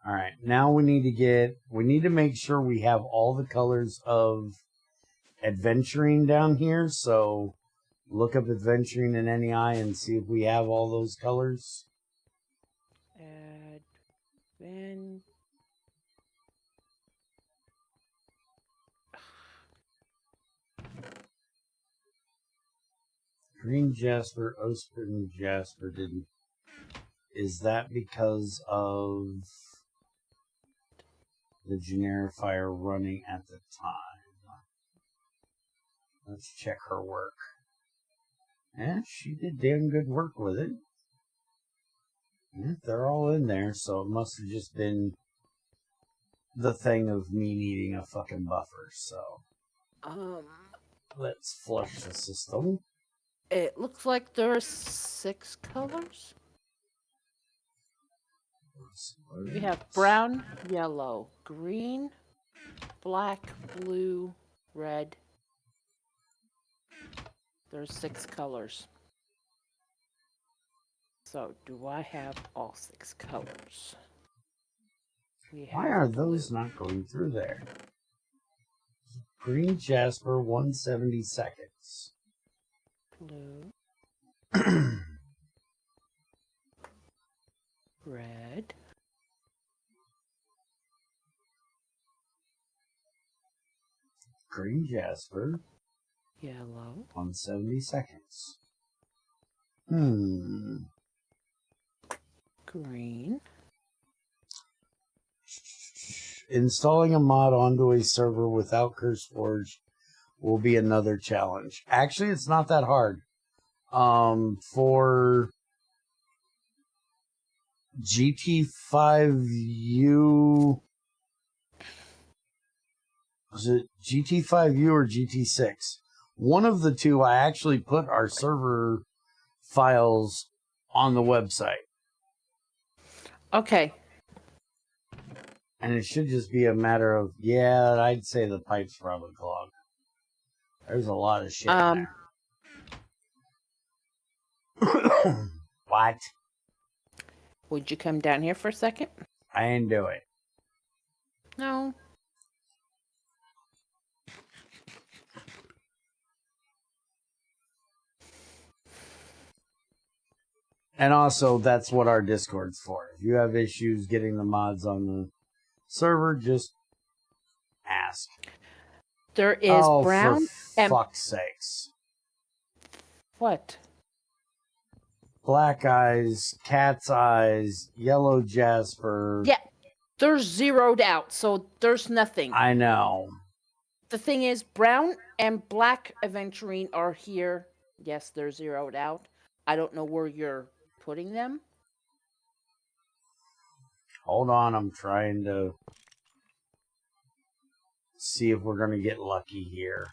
All right, now we need to make sure we have all the colors of adventuring down here. So look up adventuring in NEI and see if we have all those colors. Green Jasper, Ospin Jasper didn't. Is that because of the generifier running at the time? Let's check her work. And she did damn good work with it. Yeah, they're all in there, so it must have just been the thing of me needing a fucking buffer, so. Let's flush the system. It looks like there's 6 colors. We have brown, yellow, green, black, blue, red. There's 6 colors. So, do I have all 6 colors? Why are those not going through there? Green Jasper, 170 seconds. Blue. Red. Green Jasper. Yellow. 170 seconds. Green. Installing a mod onto a server without CurseForge will be another challenge. Actually, it's not that hard. For GT5U, was it GT5U or GT6? One of the two, I actually put our server files on the website. Okay. And it should just be a matter of, yeah, I'd say the pipe's probably clogged. There's a lot of shit in there. What? Would you come down here for a second? I ain't do it. No. And also, that's what our Discord's for. If you have issues getting the mods on the server, just ask. There is brown for fuck's sakes. What? Black eyes, cat's eyes, yellow jasper. Yeah, they're zeroed out, so there's nothing. I know. The thing is, brown and black aventurine are here. Yes, they're zeroed out. I don't know where you're putting them. Hold on, I'm trying to see if we're going to get lucky here.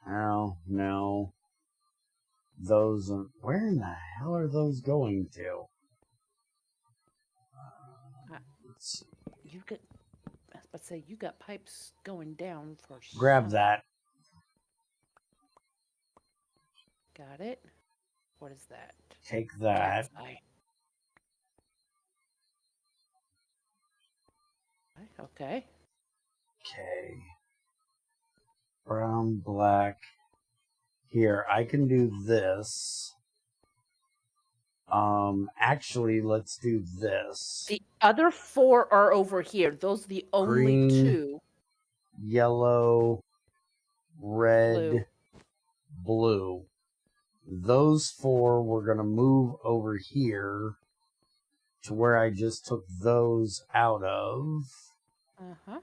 No. Those are... Where in the hell are those going to? Let's see. You got... I was about to say, you got pipes going down for... Grab that. Got it. What is that? Take that. Okay. Okay. Brown, black. Here, I can do this. Actually, let's do this. The other four are over here. Those are the only Green, two. Yellow, red, blue. Those four we're going to move over here to where I just took those out of. Uh-huh.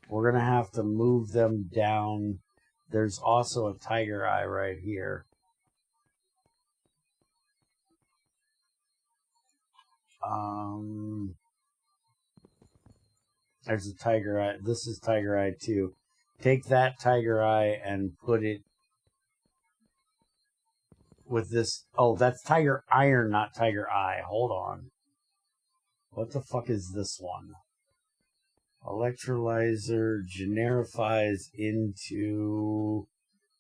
We're going to have to move them down. There's also a tiger eye right here. There's a tiger eye. This is tiger eye too. Take that tiger eye and put it with this. Oh, that's tiger iron, not tiger eye. Hold on. What the fuck is this one? Electrolyzer generifies into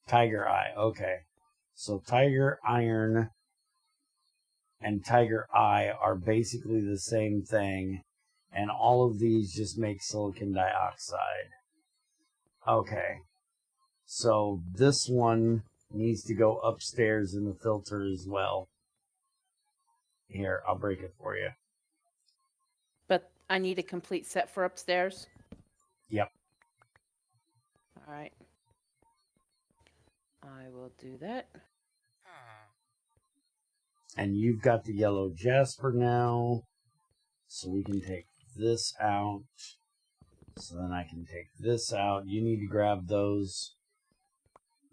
tiger eye. Okay. So tiger iron and tiger eye are basically the same thing. And all of these just make silicon dioxide. Okay. So this one needs to go upstairs in the filter as well. Here, I'll break it for you. But I need a complete set for upstairs? Yep. All right. I will do that. And you've got the yellow jasper now. So we can take this out. So then I can take this out. You need to grab those.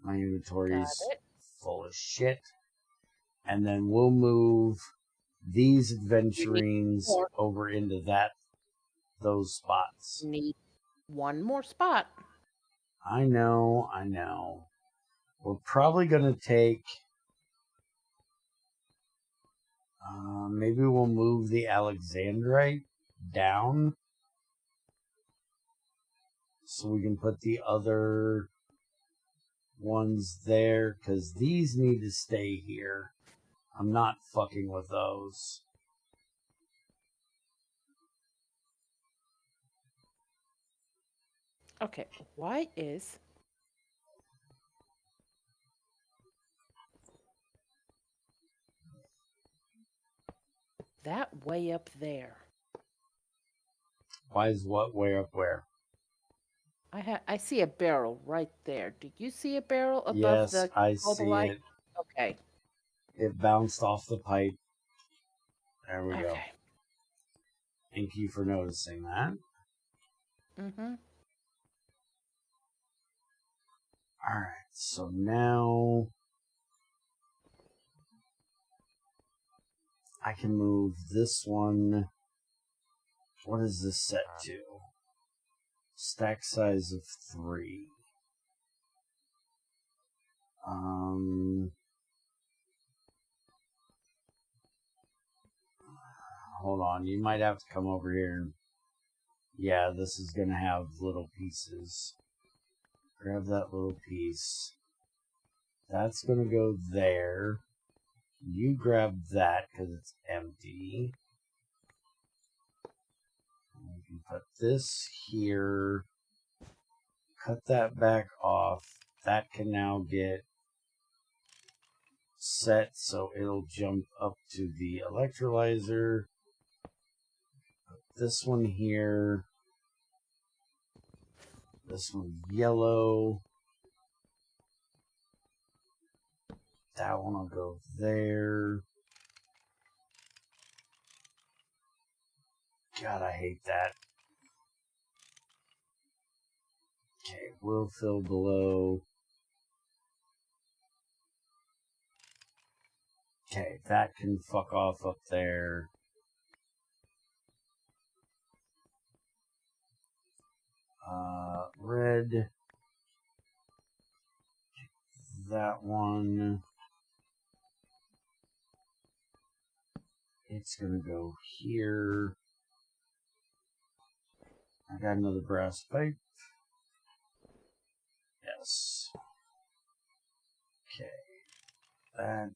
My inventory is full of shit. And then we'll move these adventurines over into those spots. Need one more spot. I know. We're probably going to take... maybe we'll move the Alexandrite down. So we can put the other ones there. Because these need to stay here. I'm not fucking with those. Okay, why is... that way up there? Why is what way up where? I see a barrel right there. Do you see a barrel above yes, the... I see light? it. Okay. It bounced off the pipe. There we go. Okay. Thank you for noticing that. Mm-hmm. Alright, so now I can move this one. What is this set to? Stack size of 3. Hold on, you might have to come over here and... Yeah, this is gonna have little pieces. Grab that little piece. That's gonna go there. You grab that because it's empty. We can put this here. Cut that back off. That can now get set so it'll jump up to the electrolyzer. Put this one here. This one yellow. That one will go there. God, I hate that. Okay, will fill below. Okay, that can fuck off up there. Red. That one. It's gonna go here. I got another brass pipe. Yes. Okay. That.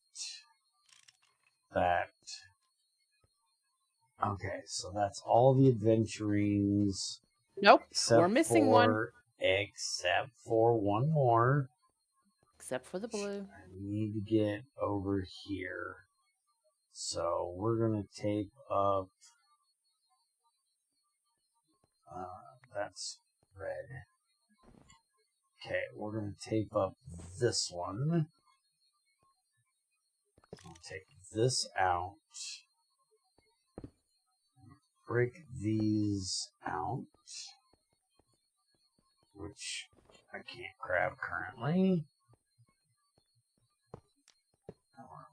Okay, so that's all the adventurings. Nope, we're missing one. Except for one more. Except for the blue. I need to get over here. So we're going to tape up... that's red. Okay, we're going to tape up this one. I'll take this out. Break these out. Which I can't grab currently.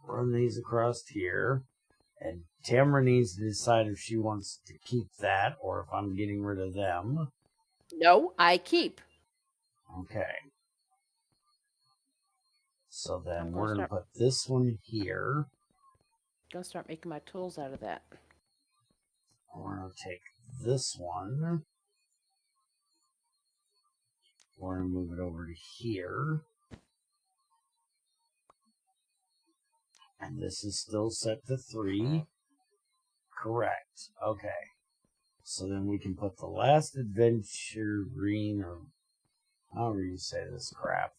Run these across here. And Tamara needs to decide if she wants to keep that or if I'm getting rid of them. No, I keep. Okay. So then we're going to put this one here. Gonna start making my tools out of that. We're going to take this one. We're going to move it over to here. And this is still set to 3. Correct. Okay. So then we can put the last adventure green, or however you say this crap.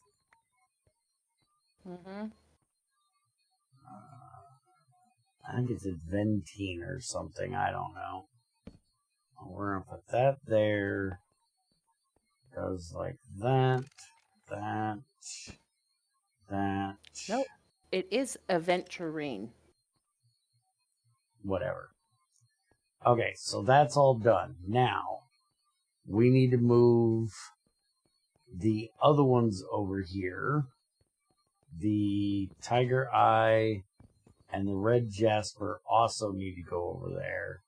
I think it's Adventine or something. I don't know. We're going to put that there. Goes like that. Nope. It is Aventurine. Whatever. Okay, so that's all done. Now, we need to move the other ones over here. The Tiger Eye and the Red Jasper also need to go over there.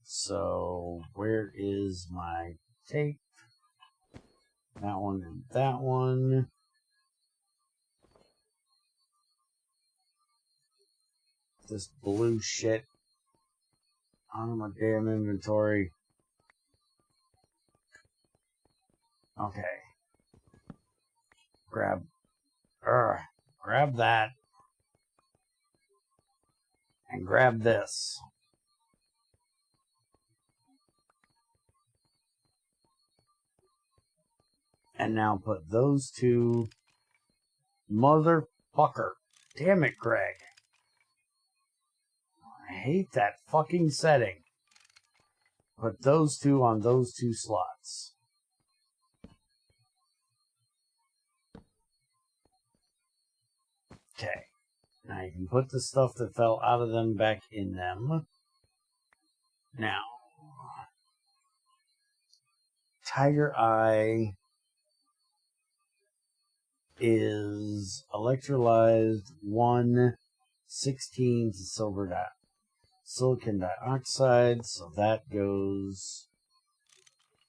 So, where is my tape? That one and that one. This blue shit on my damn inventory. Okay. Grab that. And grab this. And now put those two. Motherfucker. Damn it, Greg. I hate that fucking setting. Put those two on those two slots. Okay. Now you can put the stuff that fell out of them back in them. Now. Tiger Eye. is electrolyzed 116 to silicon dioxide, so that goes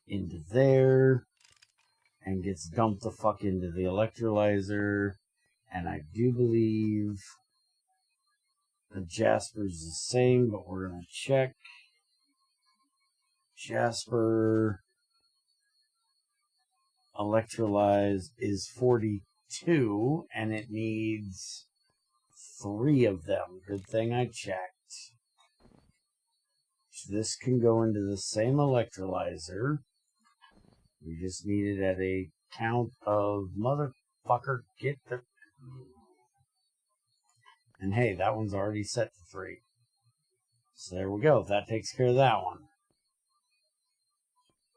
into there and gets dumped the fuck into the electrolyzer. And I do believe the Jasper's the same, but we're going to check. Jasper electrolyzed is 42, and it needs 3 of them. Good thing I checked. So this can go into the same electrolyzer. We just need it at a count of motherfucker, get the... And hey, that one's already set to 3. So there we go. That takes care of that one.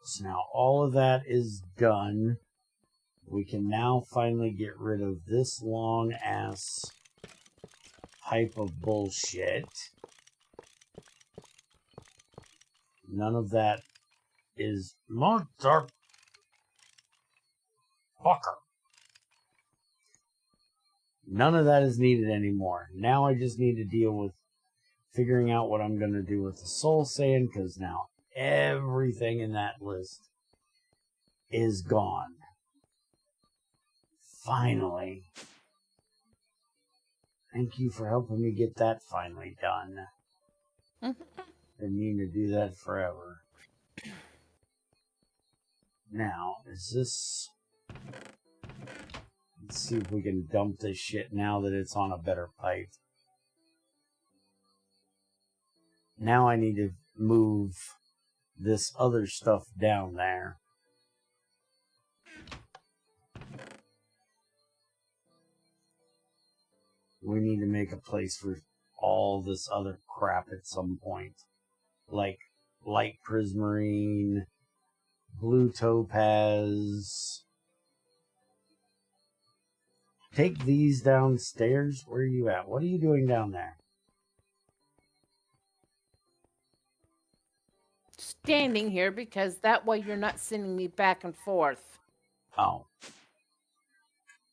So now all of that is done. We can now finally get rid of this long ass pipe of bullshit. None of that is motherfucker. None of that is needed anymore. Now I just need to deal with figuring out what I'm going to do with the soul sand, because now everything in that list is gone. Finally. Thank you for helping me get that finally done. Been meaning to do that forever. Now, is this... Let's see if we can dump this shit now that it's on a better pipe. Now I need to move this other stuff down there. We need to make a place for all this other crap at some point. Like light prismarine, blue topaz. Take these downstairs. Where are you at? What are you doing down there? Standing here because that way you're not sending me back and forth. Oh.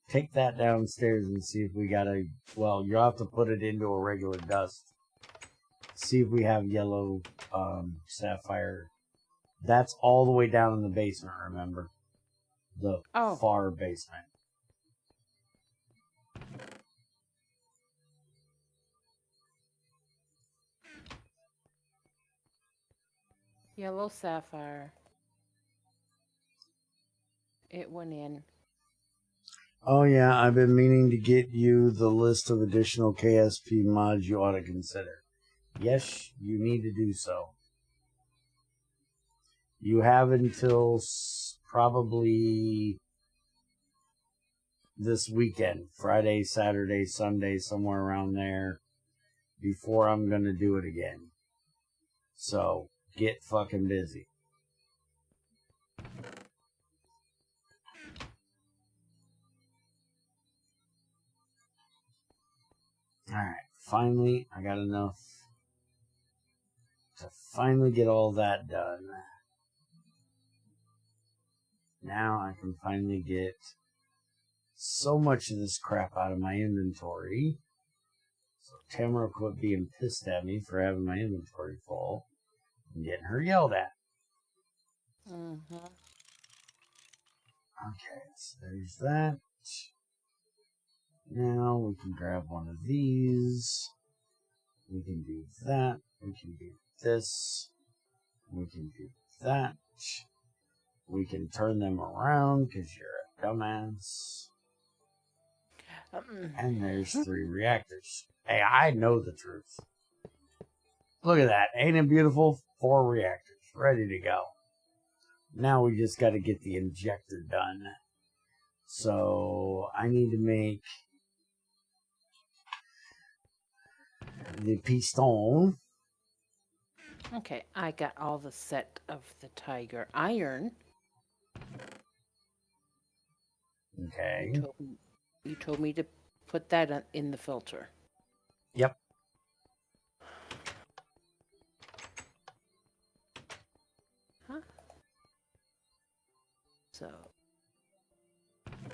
Take that downstairs and see if we got a... Well, you'll have to put it into a regular dust. See if we have yellow sapphire. That's all the way down in the basement, remember? The far basement. Yellow sapphire. It went in. Oh yeah, I've been meaning to get you the list of additional KSP mods you ought to consider. Yes, you need to do so. You have until probably this weekend, Friday, Saturday, Sunday, somewhere around there, before I'm going to do it again. So, get fucking busy. Alright, finally, I got enough to finally get all that done. Now I can finally get so much of this crap out of my inventory. So Tamara quit being pissed at me for having my inventory full and getting her yelled at. Okay, so there's that. Now we can grab one of these. We can do that. We can do this. We can do that. We can turn them around because you're a dumbass. And there's 3 reactors. Hey, I know the truth. Look at that. Ain't it beautiful? 4 reactors. Ready to go. Now we just got to get the injector done. So I need to make the piston. Okay, I got all the set of the tiger iron. Okay. You told me to put that in the filter. Yep. Huh? So,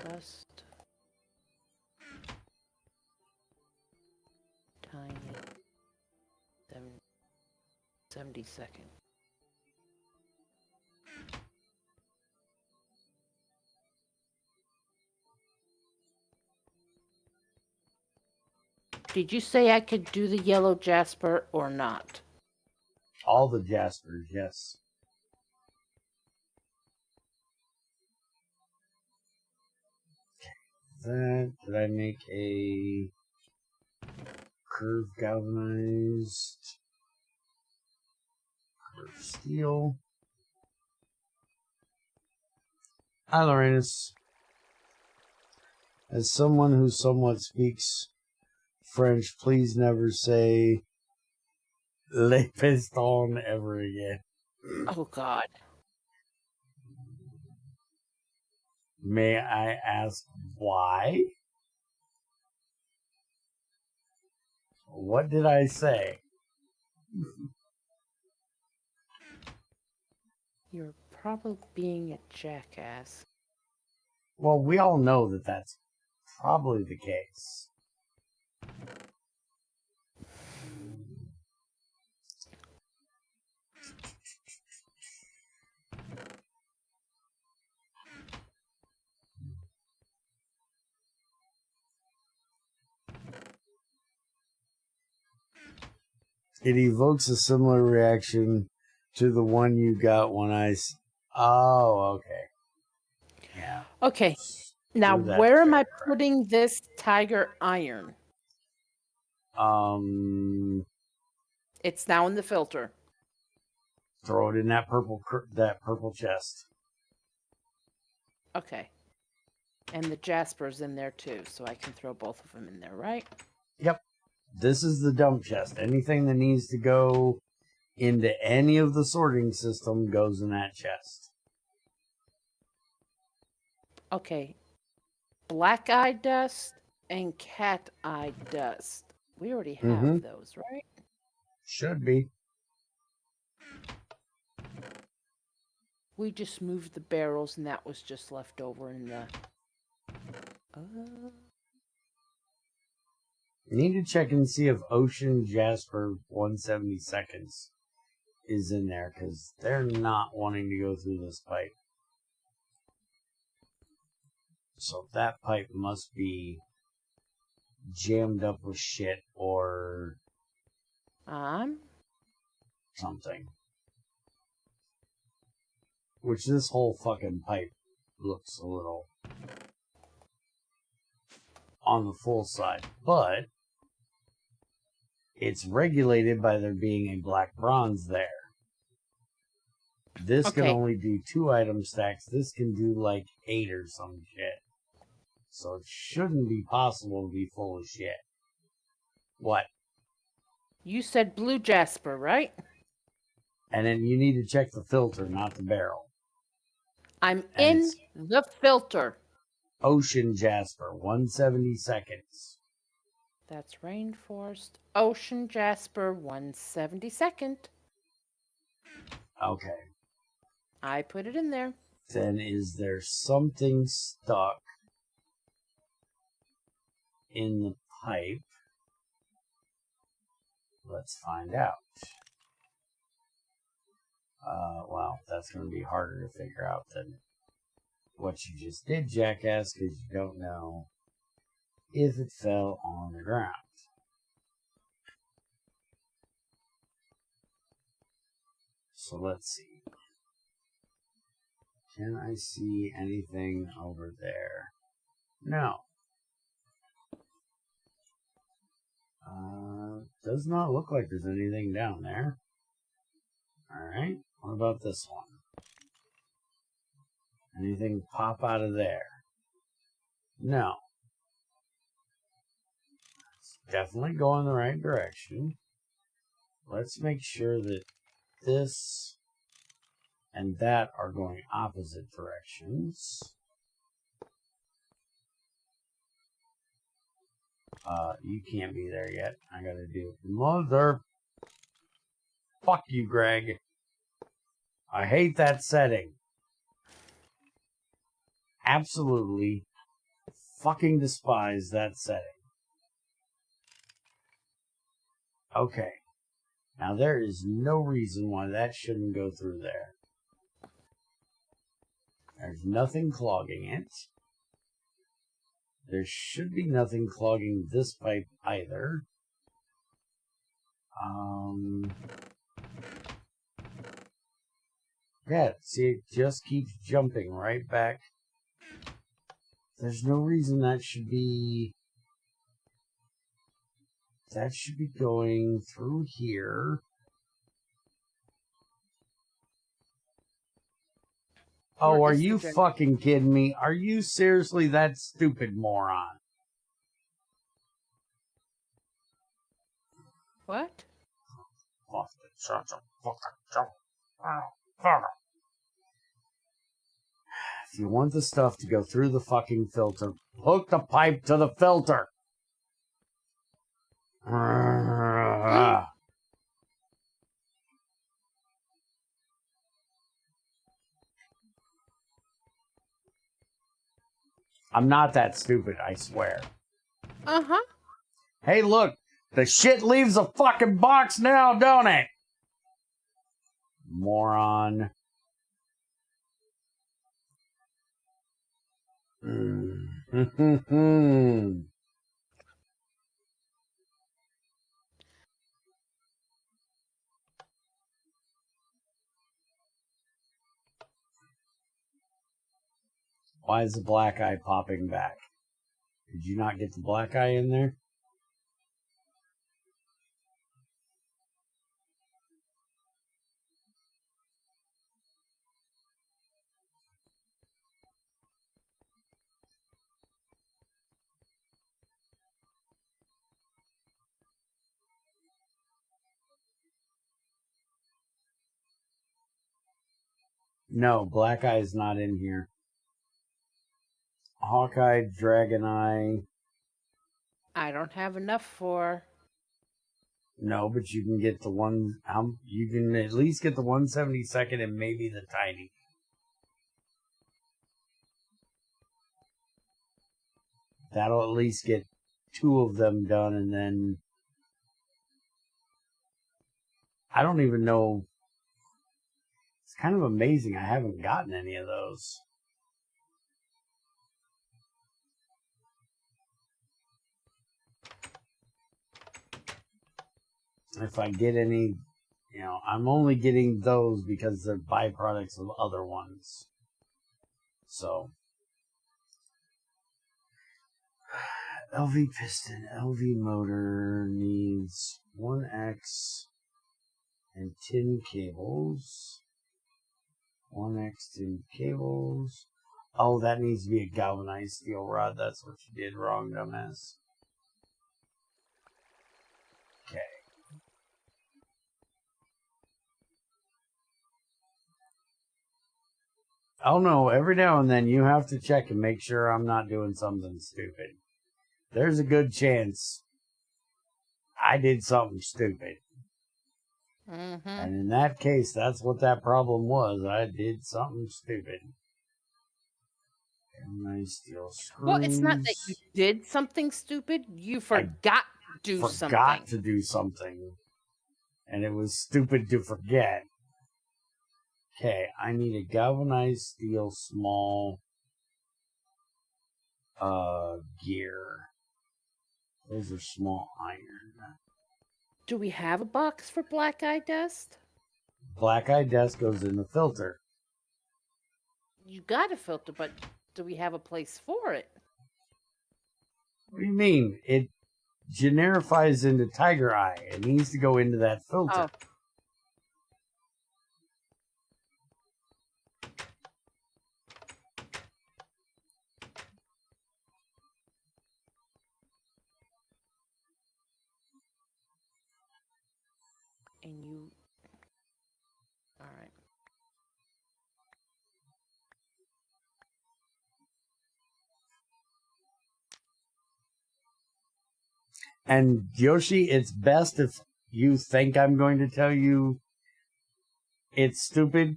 dust, tiny 70 seconds. Did you say I could do the yellow jasper or not? All the jaspers, yes. Did I make a curve galvanized curve steel? Hi, Lorenus. As someone who somewhat speaks French, please never say "les pistons" ever again. Oh, God. May I ask why? What did I say? You're probably being a jackass. Well, we all know that that's probably the case. It evokes a similar reaction to the one you got when I... Oh, okay. Yeah. Okay. Now, where am I putting this tiger iron? It's now in the filter. Throw it in that purple chest. Okay. And the jasper's in there too, so I can throw both of them in there, right? Yep. This is the dump chest. Anything that needs to go into any of the sorting system goes in that chest. Okay. Black eye dust and cat eye dust. We already have those, right? Should be. We just moved the barrels and that was just left over in the... Need to check and see if Ocean Jasper 170 seconds is in there, because they're not wanting to go through this pipe. So that pipe must be jammed up with shit or something. Which this whole fucking pipe looks a little on the full side, but it's regulated by there being a black bronze there. This can only do 2 item stacks. This can do like 8 or some shit. So it shouldn't be possible to be full of shit. What? You said blue jasper, right? And then you need to check the filter, not the barrel. I'm in the filter. Ocean Jasper, 170 seconds. That's Rainforest. Ocean Jasper, 172nd. Okay. I put it in there. Then is there something stuck in the pipe? Let's find out. Well, that's going to be harder to figure out than what you just did, jackass, because you don't know if it fell on the ground. So let's see. Can I see anything over there? No. Does not look like there's anything down there. Alright, what about this one? Anything pop out of there? No. It's definitely going the right direction. Let's make sure that this and that are going opposite directions. You can't be there yet. I gotta do mother. Fuck you, Greg. I hate that setting. Absolutely fucking despise that setting. Okay. Now there is no reason why that shouldn't go through there. There's nothing clogging it. There should be nothing clogging this pipe either. Yeah, see, it just keeps jumping right back. There's no reason that should be... That should be going through here. Oh, are you fucking kidding me? Are you seriously that stupid, moron? What? If you want the stuff to go through the fucking filter, hook the pipe to the filter. I'm not that stupid, I swear. Uh-huh. Hey, look, the shit leaves a fucking box now, don't it? Moron. Why is the black eye popping back? Did you not get the black eye in there? No, black eye is not in here. Hawkeye, Dragon Eye. I don't have enough for... No, but you can get the one... you can at least get the 1/72 and maybe the tiny. That'll at least get 2 of them done, and then... I don't even know... It's kind of amazing I haven't gotten any of those. If I get any, you know, I'm only getting those because they're byproducts of other ones. So, LV piston, LV motor needs 1X and tin cables. 1X tin cables. Oh, that needs to be a galvanized steel rod. That's what you did wrong, dumbass. Okay. Oh no, every now and then you have to check and make sure I'm not doing something stupid. There's a good chance I did something stupid. Mm-hmm. And in that case, that's what that problem was. I did something stupid. Nice steel screws. Well, it's not that you did something stupid. You forgot to do something. Forgot to do something. And it was stupid to forget. Okay, I need a galvanized steel small gear. Those are small iron. Do we have a box for black eye dust? Black eye dust goes in the filter. You got a filter, but do we have a place for it? What do you mean? It generifies into tiger eye. It needs to go into that filter. Oh. And you... All right. And Yoshi, it's best if you think I'm going to tell you it's stupid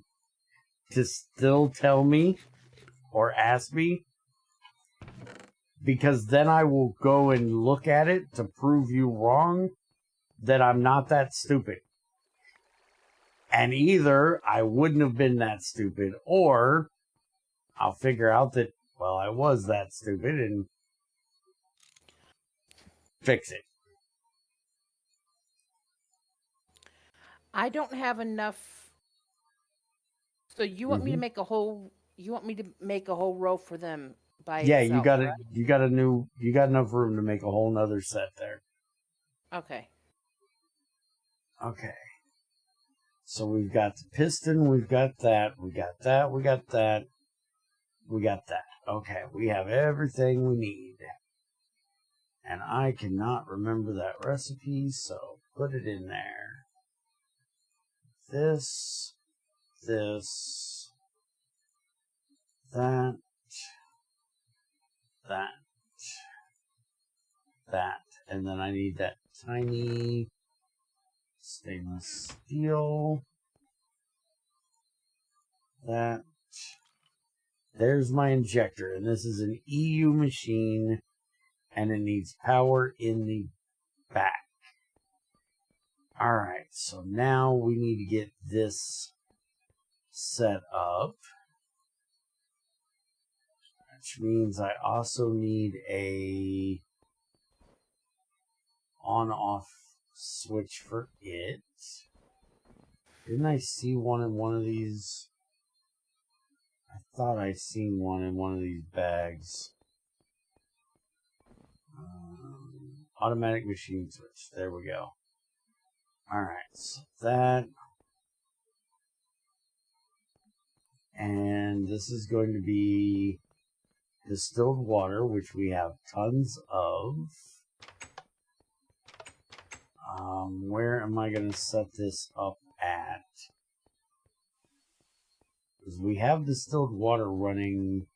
to still tell me or ask me, because then I will go and look at it to prove you wrong, that I'm not that stupid. And either I wouldn't have been that stupid, or I'll figure out that, well, I was that stupid and fix it. I don't have enough. So you want me to make a whole? You want me to make a whole row for them by Yeah, itself? you got it. Right? You got enough room to make a whole nother set there. Okay. Okay. So we've got the piston, we've got that, we got that, we got that, we got that. Okay, we have everything we need. And I cannot remember that recipe, so put it in there. This, that, that. And then I need that tiny stainless steel. That. There's my injector, and this is an EU machine, and it needs power in the back. Alright, so now we need to get this set up, which means I also need a on-off switch for it. Didn't I see one in one of these? I thought I'd seen one in one of these bags. Automatic machine switch. There we go. Alright, so that. And this is going to be distilled water, which we have tons of. Where am I going to set this up at? Because we have distilled water running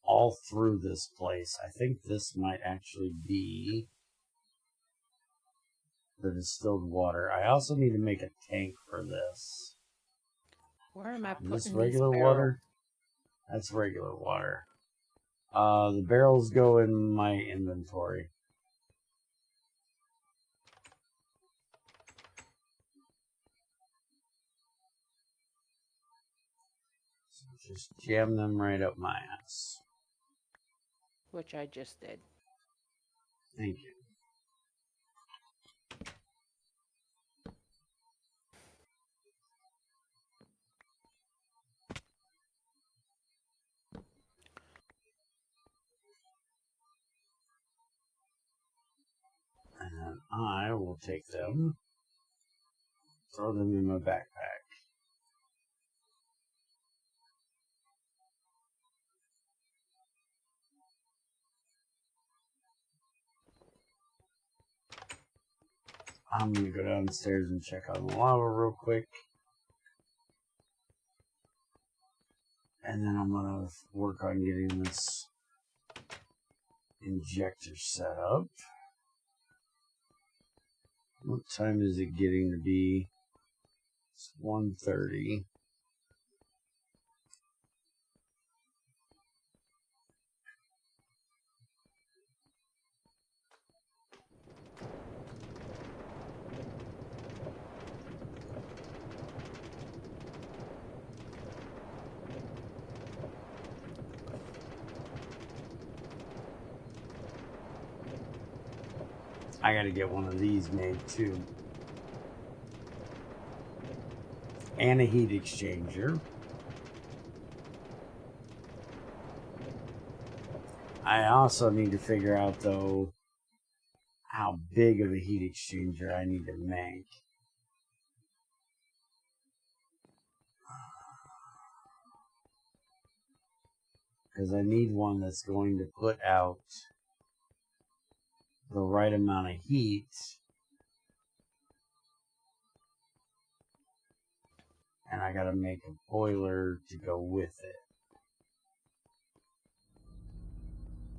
all through this place. I think this might actually be the distilled water. I also need to make a tank for this. Where am I putting this regular this water? That's regular water. The barrels go in my inventory. So just jam them right up my ass. Which I just did. Thank you. And I will take them, throw them in my backpack. I'm going to go downstairs and check on the lava real quick. And then I'm going to work on getting this injector set up. What time is it getting to be? It's 1:30. I gotta get one of these made too. And a heat exchanger. I also need to figure out though how big of a heat exchanger I need to make. Because I need one that's going to put out the right amount of heat and I gotta make a boiler to go with it.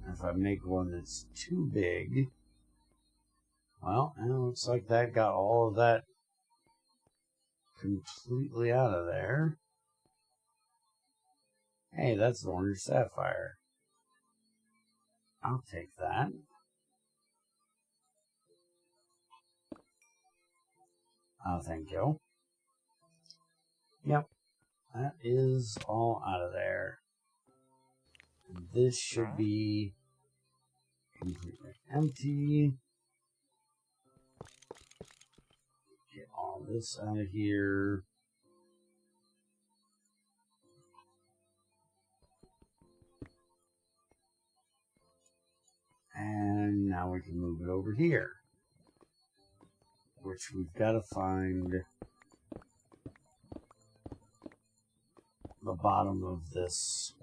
And if I make one that's too big, well, it looks like that got all of that completely out of there. Hey, that's the orange sapphire. I'll take that. Oh, thank you. Yep. That is all out of there. This should be completely empty. Get all this out of here. And now we can move it over here. Which we've got to find the bottom of this.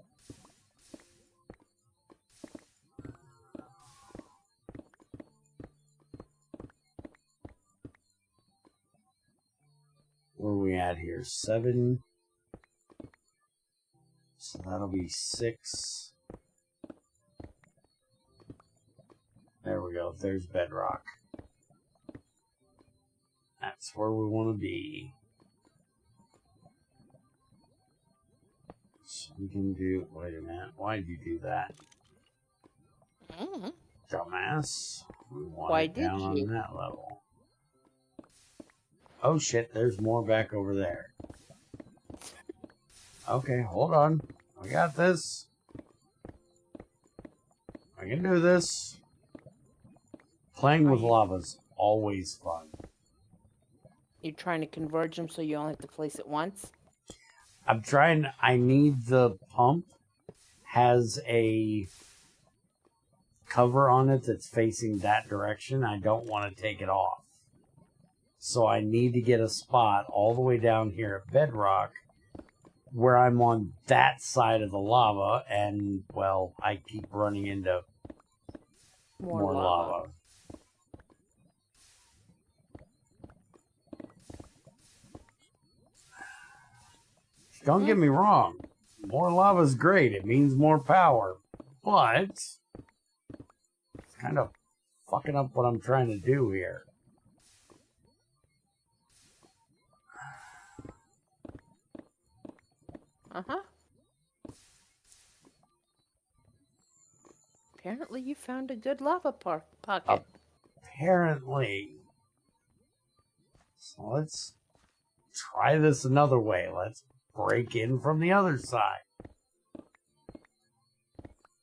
Where are we at here? 7. So that'll be 6. There we go. There's bedrock. That's where we want to be. So we can do... Wait a minute. Why did you do that? Dumbass. We want it down on that level. Oh shit, there's more back over there. Okay, hold on. I got this. I can do this. Playing with lava's always fun. You're trying to converge them so you only have to place it once? I'm trying. I need the pump. Has a cover on it that's facing that direction. I don't want to take it off. So I need to get a spot all the way down here at bedrock where I'm on that side of the lava, and, well, I keep running into more lava. Don't get me wrong. More lava is great. It means more power. But it's kind of fucking up what I'm trying to do here. Apparently you found a good lava pocket. Apparently. So let's try this another way. Let's break in from the other side.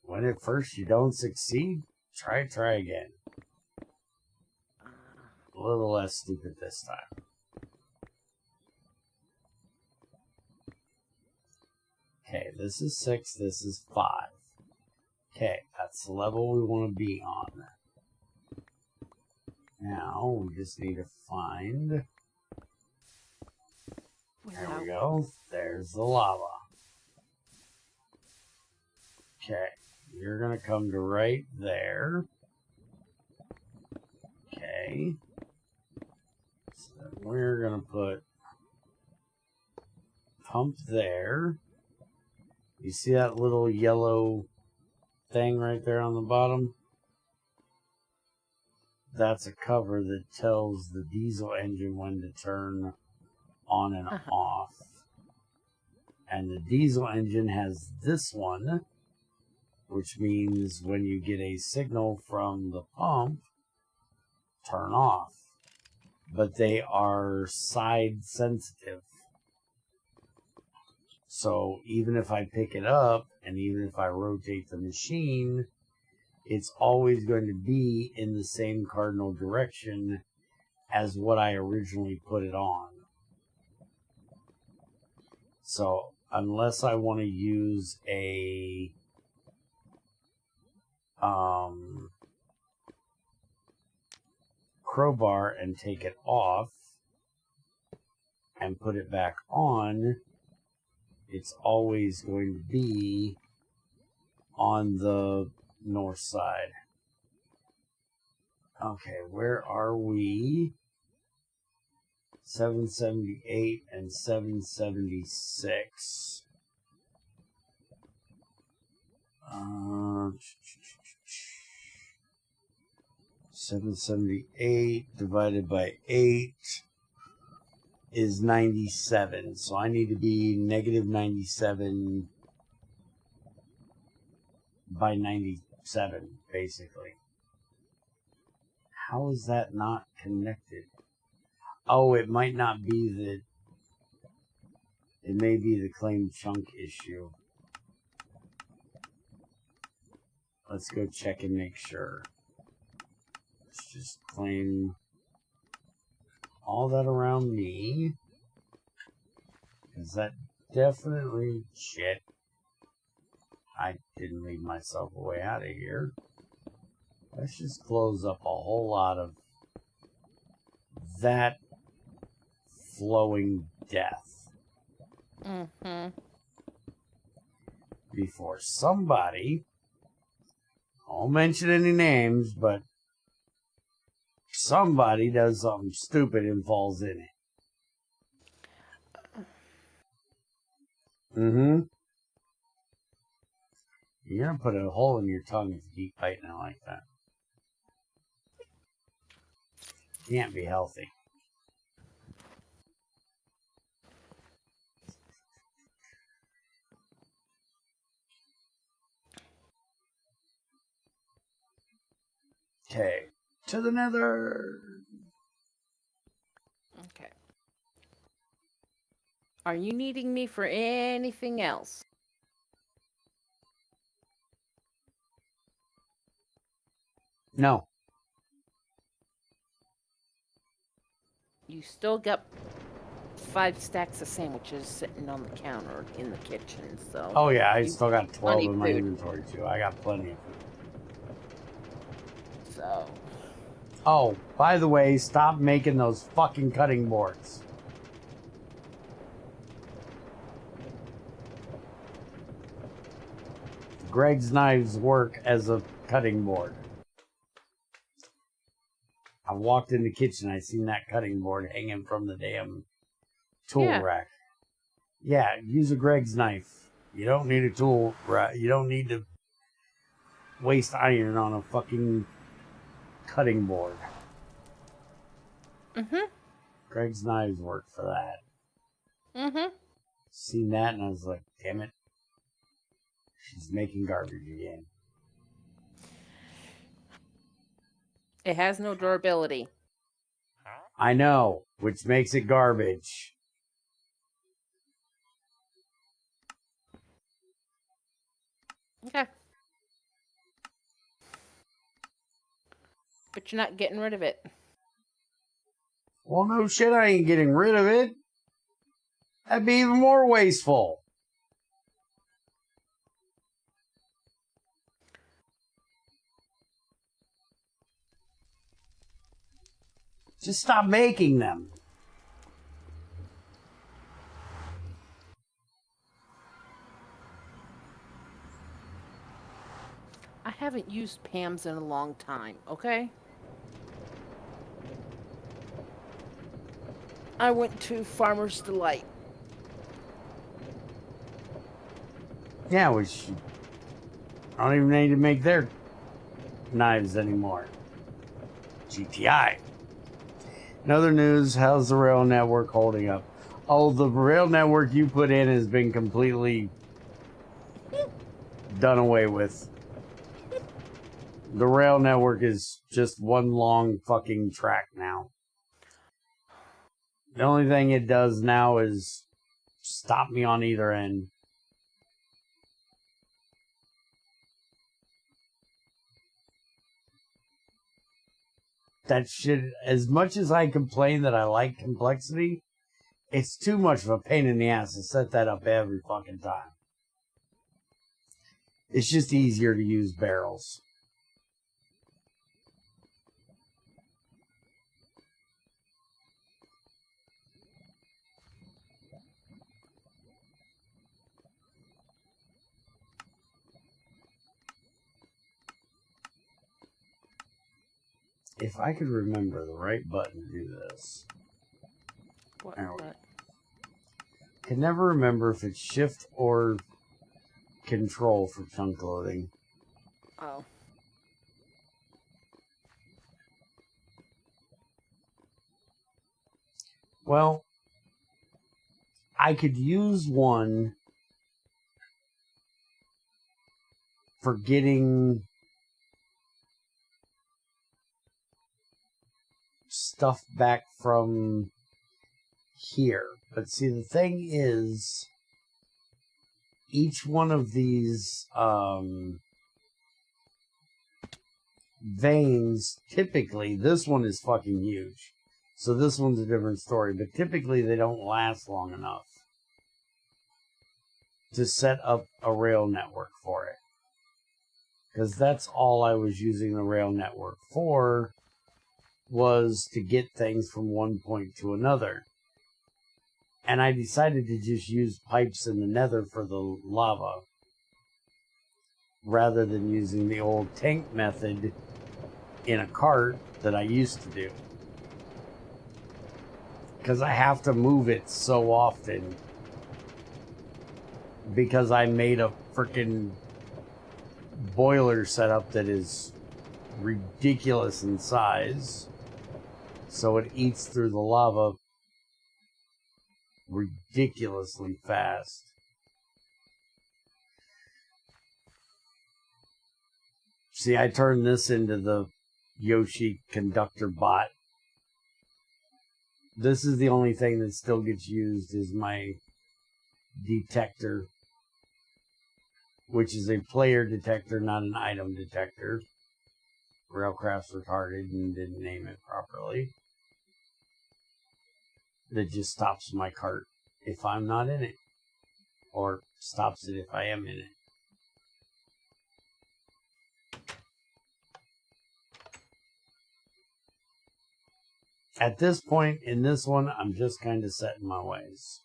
When at first you don't succeed, try again. A little less stupid this time. Okay, this is 6, this is 5. Okay, that's the level we want to be on. Now, we just need to find... There we go. There's the lava. Okay, you're going to come to right there. Okay. So we're going to put pump there. You see that little yellow thing right there on the bottom? That's a cover that tells the diesel engine when to turn on and off. And the diesel engine has this one, which means when you get a signal from the pump, turn off. But they are side sensitive. So even if I pick it up, and even if I rotate the machine, it's always going to be in the same cardinal direction as what I originally put it on. So unless I want to use a crowbar and take it off and put it back on, it's always going to be on the north side. Okay, where are we? 778 and 776. 778 divided by 8 is 97. So I need to be negative 97 by 97, basically. How is that not connected? Oh, it might not be the... It may be the claim chunk issue. Let's go check and make sure. Let's just claim all that around me. Because that definitely... Shit. I didn't leave myself a way out of here. Let's just close up a whole lot of that flowing death. Mm-hmm. Before somebody, I won't mention any names, but somebody does something stupid and falls in it. Mm-hmm. You're gonna put a hole in your tongue if you keep biting it like that. Can't be healthy. Okay, to the nether. Okay. Are you needing me for anything else? No. You still got 5 stacks of sandwiches sitting on the counter in the kitchen, so... Oh yeah, I still got 12 in my food. inventory too. I got plenty of food. So... Oh, by the way, stop making those fucking cutting boards. Greg's knives work as a cutting board. I walked in the kitchen, I seen that cutting board hanging from the damn tool rack. Yeah, use a Greg's knife. You don't need a tool rack. You don't need to waste iron on a fucking cutting board. Mm-hmm. Greg's knives work for that. Mm-hmm. Seen that and I was like, damn it. She's making garbage again. It has no durability. I know, which makes it garbage. Okay. But you're not getting rid of it. Well, no shit, I ain't getting rid of it. That'd be even more wasteful. Just stop making them. I haven't used Pam's in a long time, okay? I went to Farmer's Delight. Yeah, which I don't even need to make their knives anymore. GTI. In other news, how's the rail network holding up? Oh, the rail network you put in has been completely done away with. The rail network is just one long fucking track now. The only thing it does now is stop me on either end. That shit, as much as I complain that I like complexity, it's too much of a pain in the ass to set that up every fucking time. It's just easier to use barrels. If I could remember the right button to do this. What? I can never remember if it's shift or control for chunk loading. Oh. Well, I could use one for getting stuff back from here. But see, the thing is, each one of these veins, typically, this one is fucking huge. So this one's a different story. But typically, they don't last long enough to set up a rail network for it. Because that's all I was using the rail network for, was to get things from one point to another. And I decided to just use pipes in the nether for the lava, rather than using the old tank method in a cart that I used to do. Because I have to move it so often. Because I made a freaking boiler setup that is ridiculous in size. So it eats through the lava ridiculously fast. See, I turned this into the Yoshi conductor bot. This is the only thing that still gets used, is my detector, which is a player detector, not an item detector. Railcraft's retarded and didn't name it properly. That just stops my cart if I'm not in it, or stops it if I am in it. At this point in this one, I'm just kind of set in my ways.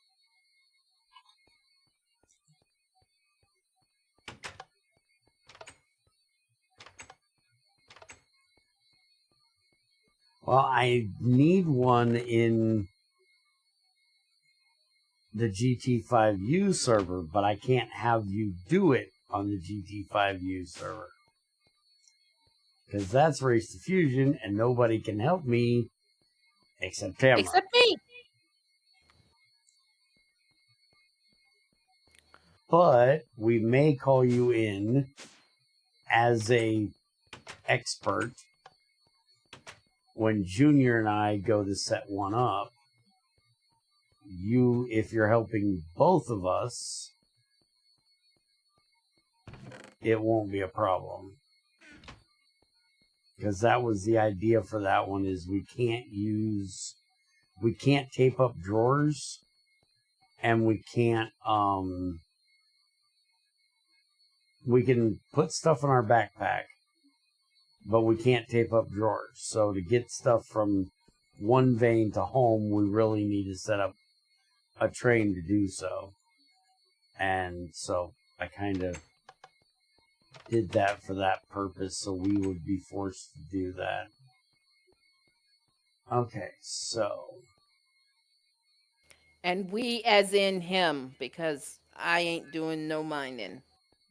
Well, I need one in the GT5U server, but I can't have you do it on the GT5U server. Because that's Race to Fusion, and nobody can help me except Tamara. Except me. But we may call you in as a expert when Junior and I go to set one up. You, if you're helping both of us, it won't be a problem. Because that was the idea for that one, is we can't tape up drawers, and we can't, we can put stuff in our backpack, but we can't tape up drawers. So to get stuff from one vein to home, we really need to set up a train to do so. And so I kind of did that for that purpose, so we would be forced to do that. Okay, so. And we as in him, because I ain't doing no mining.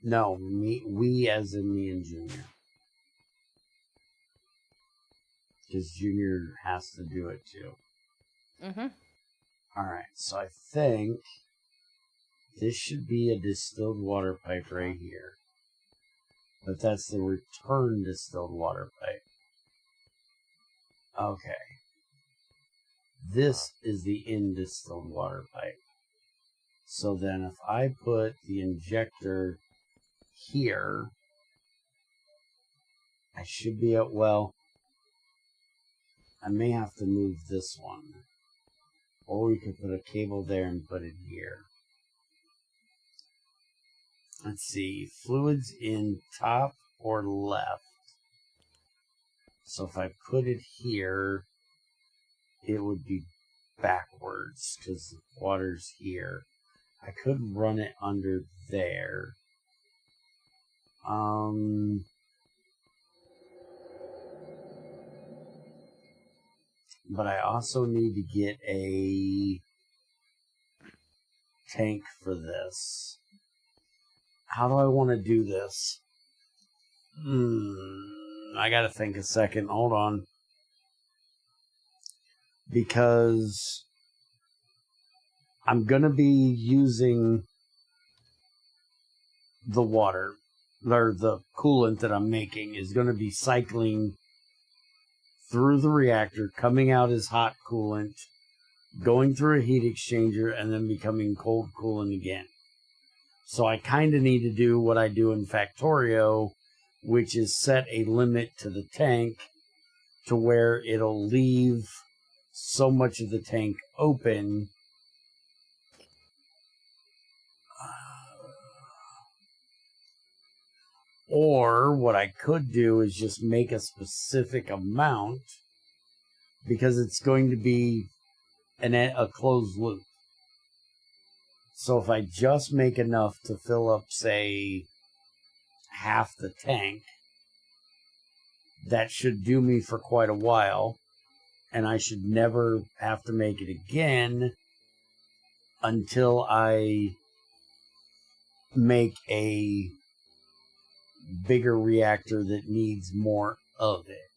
No, we as in me and Junior. Because Junior has to do it too. Mm-hmm. Alright, so I think this should be a distilled water pipe right here. But that's the return distilled water pipe. Okay. This is the in distilled water pipe. So then if I put the injector here, I should be at, well, I may have to move this one. Or we could put a cable there and put it here. Let's see, fluids in top or left. So if I put it here, it would be backwards because the water's here. I could run it under there. But I also need to get a tank for this. How do I want to do this? I gotta think a second. Hold on. Because I'm gonna be using the water, or the coolant that I'm making is gonna be cycling through the reactor, coming out as hot coolant, going through a heat exchanger, and then becoming cold coolant again. So I kind of need to do what I do in Factorio, which is set a limit to the tank to where it'll leave so much of the tank open or what I could do is just make a specific amount because it's going to be a closed loop. So if I just make enough to fill up, say, half the tank, that should do me for quite a while, and I should never have to make it again until I make a bigger reactor that needs more of it.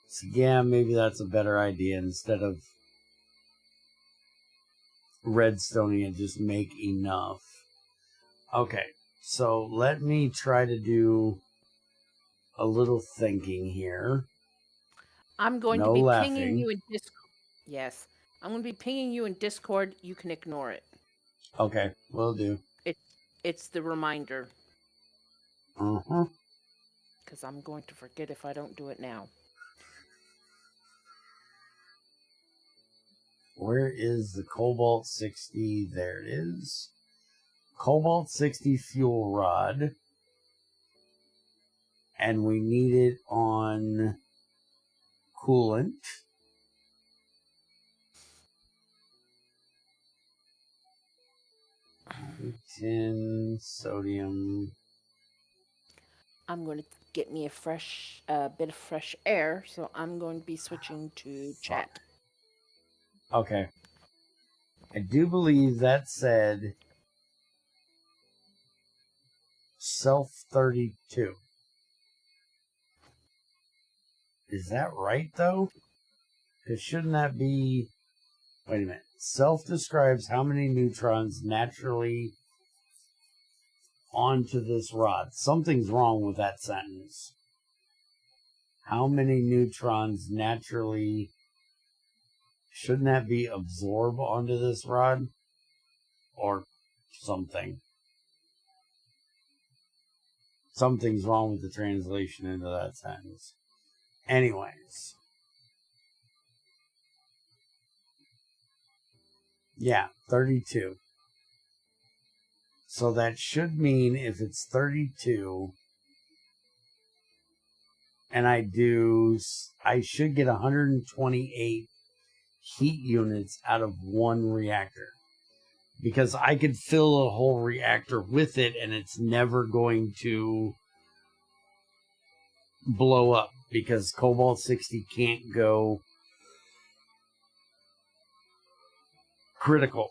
So yeah, maybe that's a better idea. Instead of redstoning it, just make enough. Okay, so let me try to do a little thinking here. I'm going to be pinging you in Discord. Yes, I'm going to be pinging you in Discord. You can ignore it. Okay, will do. It's the reminder. Uh-huh. Because I'm going to forget if I don't do it now. Where is the Cobalt 60? There it is. Cobalt 60 fuel rod. And we need it on coolant. Tin, sodium. I'm going to get me a bit of fresh air, so I'm going to be switching to chat. Okay. I do believe that said self 32. Is that right, though? Because shouldn't that be... Wait a minute. Self describes how many neutrons naturally onto this rod. Something's wrong with that sentence. How many neutrons naturally... Shouldn't that be absorbed onto this rod? Or something. Something's wrong with the translation into that sentence. Anyways. Yeah, 32. So that should mean if it's 32, and I should get 128 heat units out of one reactor. Because I could fill a whole reactor with it, and it's never going to blow up. Because Cobalt 60 can't go critical.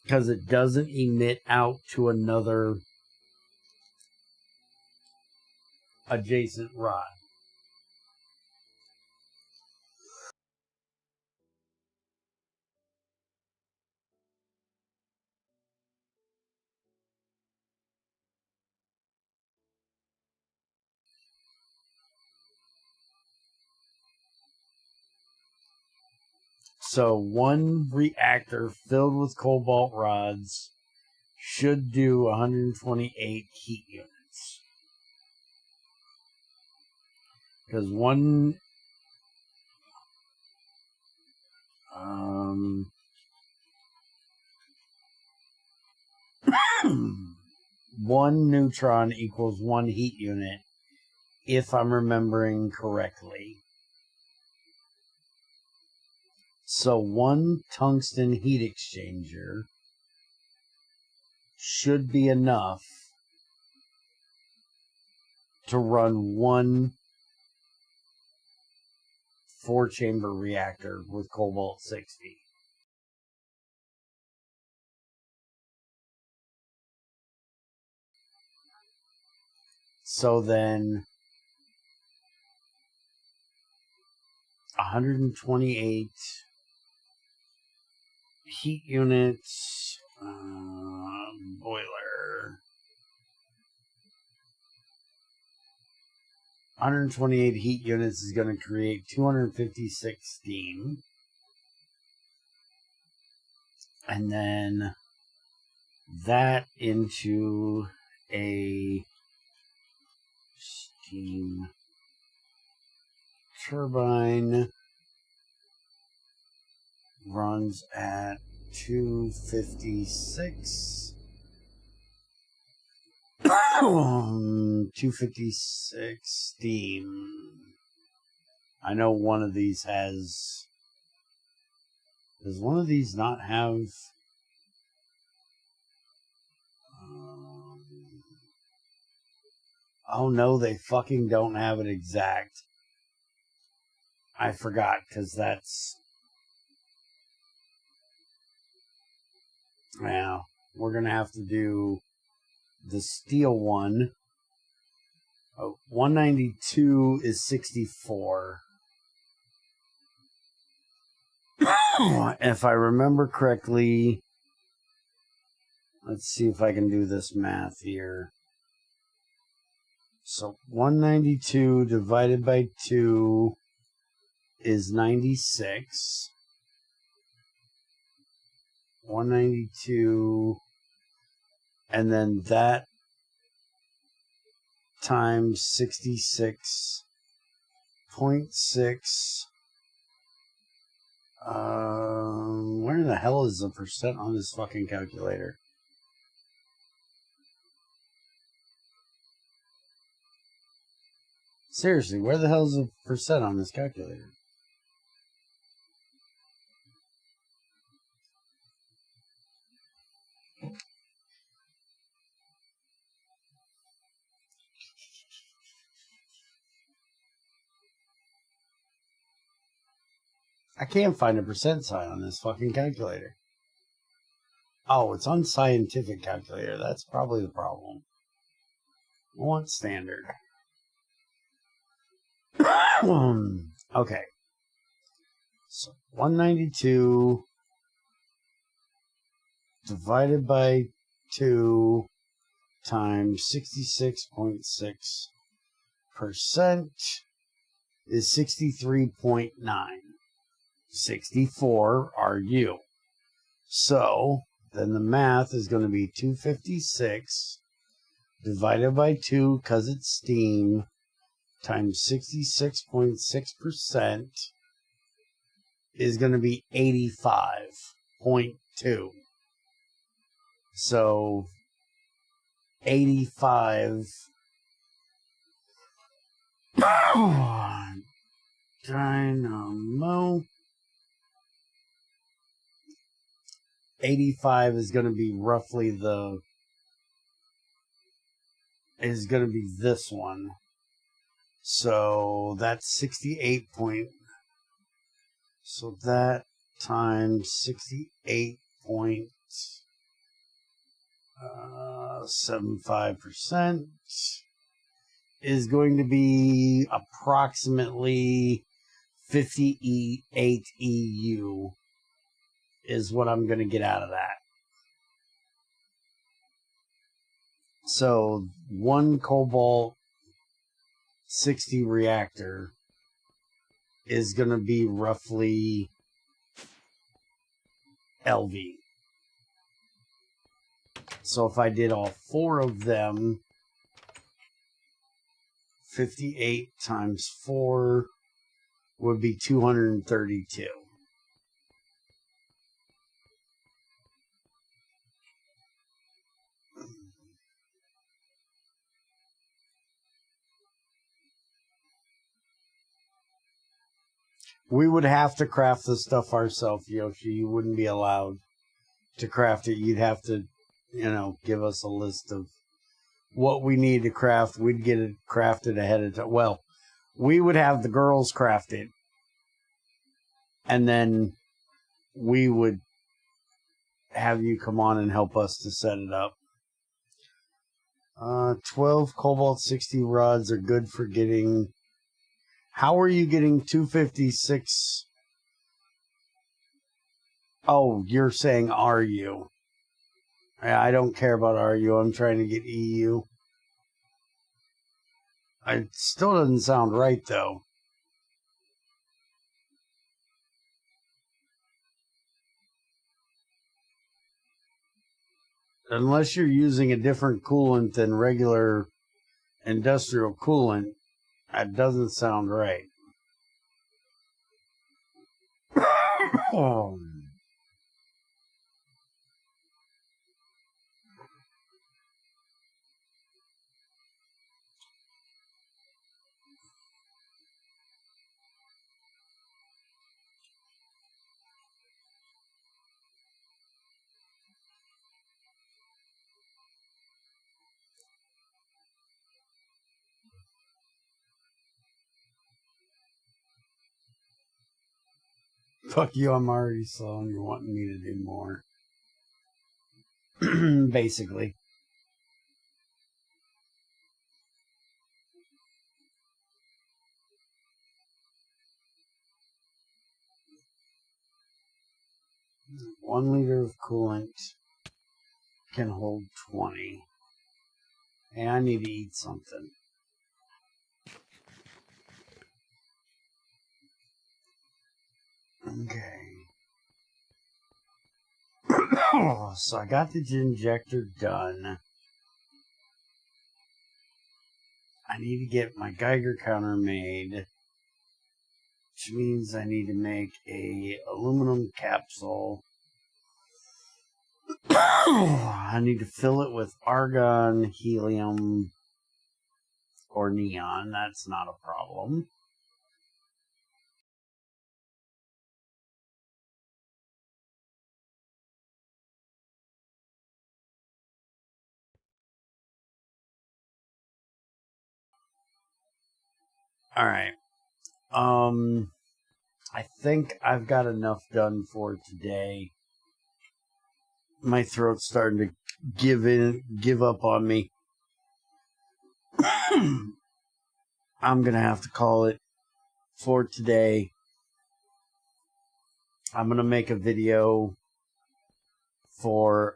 Because it doesn't emit out to another adjacent rod. So one reactor filled with cobalt rods should do 128 heat units. Because one neutron equals one heat unit, if I'm remembering correctly. So one tungsten heat exchanger should be enough to run one 4-chamber reactor with Cobalt 60. So then 128 heat units, boiler. 128 heat units is going to create 256 steam. And then that into a steam turbine runs at 256. 256 steam. I know one of these has... Does one of these not have... oh no, they fucking don't have it exact. I forgot, because that's... Now, we're going to have to do the steel one. 192 is 64. If I remember correctly, let's see if I can do this math here. So 192 divided by 2 is 96. 192, and then that times 66.6. Where the hell is the percent on this fucking calculator? Seriously, where the hell is the percent on this calculator? I can't find a percent sign on this fucking calculator. Oh, it's on scientific calculator. That's probably the problem. I want standard. Okay. So 192 divided by 2 times 66.6% is 63.9. 64 RU. So then the math is going to be 256 divided by 2 because it's steam times 66.6% is going to be 85.2. So 85 dynamo 85 is going to be roughly is going to be this one. So that's 68 point. So that times 68.75% is going to be approximately 58 EU is what I'm going to get out of that. So one cobalt 60 reactor is going to be roughly LV. So if I did all 4 of them, 58 times 4 would be 232. We would have to craft the stuff ourselves, Yoshi. You wouldn't be allowed to craft it. You'd have to, give us a list of what we need to craft. We'd get it crafted ahead of time. Well, we would have the girls craft it, and then we would have you come on and help us to set it up. 12 cobalt 60 rods are good for getting... How are you getting 256? Oh, you're saying RU. I don't care about RU. I'm trying to get EU. It still doesn't sound right, though. Unless you're using a different coolant than regular industrial coolant, that doesn't sound right. Oh. Fuck you, I'm already slow and you're wanting me to do more. Basically. One liter of coolant can hold 20. And I need to eat something. Okay. So I got the injector done. I need to get my Geiger counter made, which means I need to make a aluminum capsule. I need to fill it with argon, helium, or neon. That's not a problem. All right. I think I've got enough done for today. My throat's starting to give up on me. I'm gonna have to call it for today. I'm gonna make a video for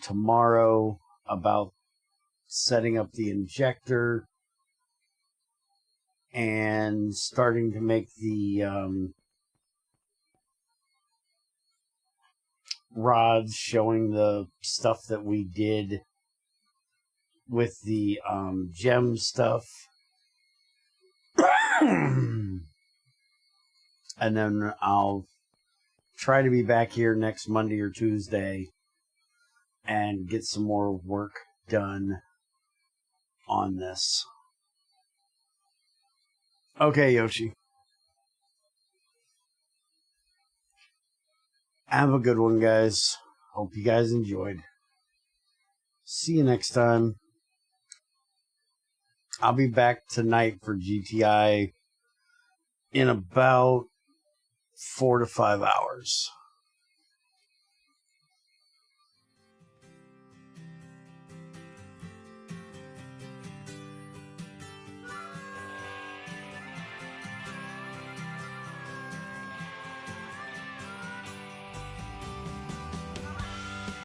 tomorrow about setting up the injector and starting to make the rods showing the stuff that we did with the gem stuff. And then I'll try to be back here next Monday or Tuesday and get some more work done on this. Okay, Yoshi. Have a good one, guys. Hope you guys enjoyed. See you next time. I'll be back tonight for GTI in about 4 to 5 hours.